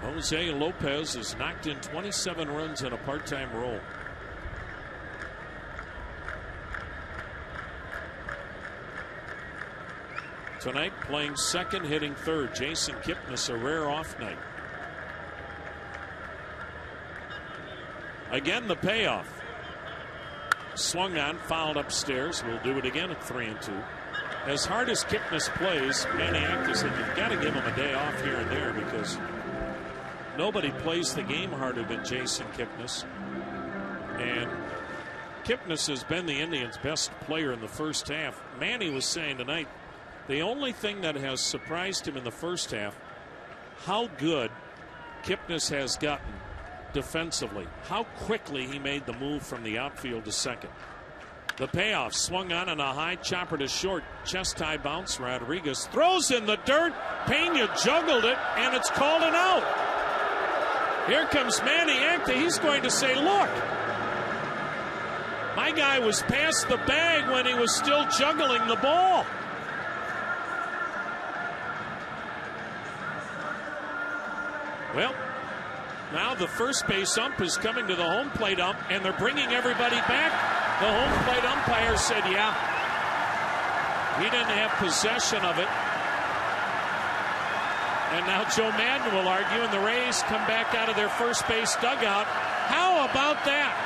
Jose Lopez has knocked in 27 runs in a part-time role. Tonight playing second, hitting third. Jason Kipnis, a rare off night. Again, the payoff. Swung on, fouled upstairs. We'll do it again at 3-2. As hard as Kipnis plays, Manny Acta said you've got to give him a day off here and there because nobody plays the game harder than Jason Kipnis. And Kipnis has been the Indians' best player in the first half. Manny was saying tonight, the only thing that has surprised him in the first half, how good Kipnis has gotten defensively. How quickly he made the move from the outfield to second. The payoff, swung on a high chopper to short. Chest high bounce. Rodriguez throws in the dirt. Pena juggled it, and it's called an out. Here comes Manny Acta. He's going to say, look, my guy was past the bag when he was still juggling the ball. Well, now the first base ump is coming to the home plate ump, and they're bringing everybody back. The home plate umpire said, yeah, he didn't have possession of it. And now Joe Madden will argue, and the Rays come back out of their first base dugout. How about that?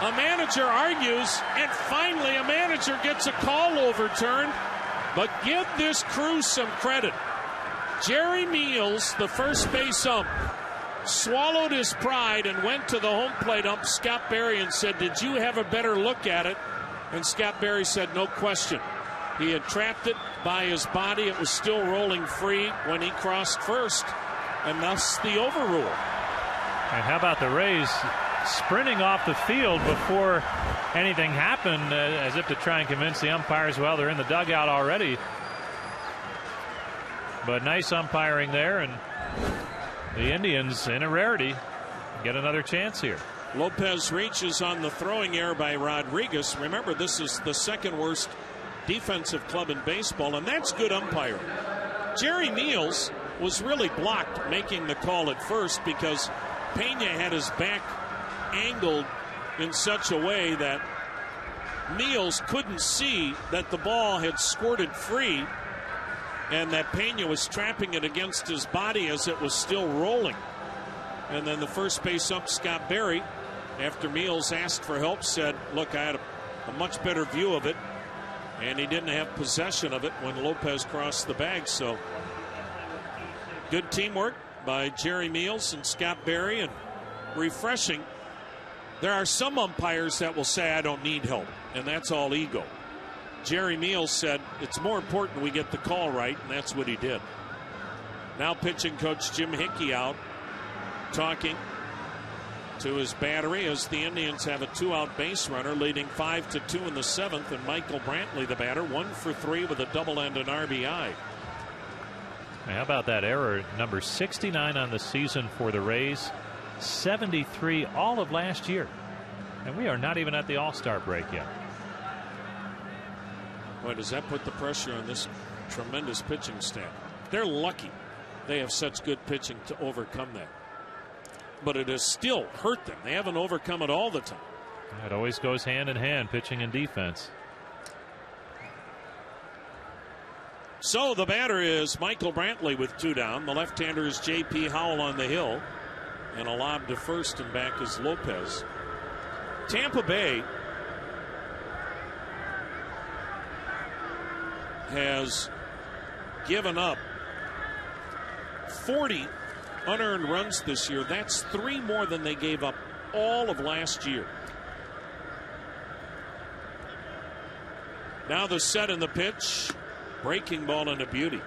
A manager argues, and finally a manager gets a call overturned. But give this crew some credit. Jerry Meals, the first base ump, swallowed his pride and went to the home plate ump, Scott Berry, and said, "Did you have a better look at it?" And Scott Berry said, "No question." He had trapped it by his body. It was still rolling free when he crossed first, and thus the overrule. And how about the Rays sprinting off the field before anything happened, as if to try and convince the umpires, well, they're in the dugout already. But nice umpiring there, and the Indians, in a rarity, get another chance here. Lopez reaches on the throwing error by Rodriguez. Remember, this is the second worst defensive club in baseball, and that's good umpiring. Jerry Niels was really blocked making the call at first because Pena had his back angled in such a way that Niels couldn't see that the ball had squirted free and that Pena was trapping it against his body as it was still rolling. And then the first base ump, Scott Berry, after Niels asked for help, said, "Look, I had a much better view of it," and he didn't have possession of it when Lopez crossed the bag. So good teamwork by Jerry Meals and Scott Berry, and refreshing. There are some umpires that will say, "I don't need help," and that's all ego. Jerry Meals said, "It's more important we get the call right," and that's what he did. Now pitching coach Jim Hickey out, talking to his battery as the Indians have a 2-out base runner, leading 5-2 in the 7th, and Michael Brantley, the batter, 1 for 3 with a double and an RBI. How about that error? Number 69 on the season for the Rays, 73 all of last year, and we are not even at the All-Star break yet. Boy, does that put the pressure on this tremendous pitching staff. They're lucky they have such good pitching to overcome that. But it has still hurt them. They haven't overcome it all the time. It always goes hand in hand, pitching and defense. So the batter is Michael Brantley with 2 down. The left-hander is J.P. Howell on the hill. And a lob to first, and back is Lopez. Tampa Bay has given up 40 unearned runs this year. That's 3 more than they gave up all of last year. Now the set and the pitch. Breaking ball and a beauty.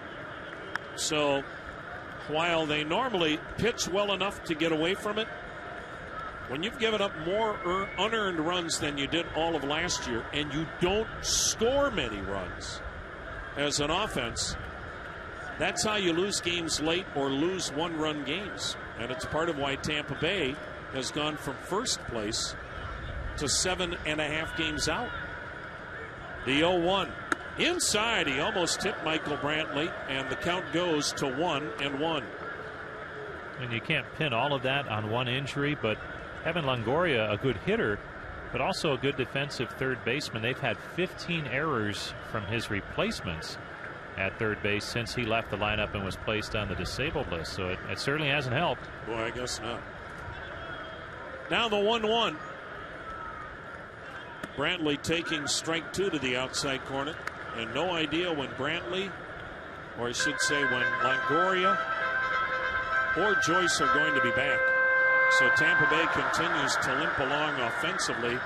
So while they normally pitch well enough to get away from it, when you've given up more unearned runs than you did all of last year, and you don't score many runs as an offense, that's how you lose games late or lose 1-run games. And it's part of why Tampa Bay has gone from first place to 7.5 games out. The 0-1. Inside, he almost hit Michael Brantley, and the count goes to 1-1. And you can't pin all of that on one injury, but Evan Longoria, a good hitter, but also a good defensive third baseman. They've had 15 errors from his replacements at third base since he left the lineup and was placed on the disabled list. So it certainly hasn't helped. Boy, I guess not. Now the 1-1. Brantley taking strike 2 to the outside corner. And no idea when Brantley, or I should say when Longoria or Joyce are going to be back. So Tampa Bay continues to limp along offensively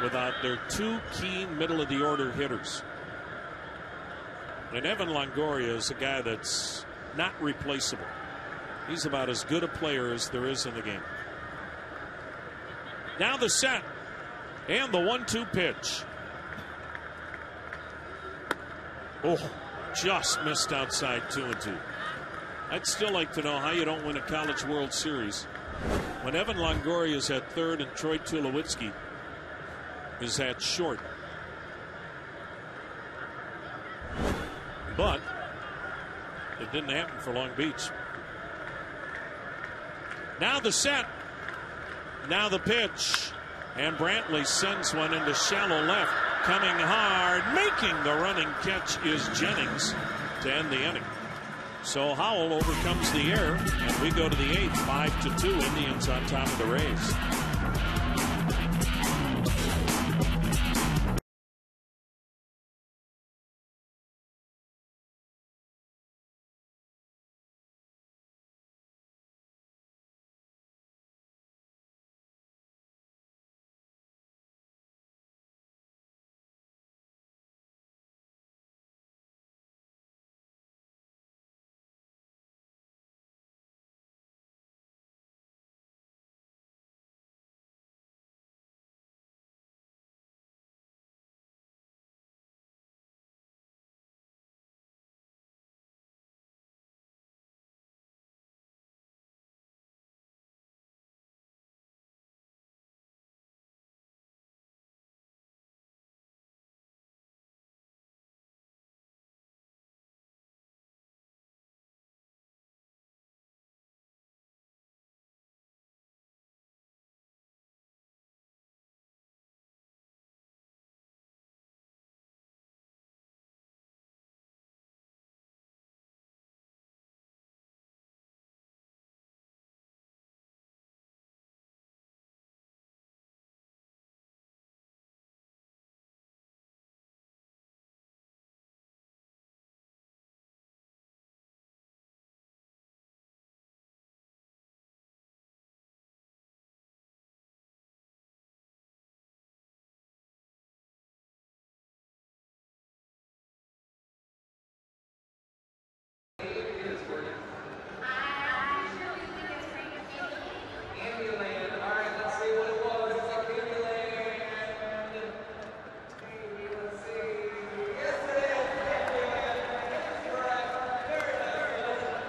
without their 2 key middle-of-the-order hitters. And Evan Longoria is a guy that's not replaceable. He's about as good a player as there is in the game. Now the set and the 1-2 pitch. Oh, just missed outside 2-2. I'd still like to know how you don't win a College World Series when Evan Longoria is at third and Troy Tulowitzki is at short. But it didn't happen for Long Beach. Now the set. Now the pitch. And Brantley sends one into shallow left. Coming hard, making the running catch is Jennings to end the inning. So Howell overcomes the error, and we go to the 8th, 5-2, Indians on top of the Rays.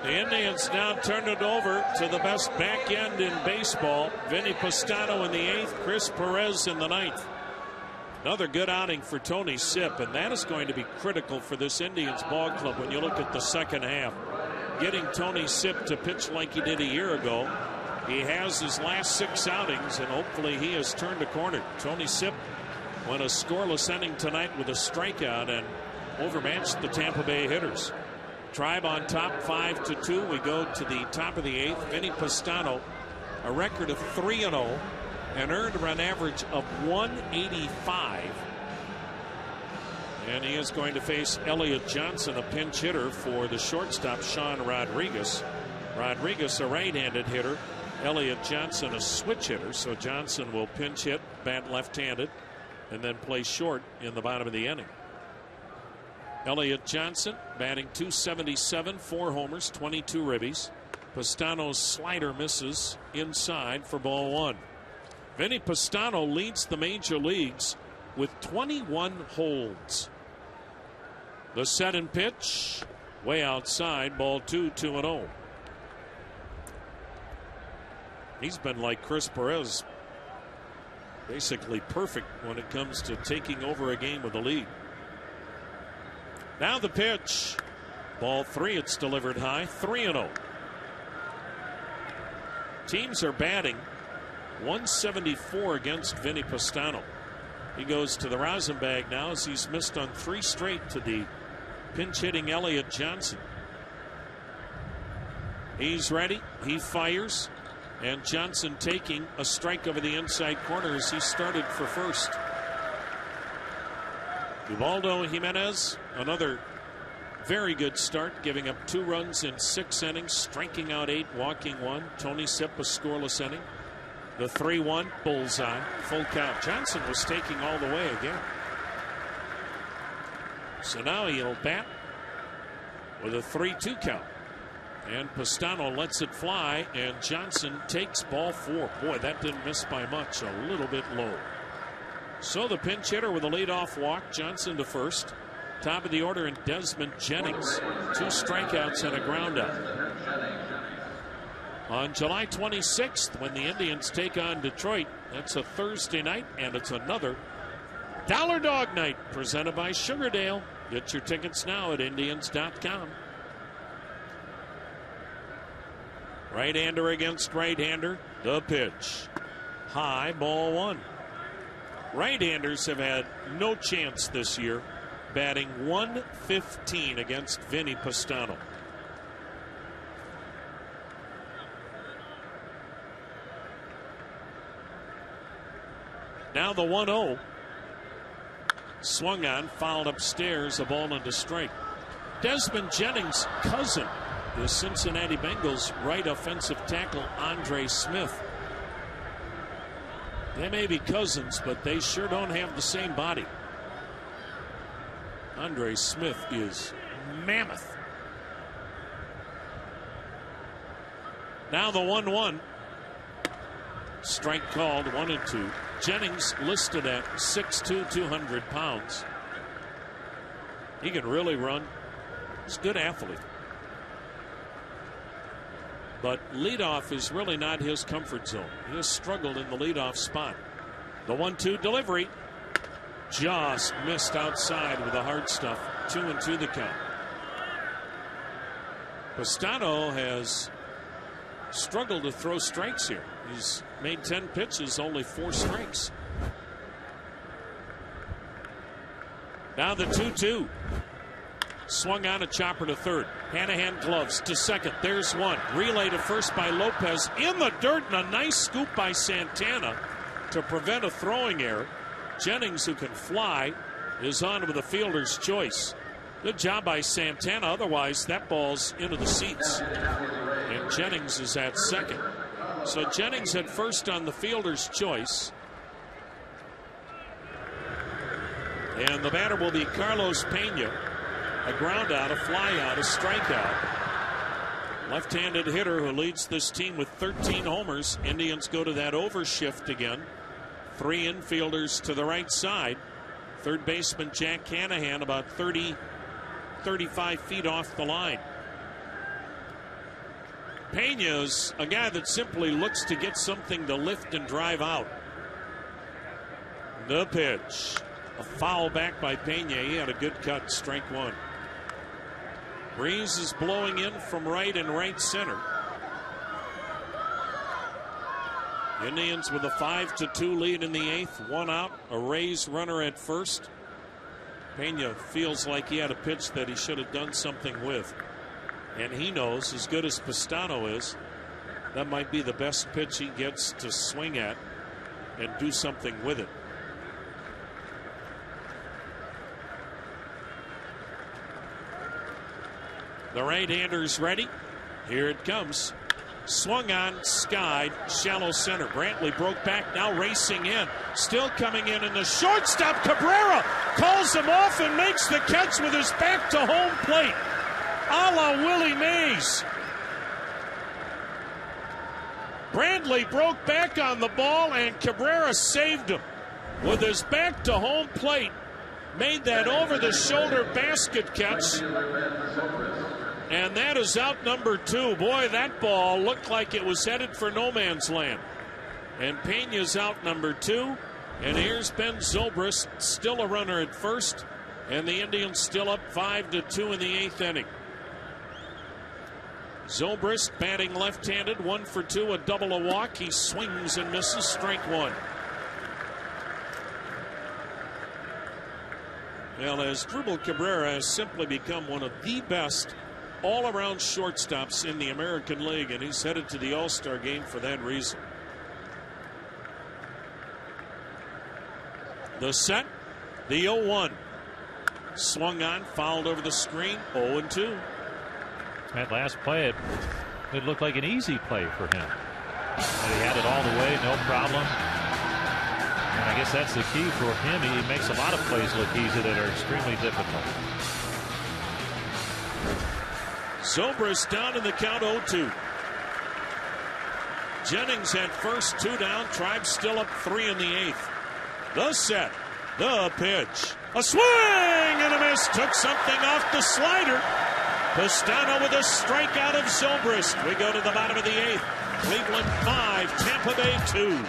The Indians now turn it over to the best back end in baseball. Vinny Pastano in the 8th, Chris Perez in the 9th. Another good outing for Tony Sipp, and that is going to be critical for this Indians ball club when you look at the second half. Getting Tony Sipp to pitch like he did a year ago. He has his last 6 outings, and hopefully he has turned a corner. Tony Sipp went a scoreless inning tonight with a strikeout and overmatched the Tampa Bay hitters. Tribe on top 5-2. We go to the top of the 8th. Vinny Pastano, a record of 3-0, an earned run average of 185. And he is going to face Elliott Johnson, a pinch hitter for the shortstop, Sean Rodriguez. Rodriguez, a right-handed hitter. Elliott Johnson, a switch hitter. So Johnson will pinch hit, bat left-handed, and then play short in the bottom of the inning. Elliott Johnson batting .277, 4 homers, 22 ribbies. Pastano's slider misses inside for ball 1. Vinny Pastano leads the major leagues with 21 holds. The set and pitch way outside, ball 2, 2-0. He's been like Chris Perez, basically perfect when it comes to taking over a game with a lead. Now the pitch. Ball 3, it's delivered high, 3-0. Teams are batting .174 against Vinny Pastano. He goes to the rosin bag now as he's missed on 3 straight to the pinch hitting Elliott Johnson. He's ready, he fires, and Johnson taking a strike over the inside corner as he started for first. Ubaldo Jimenez, another very good start, giving up 2 runs in 6 innings, striking out 8, walking 1. Tony Sipp, a scoreless inning. The 3-1 bullseye, full count. Johnson was taking all the way again. So now he'll bat with a 3-2 count. And Pastano lets it fly, and Johnson takes ball 4. Boy, that didn't miss by much, a little bit low. So the pinch hitter with a leadoff walk, Johnson to first. Top of the order in Desmond Jennings. 2 strikeouts and a ground out. On July 26th, when the Indians take on Detroit, that's a Thursday night, and it's another Dollar Dog Night presented by Sugardale. Get your tickets now at Indians.com. Right-hander against right-hander. The pitch. High, ball 1. Right-handers have had no chance this year, batting .115 against Vinny Pastano. Now the 1-0. Swung on, fouled upstairs, a ball into strike. Desmond Jennings' cousin, the Cincinnati Bengals right offensive tackle, Andre Smith. They may be cousins, but they sure don't have the same body. Andre Smith is mammoth. Now the 1-1. Strike called, 1-2. Jennings listed at 6'2", 200 pounds. He can really run. He's a good athlete. But leadoff is really not his comfort zone. He has struggled in the leadoff spot. The 1-2 delivery just missed outside with the hard stuff. 2-2 the count. Pastano has struggled to throw strikes here. He's made 10 pitches, only 4 strikes. Now the 2-2. Swung on, a chopper to third. Hanahan gloves to second. There's one. Relay to first by Lopez. In the dirt, and a nice scoop by Santana to prevent a throwing error. Jennings, who can fly, is on with a fielder's choice. Good job by Santana. Otherwise, that ball's into the seats. And Jennings is at second. So Jennings at first on the fielder's choice. And the batter will be Carlos Pena. A ground out, a fly out, a strikeout. Left-handed hitter who leads this team with 13 homers. Indians go to that overshift again. 3 infielders to the right side. Third baseman Jack Hanahan about 35 feet off the line. Pena's a guy that simply looks to get something to lift and drive out. The pitch. A foul back by Pena. He had a good cut, strike one. Breeze is blowing in from right and right center. Indians with a 5-2 lead in the 8th. One out, a Rays runner at first. Pena feels like he had a pitch that he should have done something with. And he knows, as good as Pistano is, that might be the best pitch he gets to swing at and do something with it. The right-hander's ready. Here it comes. Swung on, skied, shallow center. Brantley broke back, now racing in. Still coming in, and the shortstop, Cabrera, calls him off and makes the catch with his back to home plate. A la Willie Mays. Brantley broke back on the ball, and Cabrera saved him with his back to home plate. Made that over-the-shoulder basket catch. And that is out number 2. Boy, that ball looked like it was headed for no man's land. And Pena's out number 2. And here's Ben Zobrist, still a runner at first. And the Indians still up 5-2 in the 8th inning. Zobrist batting left-handed, 1 for 2, a double, a walk. He swings and misses, strike one. Well, as Dribble Cabrera has simply become one of the best all-around shortstops in the American League, and he's headed to the All-Star game for that reason. The set, the 0-1. Swung on, fouled over the screen, 0-2. That last play, it looked like an easy play for him. And he had it all the way, no problem. And I guess that's the key for him. He makes a lot of plays look easy that are extremely difficult. Zobrist down in the count, 0-2. Jennings at first, 2 down. Tribe still up 3 in the 8th. The set, the pitch. A swing and a miss. Took something off the slider. Pistano with a strikeout of Zobrist. We go to the bottom of the 8th. Cleveland 5, Tampa Bay 2.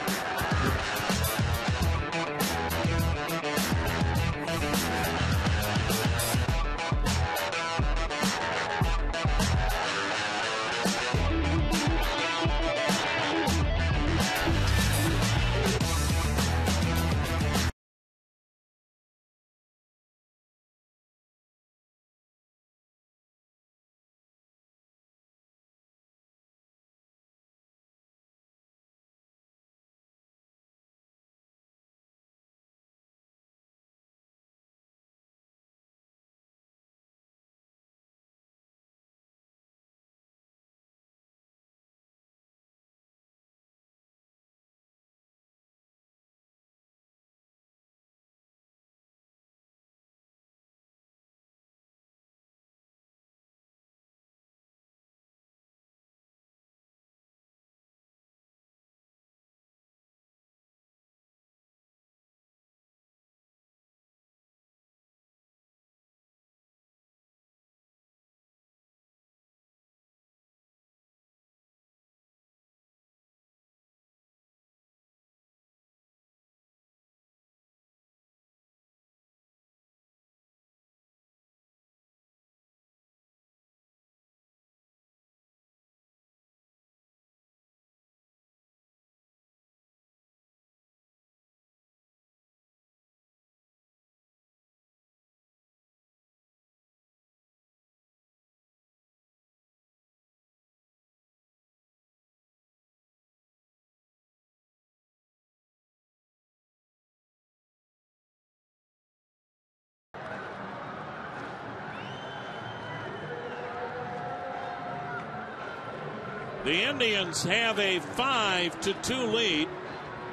The Indians have a 5-2 lead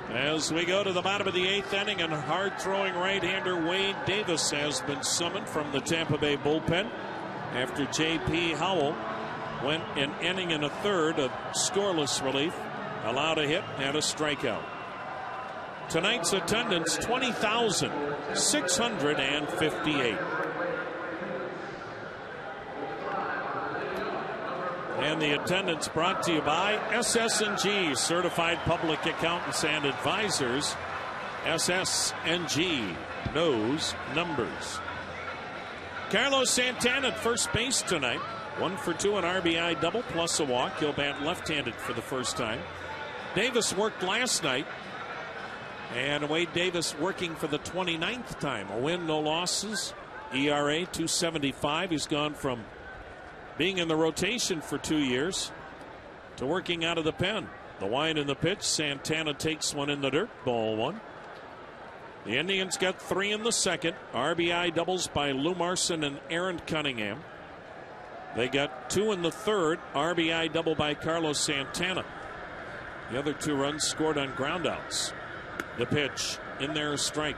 as we go to the bottom of the 8th inning, and hard-throwing right-hander Wade Davis has been summoned from the Tampa Bay bullpen after J.P. Howell went an inning and a third of scoreless relief, allowed a hit and a strikeout. Tonight's attendance, 20,658. And the attendance brought to you by SS&G, Certified Public Accountants and Advisors. SS&G knows numbers. Carlos Santana at first base tonight. 1 for 2, an RBI double plus a walk. He'll bat left-handed for the first time. Davis worked last night. And Wade Davis working for the 29th time. A win, no losses. ERA 2.75. He's gone from being in the rotation for 2 years to working out of the pen. The wind and the pitch. Santana takes one in the dirt. Ball 1. The Indians got 3 in the second. RBI doubles by Lou Marson and Aaron Cunningham. They got 2 in the third. RBI double by Carlos Santana. The other 2 runs scored on groundouts. The pitch in there, strike.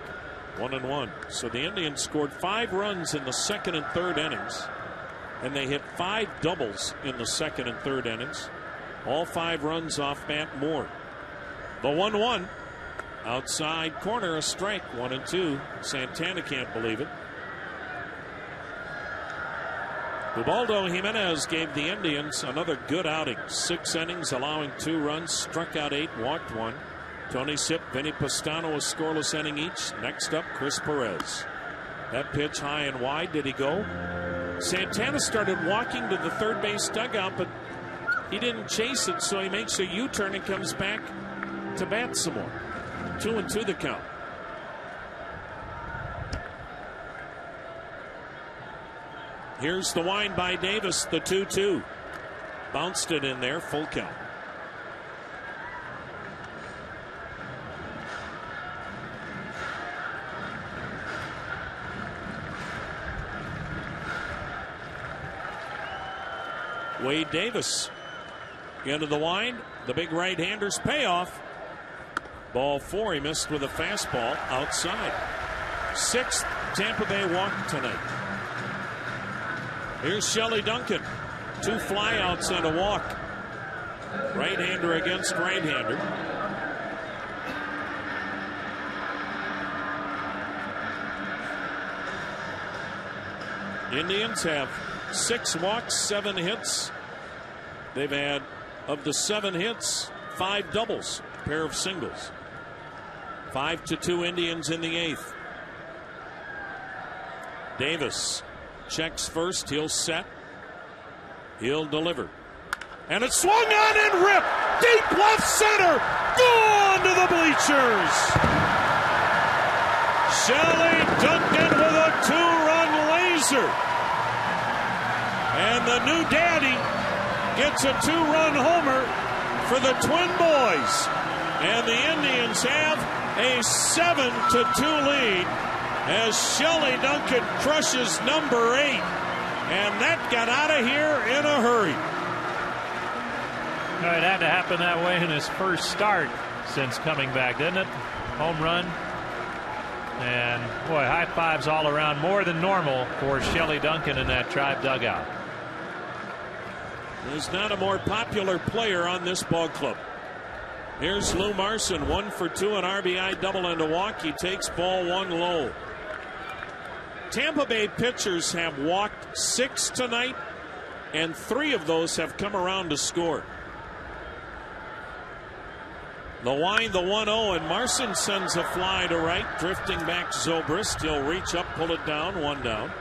1-1. So the Indians scored 5 runs in the second and third innings. And they hit 5 doubles in the second and third innings. All 5 runs off Matt Moore. The 1-1. Outside corner, a strike. 1-2. Santana can't believe it. Ubaldo Jimenez gave the Indians another good outing. 6 innings, allowing 2 runs, struck out 8, walked 1. Tony Sipp, Vinny Pastano, a scoreless inning each. Next up, Chris Perez. That pitch high and wide. Did he go? Santana started walking to the third base dugout, but he didn't chase it, so he makes a U-turn and comes back to bat some more. 2-2 the count. Here's the wind by Davis, the 2-2. Bounced it in there, full count. Wade Davis into the wind. The big right-hander's payoff. Ball 4. He missed with a fastball outside. 6th Tampa Bay walk tonight. Here's Shelley Duncan. 2 flyouts and a walk. Right-hander against right-hander. Indians have 6 walks, 7 hits. They've had, of the 7 hits, 5 doubles, a pair of singles. 5-2 Indians in the 8th. Davis checks first. He'll set. He'll deliver. And it's swung on and ripped. Deep left center. Gone to the bleachers. Shelley Duncan with a 2-run laser. And the new daddy gets a 2-run homer for the Twin Boys. And the Indians have a 7-2 lead as Shelley Duncan crushes number 8. And that got out of here in a hurry. It had to happen that way in his first start since coming back, didn't it? Home run. And, boy, high fives all around. More than normal for Shelley Duncan in that Tribe dugout. There's not a more popular player on this ball club. Here's Lou Marson, 1 for 2, an RBI double and a walk. He takes ball 1 low. Tampa Bay pitchers have walked 6 tonight, and 3 of those have come around to score. The wind, the 1-0, and Marson sends a fly to right, drifting back Zobrist. He'll reach up, pull it down, 1 down.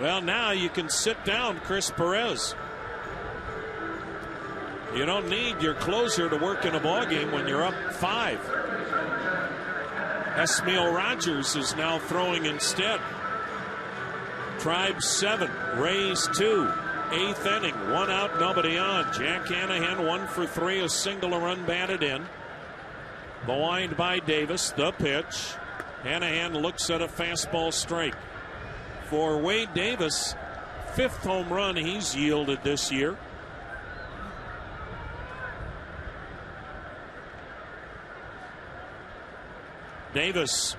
Well, now you can sit down Chris Perez. You don't need your closer to work in a ballgame when you're up 5. Esmail Rogers is now throwing instead. Tribe 7, Rays 2. 8th inning, 1 out, nobody on. Jack Hanahan 1 for 3, a single, a run batted in. The wind by Davis, the pitch. Hanahan looks at a fastball strike. For Wade Davis, 5th home run he's yielded this year. Davis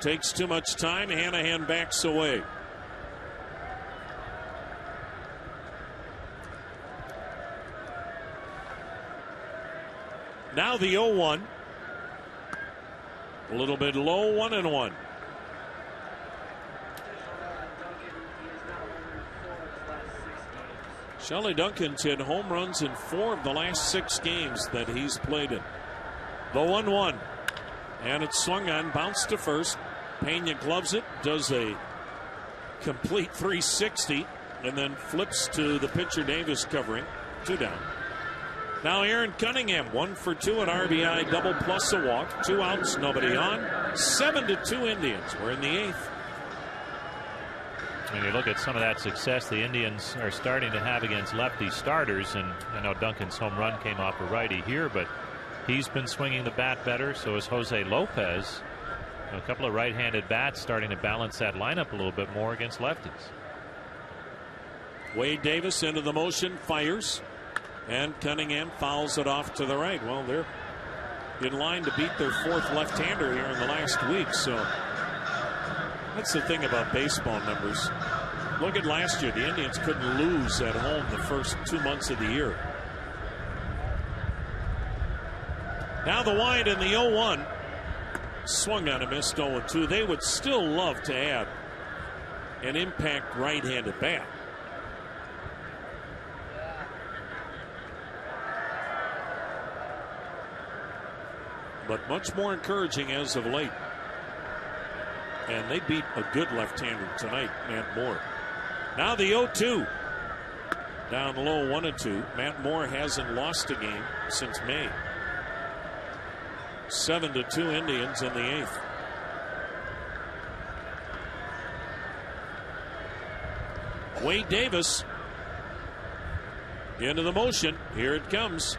takes too much time. Hanahan backs away. Now the 0-1. A little bit low, 1-1. Shelley Duncan's hit home runs in 4 of the last 6 games that he's played in. The 1-1. And it's swung on, bounced to first. Pena gloves it, does a complete 360, and then flips to the pitcher Davis covering. 2 down. Now Aaron Cunningham, 1 for 2 at RBI, double plus a walk. 2 outs, nobody on. 7-2 Indians. We're in the 8th. When you look at some of that success the Indians are starting to have against lefty starters, and I know Duncan's home run came off a righty here, but he's been swinging the bat better. So is Jose Lopez. A couple of right-handed bats starting to balance that lineup a little bit more against lefties. Wade Davis into the motion, fires, and Cunningham fouls it off to the right. Well, they're in line to beat their 4th left-hander here in the last week. So that's the thing about baseball numbers. Look at last year. The Indians couldn't lose at home the first 2 months of the year. Now the wide in the 0-1. Swung on a missed 0-2. They would still love to add an impact right-handed bat. But much more encouraging as of late. And they beat a good left-hander tonight, Matt Moore. Now the 0-2. Down low, 1-2. Matt Moore hasn't lost a game since May. 7-2 Indians in the 8th. Wade Davis into the motion. Here it comes.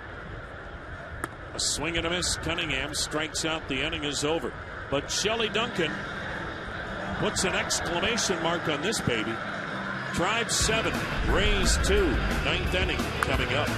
A swing and a miss. Cunningham strikes out. The inning is over. But Shelley Duncan puts an exclamation mark on this baby. Tribe 7, Rays 2. 9th inning coming up.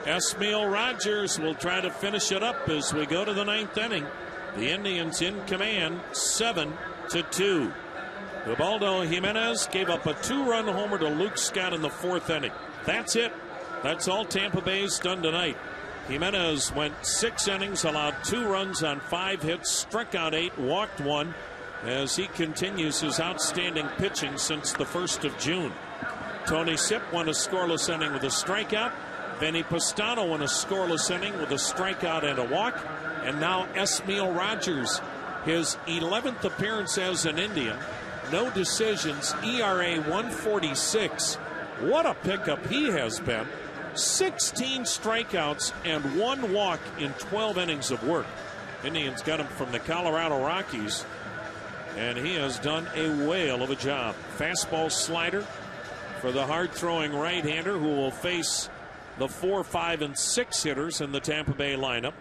Esmail Rogers will try to finish it up as we go to the 9th inning. The Indians in command, 7-2. Ubaldo Jimenez gave up a 2-run homer to Luke Scott in the 4th inning. That's it. That's all Tampa Bay's done tonight. Jimenez went 6 innings, allowed 2 runs on 5 hits, struck out 8, walked 1, as he continues his outstanding pitching since the 1st of June. Tony Sipp won a scoreless inning with a strikeout. Vinny Pastano won a scoreless inning with a strikeout and a walk. And now Esmail Rogers, his 11th appearance as an Indian. No decisions, ERA 146. What a pickup he has been. 16 strikeouts and 1 walk in 12 innings of work. Indians got him from the Colorado Rockies, and he has done a whale of a job. Fastball slider for the hard-throwing right-hander who will face the 4, 5, and 6 hitters in the Tampa Bay lineup.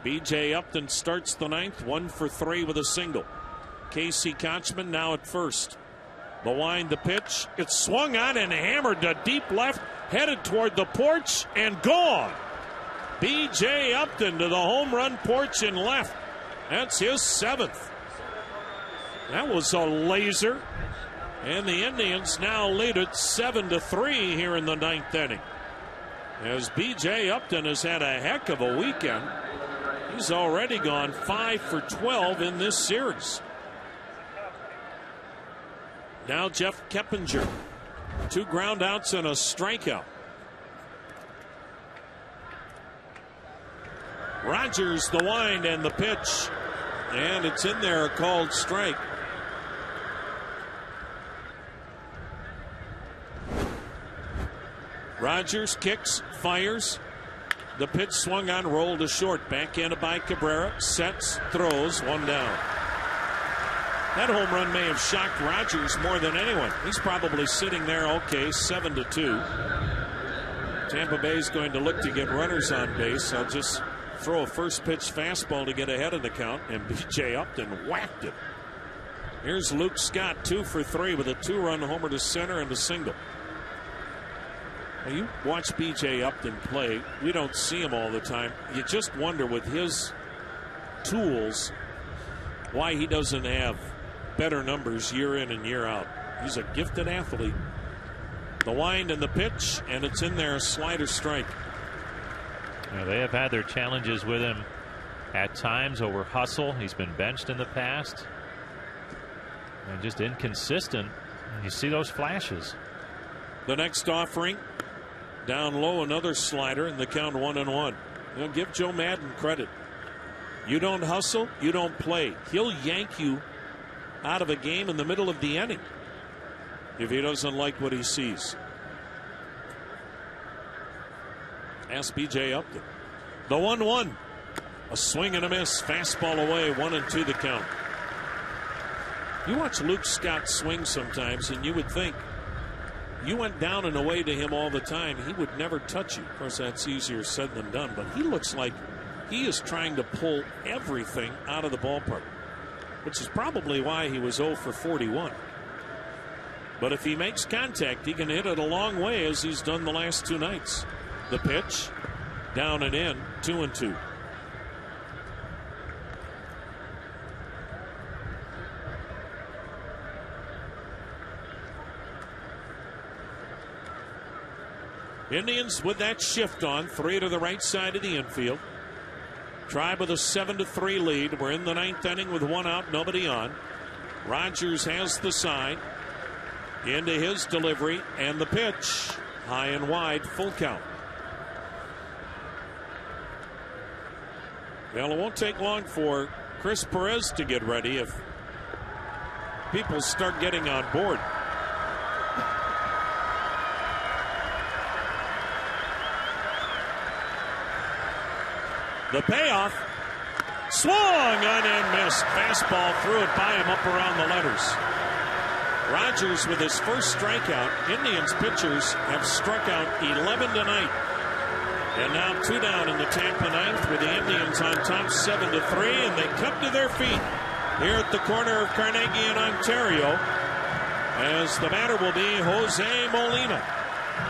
B.J. Upton starts the ninth, 1 for 3 with a single. Casey Kochman now at first. The wind, the pitch. It's swung on and hammered to deep left, headed toward the porch and gone. B.J. Upton to the home run porch and left. That's his 7th. That was a laser. And the Indians now lead it 7-3 here in the ninth inning. As B.J. Upton has had a heck of a weekend. He's already gone 5 for 12 in this series. Now Jeff Keppinger. 2 ground outs and a strikeout. Rogers, the wind and the pitch. And it's in there, a called strike. Rogers kicks, fires. The pitch swung on, rolled to short. Backhanded by Cabrera. Sets, throws, 1 down. That home run may have shocked Rogers more than anyone. He's probably sitting there, okay, 7-2. Tampa Bay's going to look to get runners on base. I'll just throw a first pitch fastball to get ahead of the count, and B.J. Upton whacked it. Here's Luke Scott, 2 for 3 with a 2-run homer to center and a single. Now you watch B.J. Upton play. We don't see him all the time. You just wonder with his tools why he doesn't have better numbers year in and year out. He's a gifted athlete. The wind and the pitch, and it's in there, a slider strike. You know, they have had their challenges with him at times over hustle. He's been benched in the past. And just inconsistent. And you see those flashes. The next offering, down low, another slider, and the count 1-1. You know, give Joe Madden credit. You don't hustle, you don't play. He'll yank you out of a game in the middle of the inning if he doesn't like what he sees. Ask B.J. Upton. The 1-1. A swing and a miss. Fastball away. 1-2 the count. You watch Luke Scott swing sometimes, and you would think you went down and away to him all the time, he would never touch you. Of course, that's easier said than done, but he looks like he is trying to pull everything out of the ballpark, which is probably why he was 0 for 41. But if he makes contact, he can hit it a long way, as he's done the last 2 nights. The pitch, down and in, 2-2. Indians with that shift on, 3 to the right side of the infield. Tribe with a 7-3 lead. We're in the ninth inning with 1 out, nobody on. Rogers has the side. Into his delivery, and the pitch. High and wide, full count. Well, it won't take long for Chris Perez to get ready if people start getting on board. The payoff. Swung on and missed. Fastball, threw it by him up around the letters. Rogers with his first strikeout. Indians pitchers have struck out 11 tonight. And now 2 down in the Tampa ninth with the Indians on top 7-3, and they come to their feet here at the corner of Carnegie and Ontario, as the batter will be Jose Molina.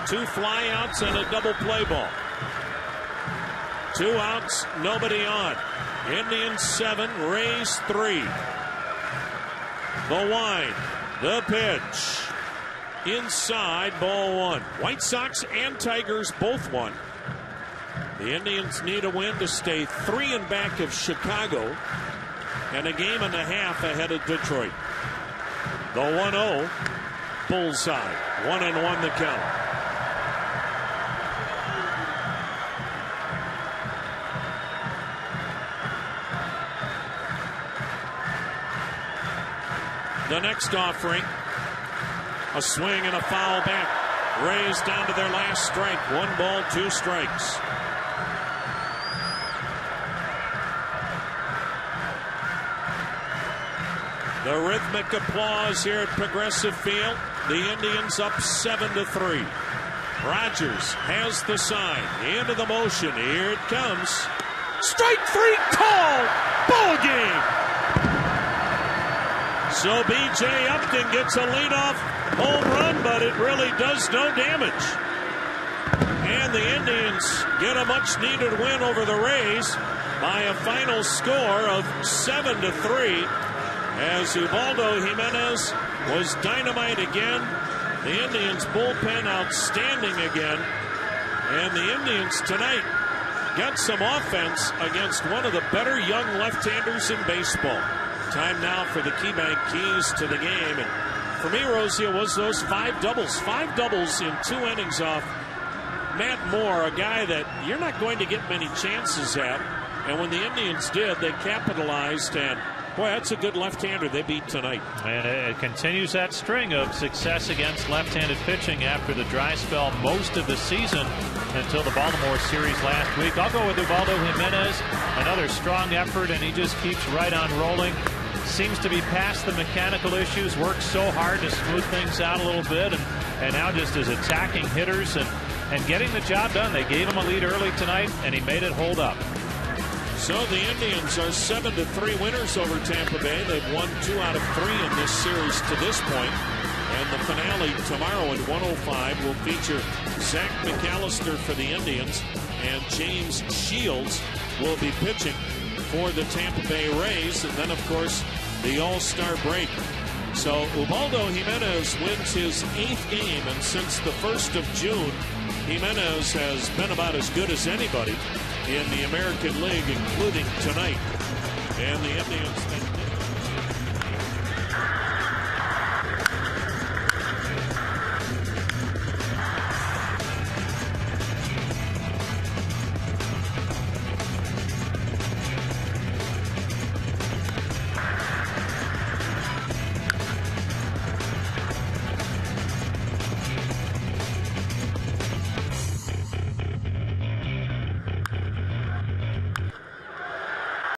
2 flyouts and a double play ball. 2 outs, nobody on. Indians 7, Rays 3. The wind, the pitch, inside, ball 1. White Sox and Tigers both won. The Indians need a win to stay 3 in back of Chicago and a game and a half ahead of Detroit. The 1-0, bullseye. 1-1 the count. The next offering, a swing and a foul back. Rays down to their last strike. 1 ball, 2 strikes. The rhythmic applause here at Progressive Field. The Indians up 7-3. Rogers has the sign. Into the motion. Here it comes. Strike 3 call. Ball game. So B.J. Upton gets a leadoff home run, but it really does no damage. And the Indians get a much-needed win over the Rays by a final score of 7-3. As Ubaldo Jimenez was dynamite again. The Indians bullpen outstanding again. And the Indians tonight got some offense against one of the better young left-handers in baseball. Time now for the KeyBank keys to the game. And for me, Rosie, it was those 5 doubles. 5 doubles in 2 innings off Matt Moore, a guy that you're not going to get many chances at. And when the Indians did, they capitalized. And boy, that's a good left-hander they beat tonight. And it continues that string of success against left-handed pitching after the dry spell most of the season until the Baltimore series last week. I'll go with Ubaldo Jimenez. Another strong effort, and he just keeps right on rolling. Seems to be past the mechanical issues. Works so hard to smooth things out a little bit, and now just is attacking hitters and getting the job done. They gave him a lead early tonight, and he made it hold up. So the Indians are 7-3 winners over Tampa Bay. They've won 2 out of 3 in this series to this point. And the finale tomorrow at 1:05 will feature Zach McAllister for the Indians, and James Shields will be pitching for the Tampa Bay Rays. And then, of course, the All-Star break. So Ubaldo Jimenez wins his 8th game, and since the 1st of June, Jimenez has been about as good as anybody in the American League, including tonight. And the Indians